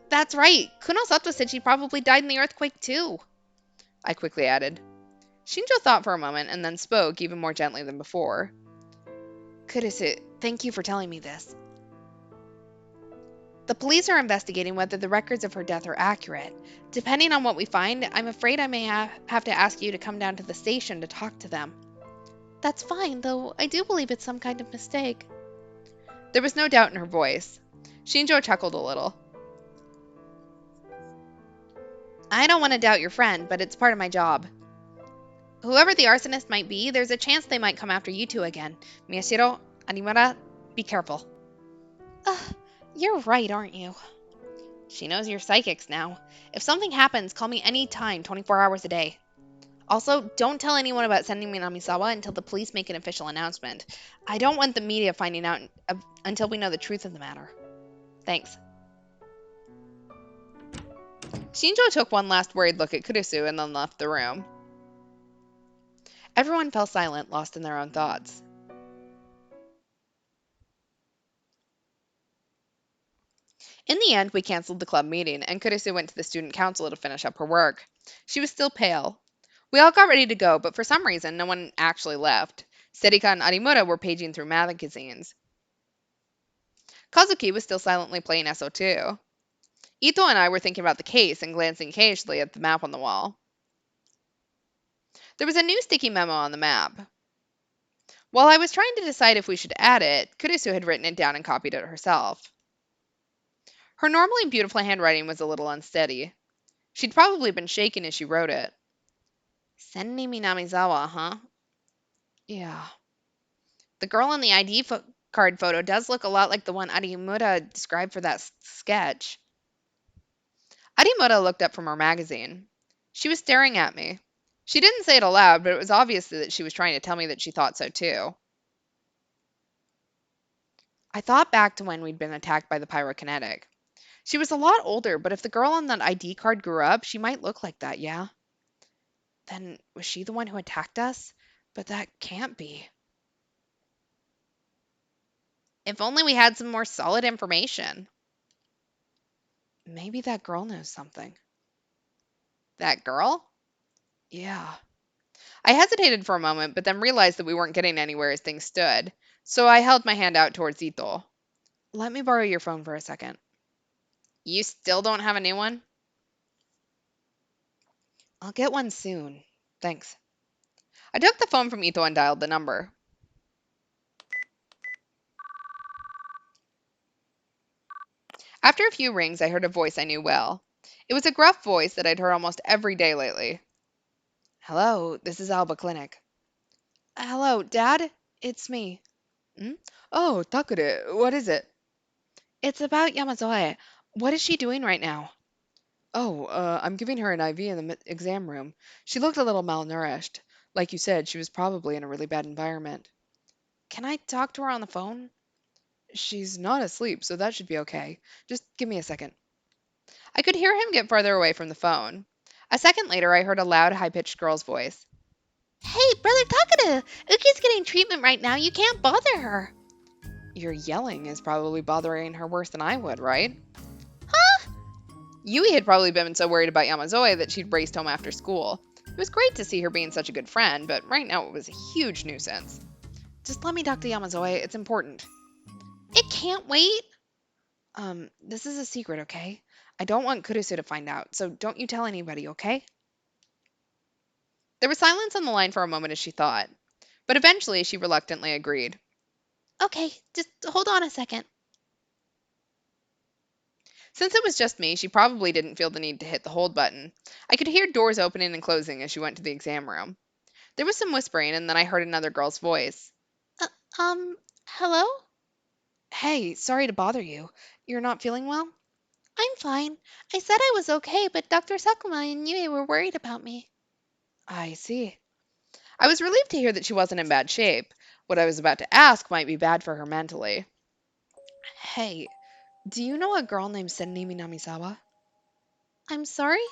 [SPEAKER 2] That's right. Kunosato said she probably died in the earthquake too.
[SPEAKER 3] I quickly added. Shinjo thought for a moment and then spoke even more gently than before. Kurusu, thank you for telling me this. The police are investigating whether the records of her death are accurate. Depending on what we find, I'm afraid I may have to ask you to come down to the station to talk to them.
[SPEAKER 2] That's fine, though I do believe it's some kind of mistake.
[SPEAKER 3] There was no doubt in her voice. Shinjo chuckled a little. I don't want to doubt your friend, but it's part of my job. Whoever the arsonist might be, there's a chance they might come after you two again. Miyashiro, Arimura, be careful.
[SPEAKER 2] You're right, aren't you?
[SPEAKER 3] She knows you're psychics now. If something happens, call me any time, 24 hours a day. Also, don't tell anyone about Senri Minamizawa until the police make an official announcement. I don't want the media finding out until we know the truth of the matter. Thanks. Shinjo took one last worried look at Kurusu and then left the room. Everyone fell silent, lost in their own thoughts. In the end, we canceled the club meeting, and Kurusu went to the student council to finish up her work. She was still pale. We all got ready to go, but for some reason, no one actually left. Serika and Arimura were paging through magazines. Kazuki was still silently playing SO2. Ito and I were thinking about the case and glancing occasionally at the map on the wall. There was a new sticky memo on the map. While I was trying to decide if we should add it, Kurusu had written it down and copied it herself. Her normally beautiful handwriting was a little unsteady. She'd probably been shaking as she wrote it. Senri Minamizawa, huh? Yeah. The girl in the ID card photo does look a lot like the one Arimura described for that sketch. Arimura looked up from her magazine. She was staring at me. She didn't say it aloud, but it was obvious that she was trying to tell me that she thought so too. I thought back to when we'd been attacked by the pyrokinetic. She was a lot older, but if the girl on that ID card grew up, she might look like that, yeah? Then was she the one who attacked us? But that can't be. If only we had some more solid information. Maybe that girl knows something. That girl? Yeah. I hesitated for a moment, but then realized that we weren't getting anywhere as things stood, so I held my hand out towards Ito. Let me borrow your phone for a second. You still don't have a new one? I'll get one soon. Thanks. I took the phone from Ito and dialed the number. After a few rings, I heard a voice I knew well. It was a gruff voice that I'd heard almost every day lately. Hello, this is Alba Clinic. Hello, Dad? It's me. Hmm? Oh, Takure, what is it? It's about Yamazoe. What is she doing right now? Oh, I'm giving her an IV in the exam room. She looked a little malnourished. Like you said, she was probably in a really bad environment. Can I talk to her on the phone? She's not asleep, so that should be okay. Just give me a second. I could hear him get farther away from the phone. A second later, I heard a loud, high-pitched girl's voice.
[SPEAKER 2] Hey, Brother Takada! Uki's getting treatment right now. You can't bother her.
[SPEAKER 3] Your yelling is probably bothering her worse than I would, right?
[SPEAKER 2] Huh?
[SPEAKER 3] Yui had probably been so worried about Yamazoe that she'd raced home after school. It was great to see her being such a good friend, but right now it was a huge nuisance. Just let me talk to Yamazoe. It's important.
[SPEAKER 2] It can't wait.
[SPEAKER 3] This is a secret, okay? I don't want Kurusu to find out, so don't you tell anybody, okay? There was silence on the line for a moment as she thought, but eventually she reluctantly agreed.
[SPEAKER 2] Okay, just hold on a second.
[SPEAKER 3] Since it was just me, she probably didn't feel the need to hit the hold button. I could hear doors opening and closing as she went to the exam room. There was some whispering, and then I heard another girl's voice.
[SPEAKER 2] Hello?
[SPEAKER 3] Hey, sorry to bother you. You're not feeling well?
[SPEAKER 2] I'm fine. I said I was okay, but Dr. Sakuma and Yui were worried about me.
[SPEAKER 3] I see. I was relieved to hear that she wasn't in bad shape. What I was about to ask might be bad for her mentally. Hey, do you know a girl named Senni Minamisawa?
[SPEAKER 2] I'm sorry?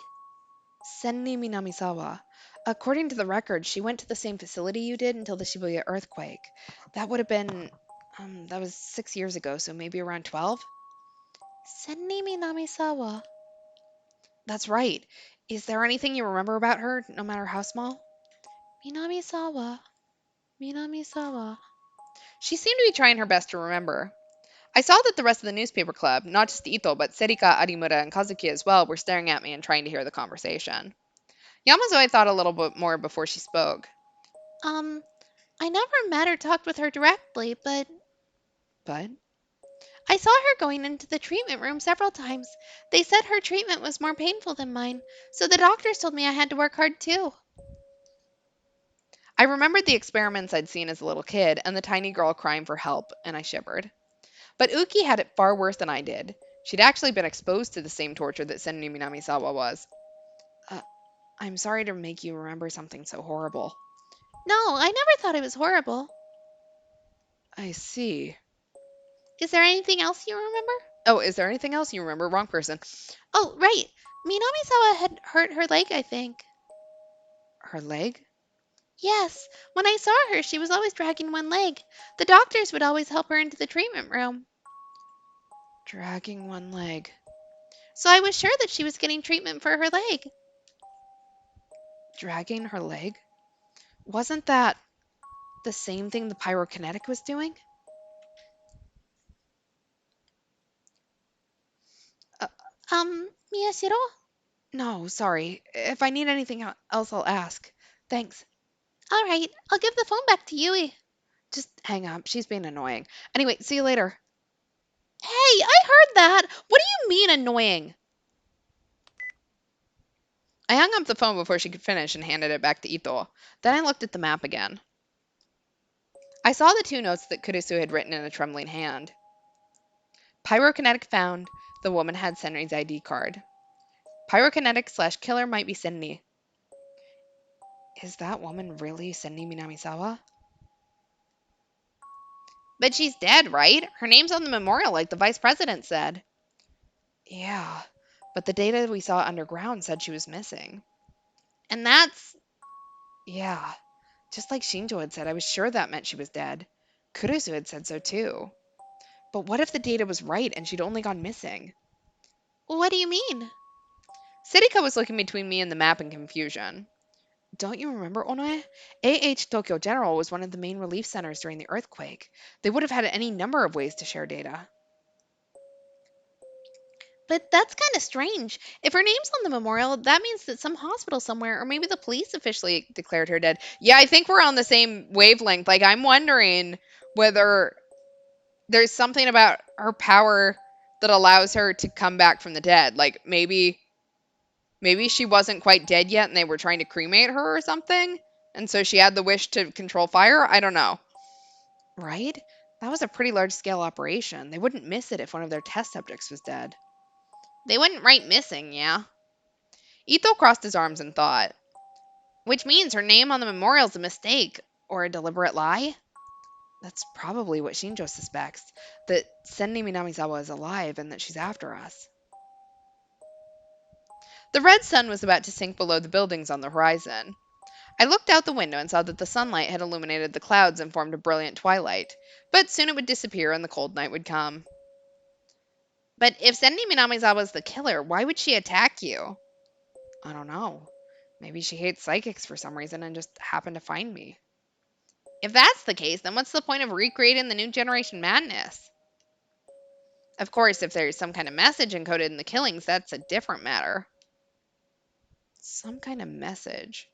[SPEAKER 3] Senni Minamisawa. According to the record, she went to the same facility you did until the Shibuya earthquake. That would have been, that was 6 years ago, so maybe around 12?
[SPEAKER 2] Senni Minamisawa.
[SPEAKER 3] That's right. Is there anything you remember about her, no matter how small?
[SPEAKER 2] Minamisawa. Minamisawa.
[SPEAKER 3] She seemed to be trying her best to remember. I saw that the rest of the newspaper club, not just Ito, but Serika, Arimura, and Kazuki as well, were staring at me and trying to hear the conversation. Yamazoe thought a little bit more before she spoke.
[SPEAKER 2] I never met or talked with her directly, but
[SPEAKER 3] But?
[SPEAKER 2] I saw her going into the treatment room several times. They said her treatment was more painful than mine, so the doctors told me I had to work hard too.
[SPEAKER 3] I remembered the experiments I'd seen as a little kid and the tiny girl crying for help, and I shivered. But Uki had it far worse than I did. She'd actually been exposed to the same torture that Senri Minamisawa was. I'm sorry to make you remember something so horrible.
[SPEAKER 2] No, I never thought it was horrible.
[SPEAKER 3] I see.
[SPEAKER 2] Is there anything else you remember?
[SPEAKER 3] Oh, is there anything else you remember? Wrong person.
[SPEAKER 2] Oh, right. Minamisawa had hurt her leg, I think.
[SPEAKER 3] Her leg?
[SPEAKER 2] Yes, when I saw her, she was always dragging one leg. The doctors would always help her into the treatment room.
[SPEAKER 3] Dragging one leg.
[SPEAKER 2] So I was sure that she was getting treatment for her leg.
[SPEAKER 3] Dragging her leg? Wasn't that the same thing the pyrokinetic was doing?
[SPEAKER 2] Miyashiro?
[SPEAKER 3] No, sorry. If I need anything else, I'll ask. Thanks.
[SPEAKER 2] All right, I'll give the phone back to Yui.
[SPEAKER 3] Just hang up. She's being annoying. Anyway, see you later.
[SPEAKER 2] Hey, I heard that. What do you mean annoying?
[SPEAKER 3] I hung up the phone before she could finish and handed it back to Ito. Then I looked at the map again. I saw the two notes that Kurisu had written in a trembling hand. Pyrokinetic found. The woman had Senri's ID card. Pyrokinetic/killer might be Senri. Is that woman really Senri Minamisawa? But she's dead, right? Her name's on the memorial like the vice president said. Yeah, but the data we saw underground said she was missing. And that's... Yeah, just like Shinjo had said, I was sure that meant she was dead. Kurusu had said so too. But what if the data was right and she'd only gone missing?
[SPEAKER 2] What do you mean?
[SPEAKER 3] Sirika was looking between me and the map in confusion. Don't you remember, Onoe? AH Tokyo General was one of the main relief centers during the earthquake. They would have had any number of ways to share data.
[SPEAKER 2] But that's kind of strange. If her name's on the memorial, that means that some hospital somewhere, or maybe the police officially
[SPEAKER 3] Declared her dead. Yeah, I think we're on the same wavelength. Like, I'm wondering whether there's something about her power that allows her to come back from the dead. Like, maybe she wasn't quite dead yet and they were trying to cremate her or something. And so she had the wish to control fire. I don't know. Right? That was a pretty large-scale operation. They wouldn't miss it if one of their test subjects was dead.
[SPEAKER 2] They wouldn't write missing, yeah?
[SPEAKER 3] Ito crossed his arms in thought.
[SPEAKER 2] Which means her name on the memorial's a mistake.
[SPEAKER 3] Or a deliberate lie? That's probably what Shinjo suspects. That Senni Minamizawa is alive and that she's after us. The red sun was about to sink below the buildings on the horizon. I looked out the window and saw that the sunlight had illuminated the clouds and formed a brilliant twilight, but soon it would disappear and the cold night would come.
[SPEAKER 2] But if Senni Minamizawa was the killer, why would she attack you?
[SPEAKER 3] I don't know. Maybe she hates psychics for some reason and just happened to find me.
[SPEAKER 2] If that's the case, then what's the point of recreating the new generation madness?
[SPEAKER 3] Of course, if there's some kind of message encoded in the killings, that's a different matter. Some kind of message.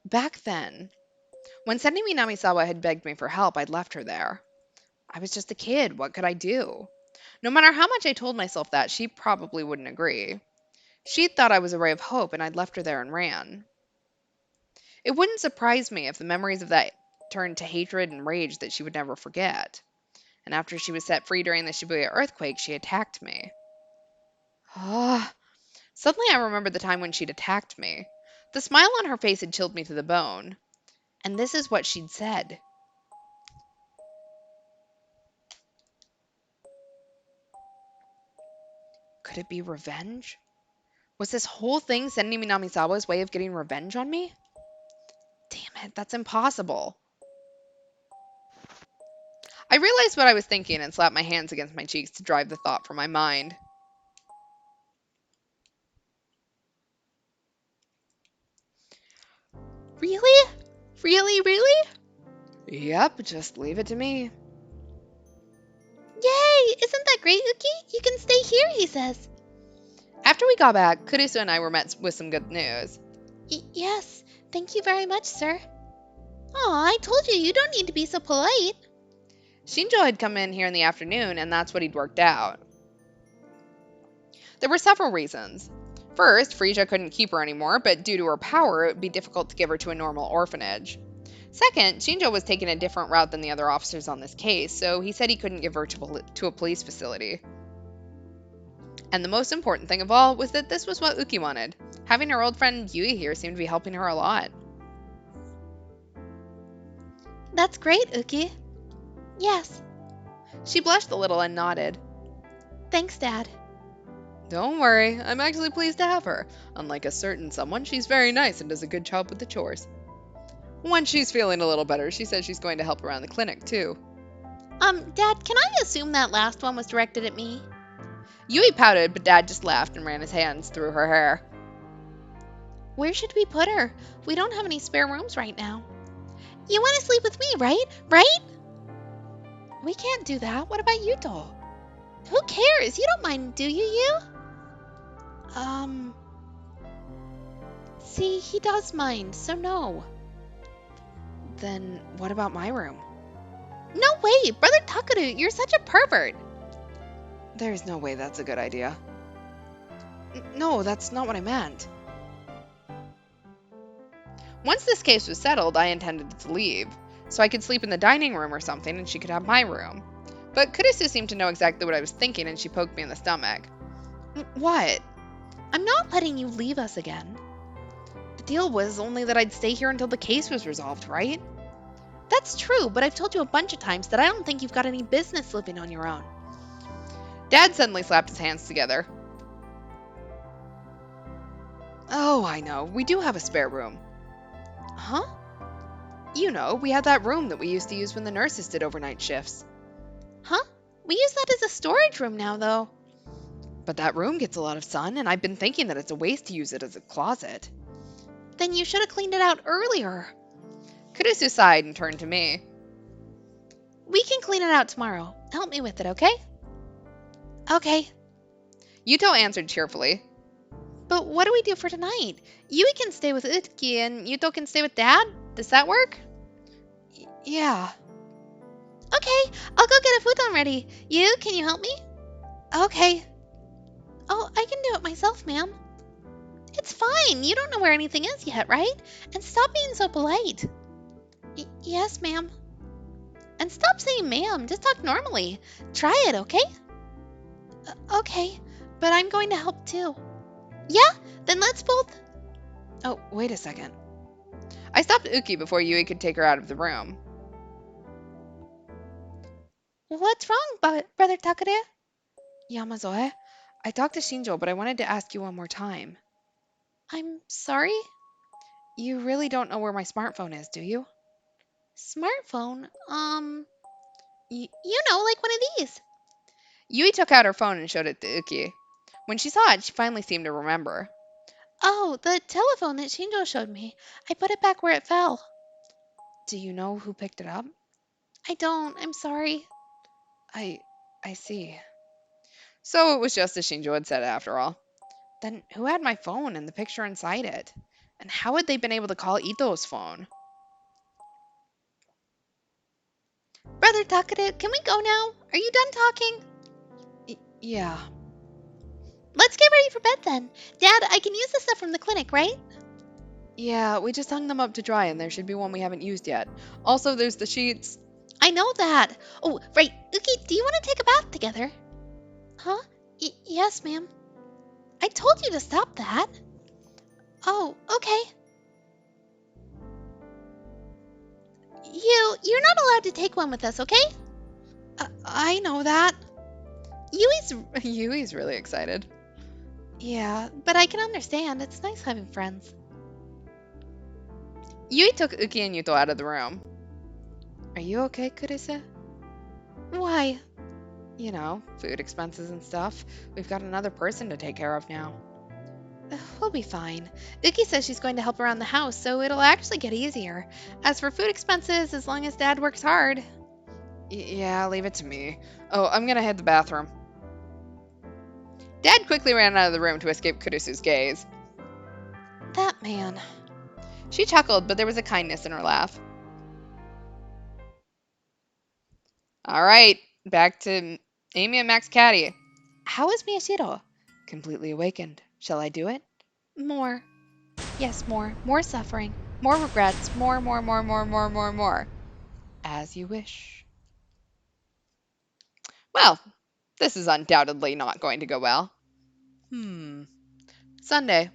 [SPEAKER 3] Back then, when Senni Minamizawa had begged me for help, I'd left her there. I was just a kid. What could I do? No matter how much I told myself that, she probably wouldn't agree. She thought I was a ray of hope, and I'd left her there and ran. It wouldn't surprise me if the memories of that turned to hatred and rage that she would never forget. And after she was set free during the Shibuya earthquake, she attacked me. Suddenly I remembered the time when she'd attacked me. The smile on her face had chilled me to the bone. And this is what she'd said. Could it be revenge? Was this whole thing Senni Minamizawa's way of getting revenge on me? Damn it, that's impossible. I realized what I was thinking and slapped my hands against my cheeks to drive the thought from my mind.
[SPEAKER 2] Really? Really?
[SPEAKER 3] Yep, just leave it to me.
[SPEAKER 2] Yay! Isn't that great, Uki? You can stay here, he says.
[SPEAKER 3] After we got back, Kurisu and I were met with some good news.
[SPEAKER 2] Yes, thank you very much, sir. Aw, I told you, you don't need to be so polite.
[SPEAKER 3] Shinjo had come in here in the afternoon, and that's what he'd worked out. There were several reasons. First, Frisia couldn't keep her anymore, but due to her power, it would be difficult to give her to a normal orphanage. Second, Shinjo was taking a different route than the other officers on this case, so he said he couldn't give her to a police facility. And the most important thing of all was that this was what Uki wanted. Having her old friend Yui here seemed to be helping her a lot.
[SPEAKER 2] That's great, Uki. Yes.
[SPEAKER 3] She blushed a little and nodded.
[SPEAKER 2] Thanks, Dad.
[SPEAKER 3] Don't worry, I'm actually pleased to have her. Unlike a certain someone, she's very nice and does a good job with the chores. Once she's feeling a little better, she says she's going to help around the clinic, too.
[SPEAKER 2] Dad, can I assume that last one was directed at me?
[SPEAKER 3] Yui pouted, but Dad just laughed and ran his hands through her hair.
[SPEAKER 2] Where should we put her? We don't have any spare rooms right now. You want to sleep with me, right? Right?
[SPEAKER 3] We can't do that. What about Yuto?
[SPEAKER 2] Who cares? You don't mind, do you? See, he does mind, so no.
[SPEAKER 3] Then what about my room?
[SPEAKER 2] No way! Brother Takaru, you're such a pervert!
[SPEAKER 3] There's no way that's a good idea. No, that's not what I meant. Once this case was settled, I intended to leave, so I could sleep in the dining room or something and she could have my room. But Kurisu seemed to know exactly what I was thinking and she poked me in the stomach. What?
[SPEAKER 2] I'm not letting you leave us again.
[SPEAKER 3] The deal was only that I'd stay here until the case was resolved, right?
[SPEAKER 2] That's true, but I've told you a bunch of times that I don't think you've got any business living on your own.
[SPEAKER 3] Dad suddenly slapped his hands together. Oh, I know. We do have a spare room.
[SPEAKER 2] Huh?
[SPEAKER 3] You know, we had that room that we used to use when the nurses did overnight shifts.
[SPEAKER 2] Huh? We use that as a storage room now, though.
[SPEAKER 3] But that room gets a lot of sun, and I've been thinking that it's a waste to use it as a closet.
[SPEAKER 2] Then you should have cleaned it out earlier.
[SPEAKER 3] Kurusu sighed and turned to me.
[SPEAKER 2] We can clean it out tomorrow. Help me with it, okay? Okay.
[SPEAKER 3] Yuto answered cheerfully.
[SPEAKER 2] But what do we do for tonight? Yui can stay with Utki and Yuto can stay with Dad? Does that work?
[SPEAKER 3] Yeah.
[SPEAKER 2] Okay, I'll go get a futon ready. Can you help me? Okay. Oh, I can do it myself, ma'am. It's fine. You don't know where anything is yet, right? And stop being so polite. Yes, ma'am. And stop saying ma'am. Just talk normally. Try it, okay? Okay, but I'm going to help too. Yeah? Then let's both...
[SPEAKER 3] Oh, wait a second. I stopped Uki before Yui could take her out of the room.
[SPEAKER 2] What's wrong, Brother Takare?
[SPEAKER 3] Yamazoe, I talked to Shinjo, but I wanted to ask you one more time.
[SPEAKER 2] I'm sorry?
[SPEAKER 3] You really don't know where my smartphone is, do you?
[SPEAKER 2] Smartphone? You know, like one of these.
[SPEAKER 3] Yui took out her phone and showed it to Uki. When she saw it, she finally seemed to remember.
[SPEAKER 2] Oh, the telephone that Shinjo showed me. I put it back where it fell.
[SPEAKER 3] Do you know who picked it up?
[SPEAKER 2] I don't. I'm sorry.
[SPEAKER 3] I see. So it was just as Shinjo had said after all. Then who had my phone and the picture inside it? And how had they been able to call Ito's phone?
[SPEAKER 2] Brother Takare, can we go now? Are you done talking?
[SPEAKER 3] Yeah.
[SPEAKER 2] Let's get ready for bed then. Dad, I can use the stuff from the clinic, right?
[SPEAKER 3] Yeah, we just hung them up to dry and there should be one we haven't used yet. Also, there's the sheets.
[SPEAKER 2] I know that. Oh, right. Uki, do you want to take a bath together? Huh? Yes, ma'am. I told you to stop that. Oh, okay. You're not allowed to take one with us, okay?
[SPEAKER 3] I know that.
[SPEAKER 2] Yui's
[SPEAKER 3] really excited.
[SPEAKER 2] Yeah, but I can understand. It's nice having friends.
[SPEAKER 3] Yui took Uki and Yuto out of the room. Are you okay, Kurisa?
[SPEAKER 2] Why?
[SPEAKER 3] You know, food expenses and stuff. We've got another person to take care of now.
[SPEAKER 2] We'll be fine. Uki says she's going to help around the house, so it'll actually get easier. As for food expenses, as long as Dad works hard.
[SPEAKER 3] Yeah, leave it to me. Oh, I'm gonna hit the bathroom. Dad quickly ran out of the room to escape Kurisu's gaze.
[SPEAKER 2] That man.
[SPEAKER 3] She chuckled, but there was a kindness in her laugh. All right, back to Amy and Max Caddy.
[SPEAKER 2] How is Miyashiro?
[SPEAKER 3] Completely awakened. Shall I do it?
[SPEAKER 2] More. Yes, more. More suffering. More regrets. More.
[SPEAKER 3] As you wish. Well, this is undoubtedly not going to go well. Sunday.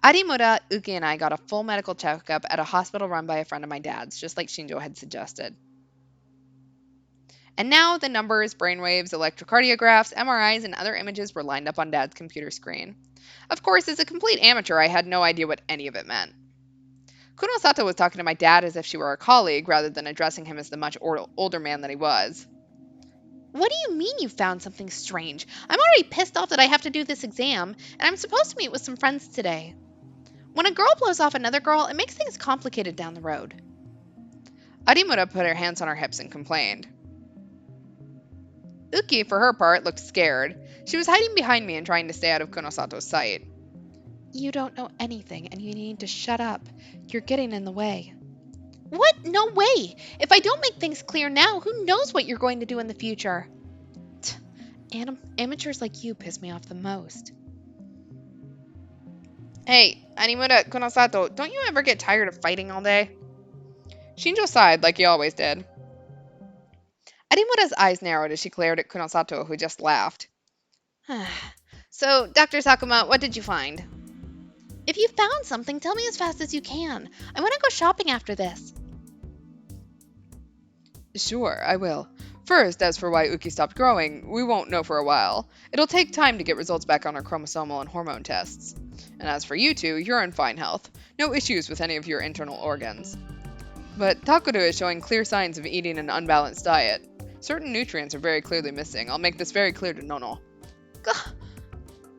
[SPEAKER 3] Arimura, Uki, and I got a full medical checkup at a hospital run by a friend of my dad's, just like Shinjo had suggested. And now the numbers, brainwaves, electrocardiographs, MRIs, and other images were lined up on Dad's computer screen. Of course, as a complete amateur, I had no idea what any of it meant. Kunosato was talking to my dad as if she were a colleague, rather than addressing him as the much older man that he was.
[SPEAKER 2] What do you mean you found something strange? I'm already pissed off that I have to do this exam, and I'm supposed to meet with some friends today. When a girl blows off another girl, it makes things complicated down the road.
[SPEAKER 3] Arimura put her hands on her hips and complained. Uki, for her part, looked scared. She was hiding behind me and trying to stay out of Kunosato's sight.
[SPEAKER 2] You don't know anything, and you need to shut up. You're getting in the way. What? No way! If I don't make things clear now, who knows what you're going to do in the future? Amateurs like you piss me off the most.
[SPEAKER 3] Hey, Arimura, Kunosato, don't you ever get tired of fighting all day? Shinjo sighed like he always did. Arimura's eyes narrowed as she glared at Kunosato, who just laughed. So, Dr. Sakuma, what did you find?
[SPEAKER 2] If you found something, tell me as fast as you can. I want to go shopping after this.
[SPEAKER 3] Sure, I will. First, as for why Uki stopped growing, we won't know for a while. It'll take time to get results back on our chromosomal and hormone tests. And as for you two, you're in fine health. No issues with any of your internal organs. But Takeru is showing clear signs of eating an unbalanced diet. Certain nutrients are very clearly missing. I'll make this very clear to Nono.
[SPEAKER 2] Gah.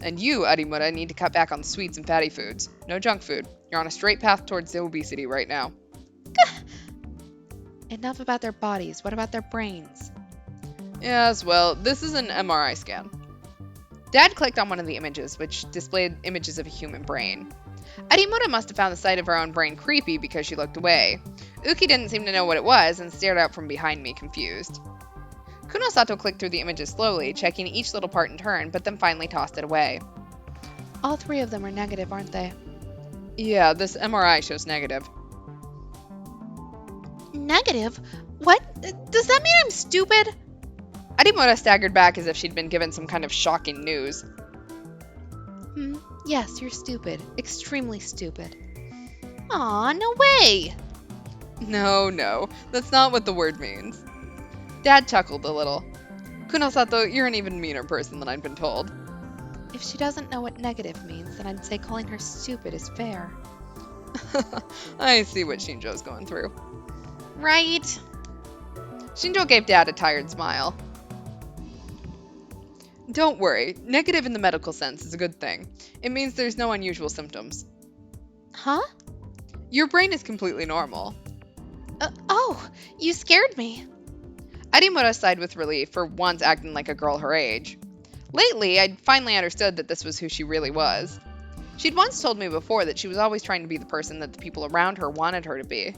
[SPEAKER 3] And you, Arimura, need to cut back on sweets and fatty foods. No junk food. You're on a straight path towards obesity right now.
[SPEAKER 2] Gah.
[SPEAKER 3] Enough about their bodies. What about their brains? Yes, well, this is an MRI scan. Dad clicked on one of the images, which displayed images of a human brain. Arimura must have found the sight of her own brain creepy because she looked away. Uki didn't seem to know what it was and stared out from behind me, confused. Kunosato clicked through the images slowly, checking each little part in turn, but then finally tossed it away. All three of them are negative, aren't they? Yeah, this MRI shows negative.
[SPEAKER 2] Negative? What? Does that mean I'm stupid?
[SPEAKER 3] Arimura staggered back as if she'd been given some kind of shocking news. Yes, you're stupid. Extremely stupid.
[SPEAKER 2] Aw, no way!
[SPEAKER 3] No, that's not what the word means. Dad chuckled a little. Kunosato, you're an even meaner person than I'd been told. If she doesn't know what negative means, then I'd say calling her stupid is fair. I see what Shinjo's going through.
[SPEAKER 2] Right?
[SPEAKER 3] Shinjo gave Dad a tired smile. Don't worry, negative in the medical sense is a good thing. It means there's no unusual symptoms.
[SPEAKER 2] Huh?
[SPEAKER 3] Your brain is completely normal.
[SPEAKER 2] Oh, you scared me.
[SPEAKER 3] Arimura sighed with relief for once acting like a girl her age. Lately, I'd finally understood that this was who she really was. She'd once told me before that she was always trying to be the person that the people around her wanted her to be.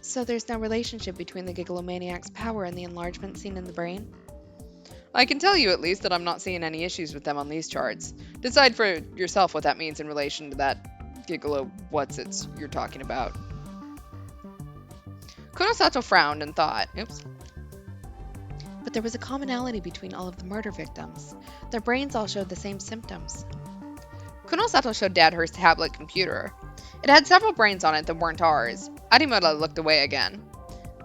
[SPEAKER 3] So there's no relationship between the Gigalomaniac's power and the enlargement seen in the brain? I can tell you at least that I'm not seeing any issues with them on these charts. Decide for yourself what that means in relation to that Gigalo what's-its you're talking about. Kunosato frowned and thought, oops. But there was a commonality between all of the murder victims. Their brains all showed the same symptoms. Kunosato showed Dad her tablet computer. It had several brains on it that weren't ours. Arimura looked away again.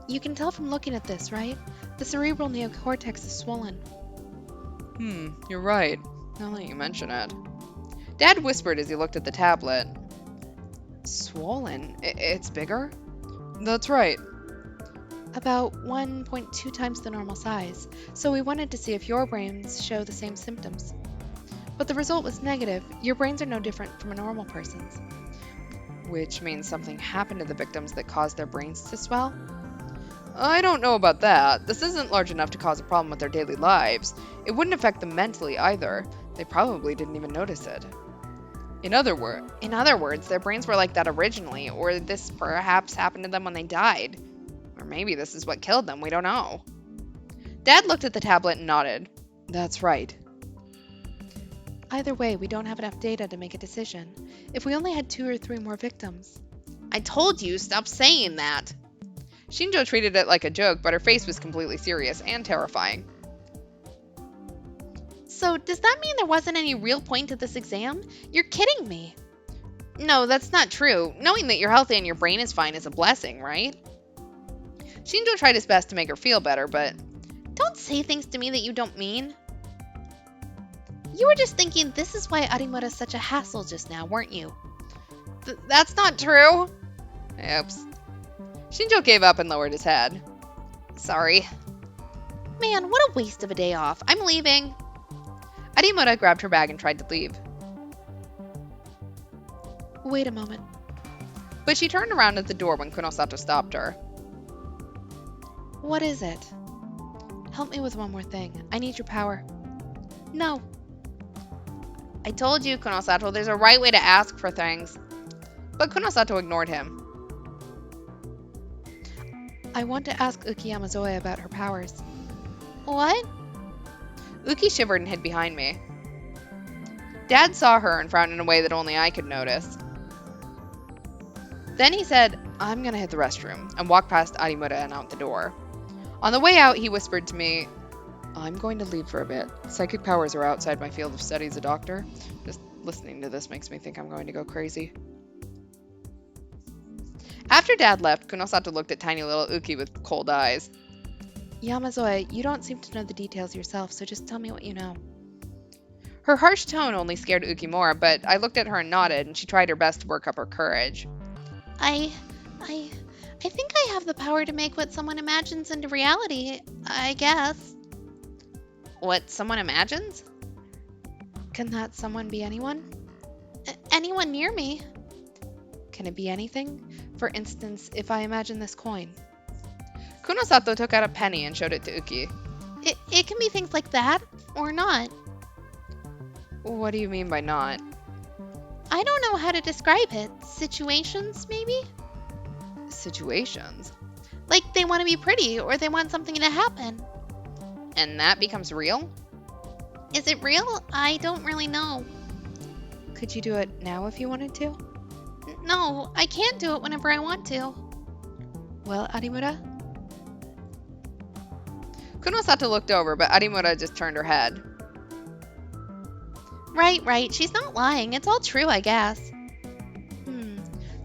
[SPEAKER 3] You can tell from looking at this, right? The cerebral neocortex is swollen. You're right. Now that you mention it. Dad whispered as he looked at the tablet. Swollen? It's bigger? That's right. About 1.2 times the normal size, so we wanted to see if your brains show the same symptoms. But the result was negative. Your brains are no different from a normal person's. Which means something happened to the victims that caused their brains to swell? I don't know about that. This isn't large enough to cause a problem with their daily lives. It wouldn't affect them mentally either. They probably didn't even notice it. In other words, their brains were like that originally, or this perhaps happened to them when they died. Or maybe this is what killed them, we don't know. Dad looked at the tablet and nodded. That's right. Either way, we don't have enough data to make a decision. If we only had 2 or 3 more victims.
[SPEAKER 2] I told you, stop saying that.
[SPEAKER 3] Shinjo treated it like a joke, but her face was completely serious and terrifying.
[SPEAKER 2] So, does that mean there wasn't any real point to this exam? You're kidding me.
[SPEAKER 3] No, that's not true. Knowing that you're healthy and your brain is fine is a blessing, right? Shinjo tried his best to make her feel better, but...
[SPEAKER 2] Don't say things to me that you don't mean. You were just thinking this is why Arimura's such a hassle just now, weren't you?
[SPEAKER 3] That's not true. Oops. Shinjo gave up and lowered his head. Sorry.
[SPEAKER 2] Man, what a waste of a day off. I'm leaving.
[SPEAKER 3] Arimura grabbed her bag and tried to leave.
[SPEAKER 2] Wait a moment.
[SPEAKER 3] But she turned around at the door when Kunosato stopped her. What is it? Help me with one more thing. I need your power. No. I told you, Kunosato, there's a right way to ask for things. But Kunosato ignored him. I want to ask Uki Yamazoe about her powers.
[SPEAKER 2] What?
[SPEAKER 3] Uki shivered and hid behind me. Dad saw her and frowned in a way that only I could notice. Then he said, I'm gonna hit the restroom, and walked past Arimura and out the door. On the way out, he whispered to me, I'm going to leave for a bit. Psychic powers are outside my field of study as a doctor. Just listening to this makes me think I'm going to go crazy. After Dad left, Kunosato looked at tiny little Uki with cold eyes. Yamazoe, you don't seem to know the details yourself, so just tell me what you know. Her harsh tone only scared Uki more, but I looked at her and nodded, and she tried her best to work up her courage.
[SPEAKER 2] I think I have the power to make what someone imagines into reality, I guess.
[SPEAKER 3] What someone imagines? Can that someone be anyone?
[SPEAKER 2] Anyone near me.
[SPEAKER 3] Can it be anything? For instance, if I imagine this coin. Kunosato took out a penny and showed it to Uki.
[SPEAKER 2] It can be things like that, or not.
[SPEAKER 3] What do you mean by not?
[SPEAKER 2] I don't know how to describe it. Situations, maybe?
[SPEAKER 3] Situations?
[SPEAKER 2] Like they want to be pretty, or they want something to happen.
[SPEAKER 3] And that becomes real?
[SPEAKER 2] Is it real? I don't really know.
[SPEAKER 3] Could you do it now if you wanted to?
[SPEAKER 2] No, I can't do it whenever I want to.
[SPEAKER 3] Well, Arimura? Kunosato looked over, but Arimura just turned her head.
[SPEAKER 2] Right. She's not lying. It's all true, I guess.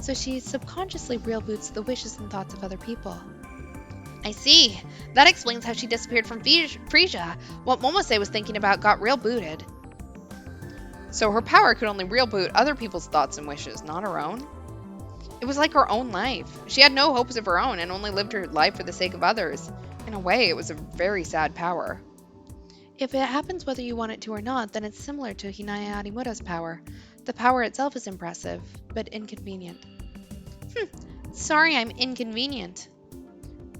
[SPEAKER 3] So she subconsciously real boots the wishes and thoughts of other people.
[SPEAKER 2] I see. That explains how she disappeared from Frisia. What Momose was thinking about got real booted.
[SPEAKER 3] So her power could only real boot other people's thoughts and wishes, not her own? It was like her own life. She had no hopes of her own and only lived her life for the sake of others. In a way, it was a very sad power. If it happens whether you want it to or not, then it's similar to Hinaya Arimura's power. The power itself is impressive, but inconvenient.
[SPEAKER 2] Sorry I'm inconvenient.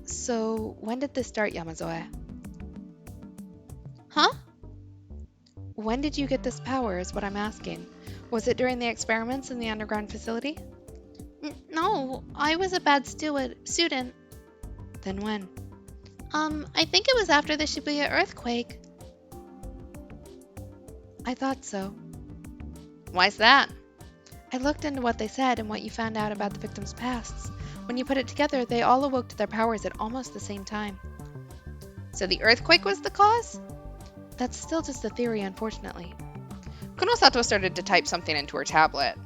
[SPEAKER 3] So, when did this start, Yamazoe?
[SPEAKER 2] Huh?
[SPEAKER 3] When did you get this power, is what I'm asking. Was it during the experiments in the underground facility?
[SPEAKER 2] No, I was a bad student.
[SPEAKER 3] Then when?
[SPEAKER 2] I think it was after the Shibuya earthquake.
[SPEAKER 3] I thought so.
[SPEAKER 2] Why's that?
[SPEAKER 3] I looked into what they said and what you found out about the victims' pasts. When you put it together, they all awoke to their powers at almost the same time.
[SPEAKER 2] So the earthquake was the cause?
[SPEAKER 3] That's still just a theory, unfortunately. Kunosato started to type something into her tablet.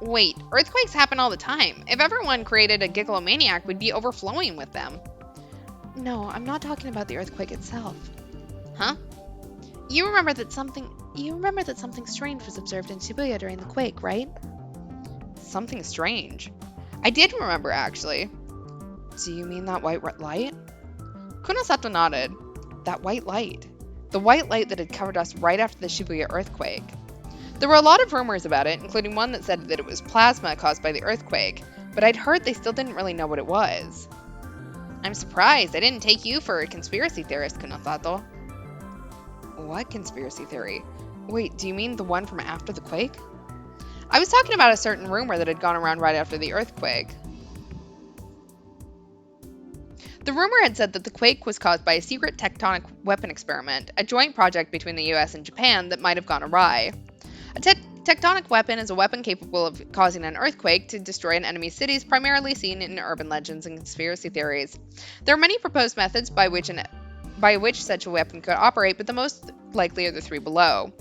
[SPEAKER 2] Wait, earthquakes happen all the time. If everyone created a gigalomaniac, we'd be overflowing with them.
[SPEAKER 3] No, I'm not talking about the earthquake itself.
[SPEAKER 2] Huh?
[SPEAKER 3] You remember that something strange was observed in Shibuya during the quake, right? Something strange? I did remember, actually. Do you mean that white light? Kunosato nodded. That white light. The white light that had covered us right after the Shibuya earthquake. There were a lot of rumors about it, including one that said that it was plasma caused by the earthquake, but I'd heard they still didn't really know what it was.
[SPEAKER 2] I'm surprised. I didn't take you for a conspiracy theorist, Kunosato.
[SPEAKER 3] What conspiracy theory? Wait, do you mean the one from after the quake? I was talking about a certain rumor that had gone around right after the earthquake. The rumor had said that the quake was caused by a secret tectonic weapon experiment, a joint project between the US and Japan that might have gone awry. A tectonic weapon is a weapon capable of causing an earthquake to destroy an enemy's cities, primarily seen in urban legends and conspiracy theories. There are many proposed methods by which such a weapon could operate, but the most likely are the three below.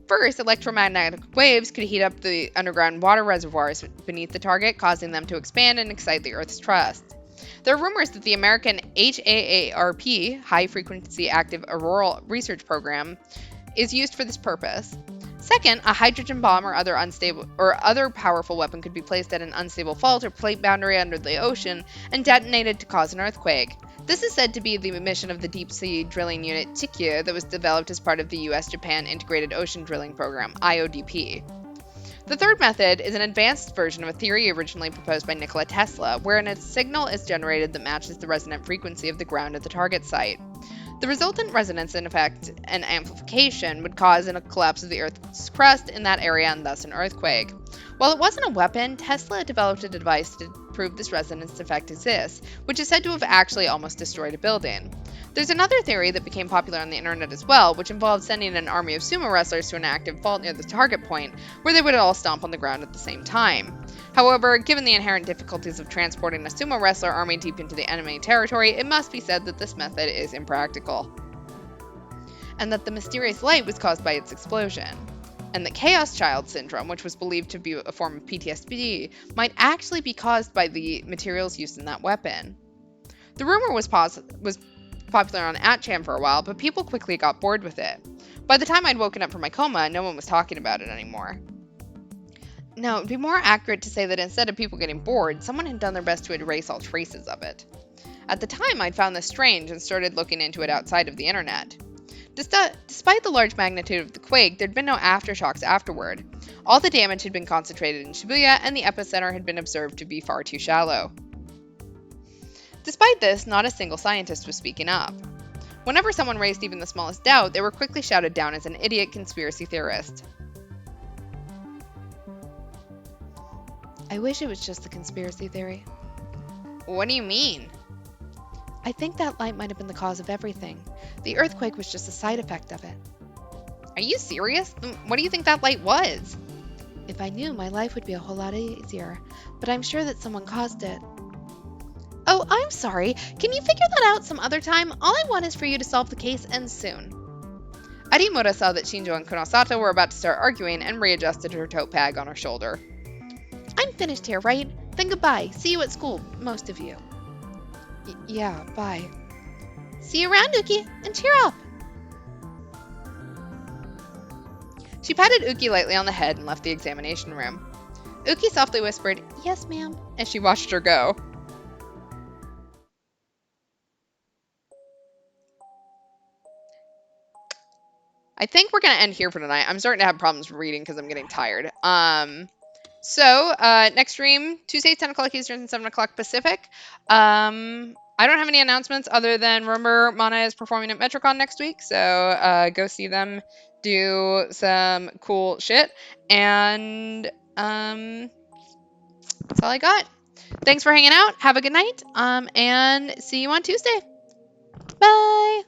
[SPEAKER 3] First, electromagnetic waves could heat up the underground water reservoirs beneath the target, causing them to expand and excite the Earth's crust. There are rumors that the American HAARP, High Frequency Active Auroral Research Program, is used for this purpose. Second, a hydrogen bomb or other powerful weapon could be placed at an unstable fault or plate boundary under the ocean and detonated to cause an earthquake. This is said to be the mission of the deep-sea drilling unit Tikyu that was developed as part of the US-Japan Integrated Ocean Drilling Program, IODP. The third method is an advanced version of a theory originally proposed by Nikola Tesla, wherein a signal is generated that matches the resonant frequency of the ground at the target site. The resultant resonance and effect and amplification would cause a collapse of the Earth's crust in that area and thus an earthquake. While it wasn't a weapon, Tesla developed a device to prove this resonance effect exists, which is said to have actually almost destroyed a building. There's another theory that became popular on the internet as well, which involved sending an army of sumo wrestlers to an active fault near the target point, where they would all stomp on the ground at the same time. However, given the inherent difficulties of transporting a sumo wrestler army deep into the enemy territory, it must be said that this method is impractical. And that the mysterious light was caused by its explosion. and that Chaos Child Syndrome, which was believed to be a form of PTSD, might actually be caused by the materials used in that weapon. The rumor was popular on 8chan for a while, but people quickly got bored with it. By the time I'd woken up from my coma, no one was talking about it anymore. No, it'd be more accurate to say that instead of people getting bored, someone had done their best to erase all traces of it. At the time, I'd found this strange and started looking into it outside of the internet. Despite the large magnitude of the quake, there'd been no aftershocks afterward. All the damage had been concentrated in Shibuya, and the epicenter had been observed to be far too shallow. Despite this, not a single scientist was speaking up. Whenever someone raised even the smallest doubt, they were quickly shouted down as an idiot conspiracy theorist. I wish it was just a conspiracy theory. What do you mean? I think that light might have been the cause of everything. The earthquake was just a side effect of it. Are you serious? What do you think that light was? If I knew, my life would be a whole lot easier, but I'm sure that someone caused it. Oh, I'm sorry. Can you figure that out some other time? All I want is for you to solve the case, and soon. Arimura saw that Shinjo and Kunosato were about to start arguing and readjusted her tote bag on her shoulder. I'm finished here, right? Then goodbye. See you at school, most of you. Yeah, bye. See you around, Uki, and cheer up. She patted Uki lightly on the head and left the examination room. Uki softly whispered, "Yes, ma'am," as she watched her go. I think we're going to end here for tonight. I'm starting to have problems reading because I'm getting tired. So, next stream, Tuesday, 10 o'clock Eastern and 7 o'clock Pacific. I don't have any announcements other than remember Mana is performing at Metrocon next week. So, go see them do some cool shit. And that's all I got. Thanks for hanging out. Have a good night. And see you on Tuesday. Bye.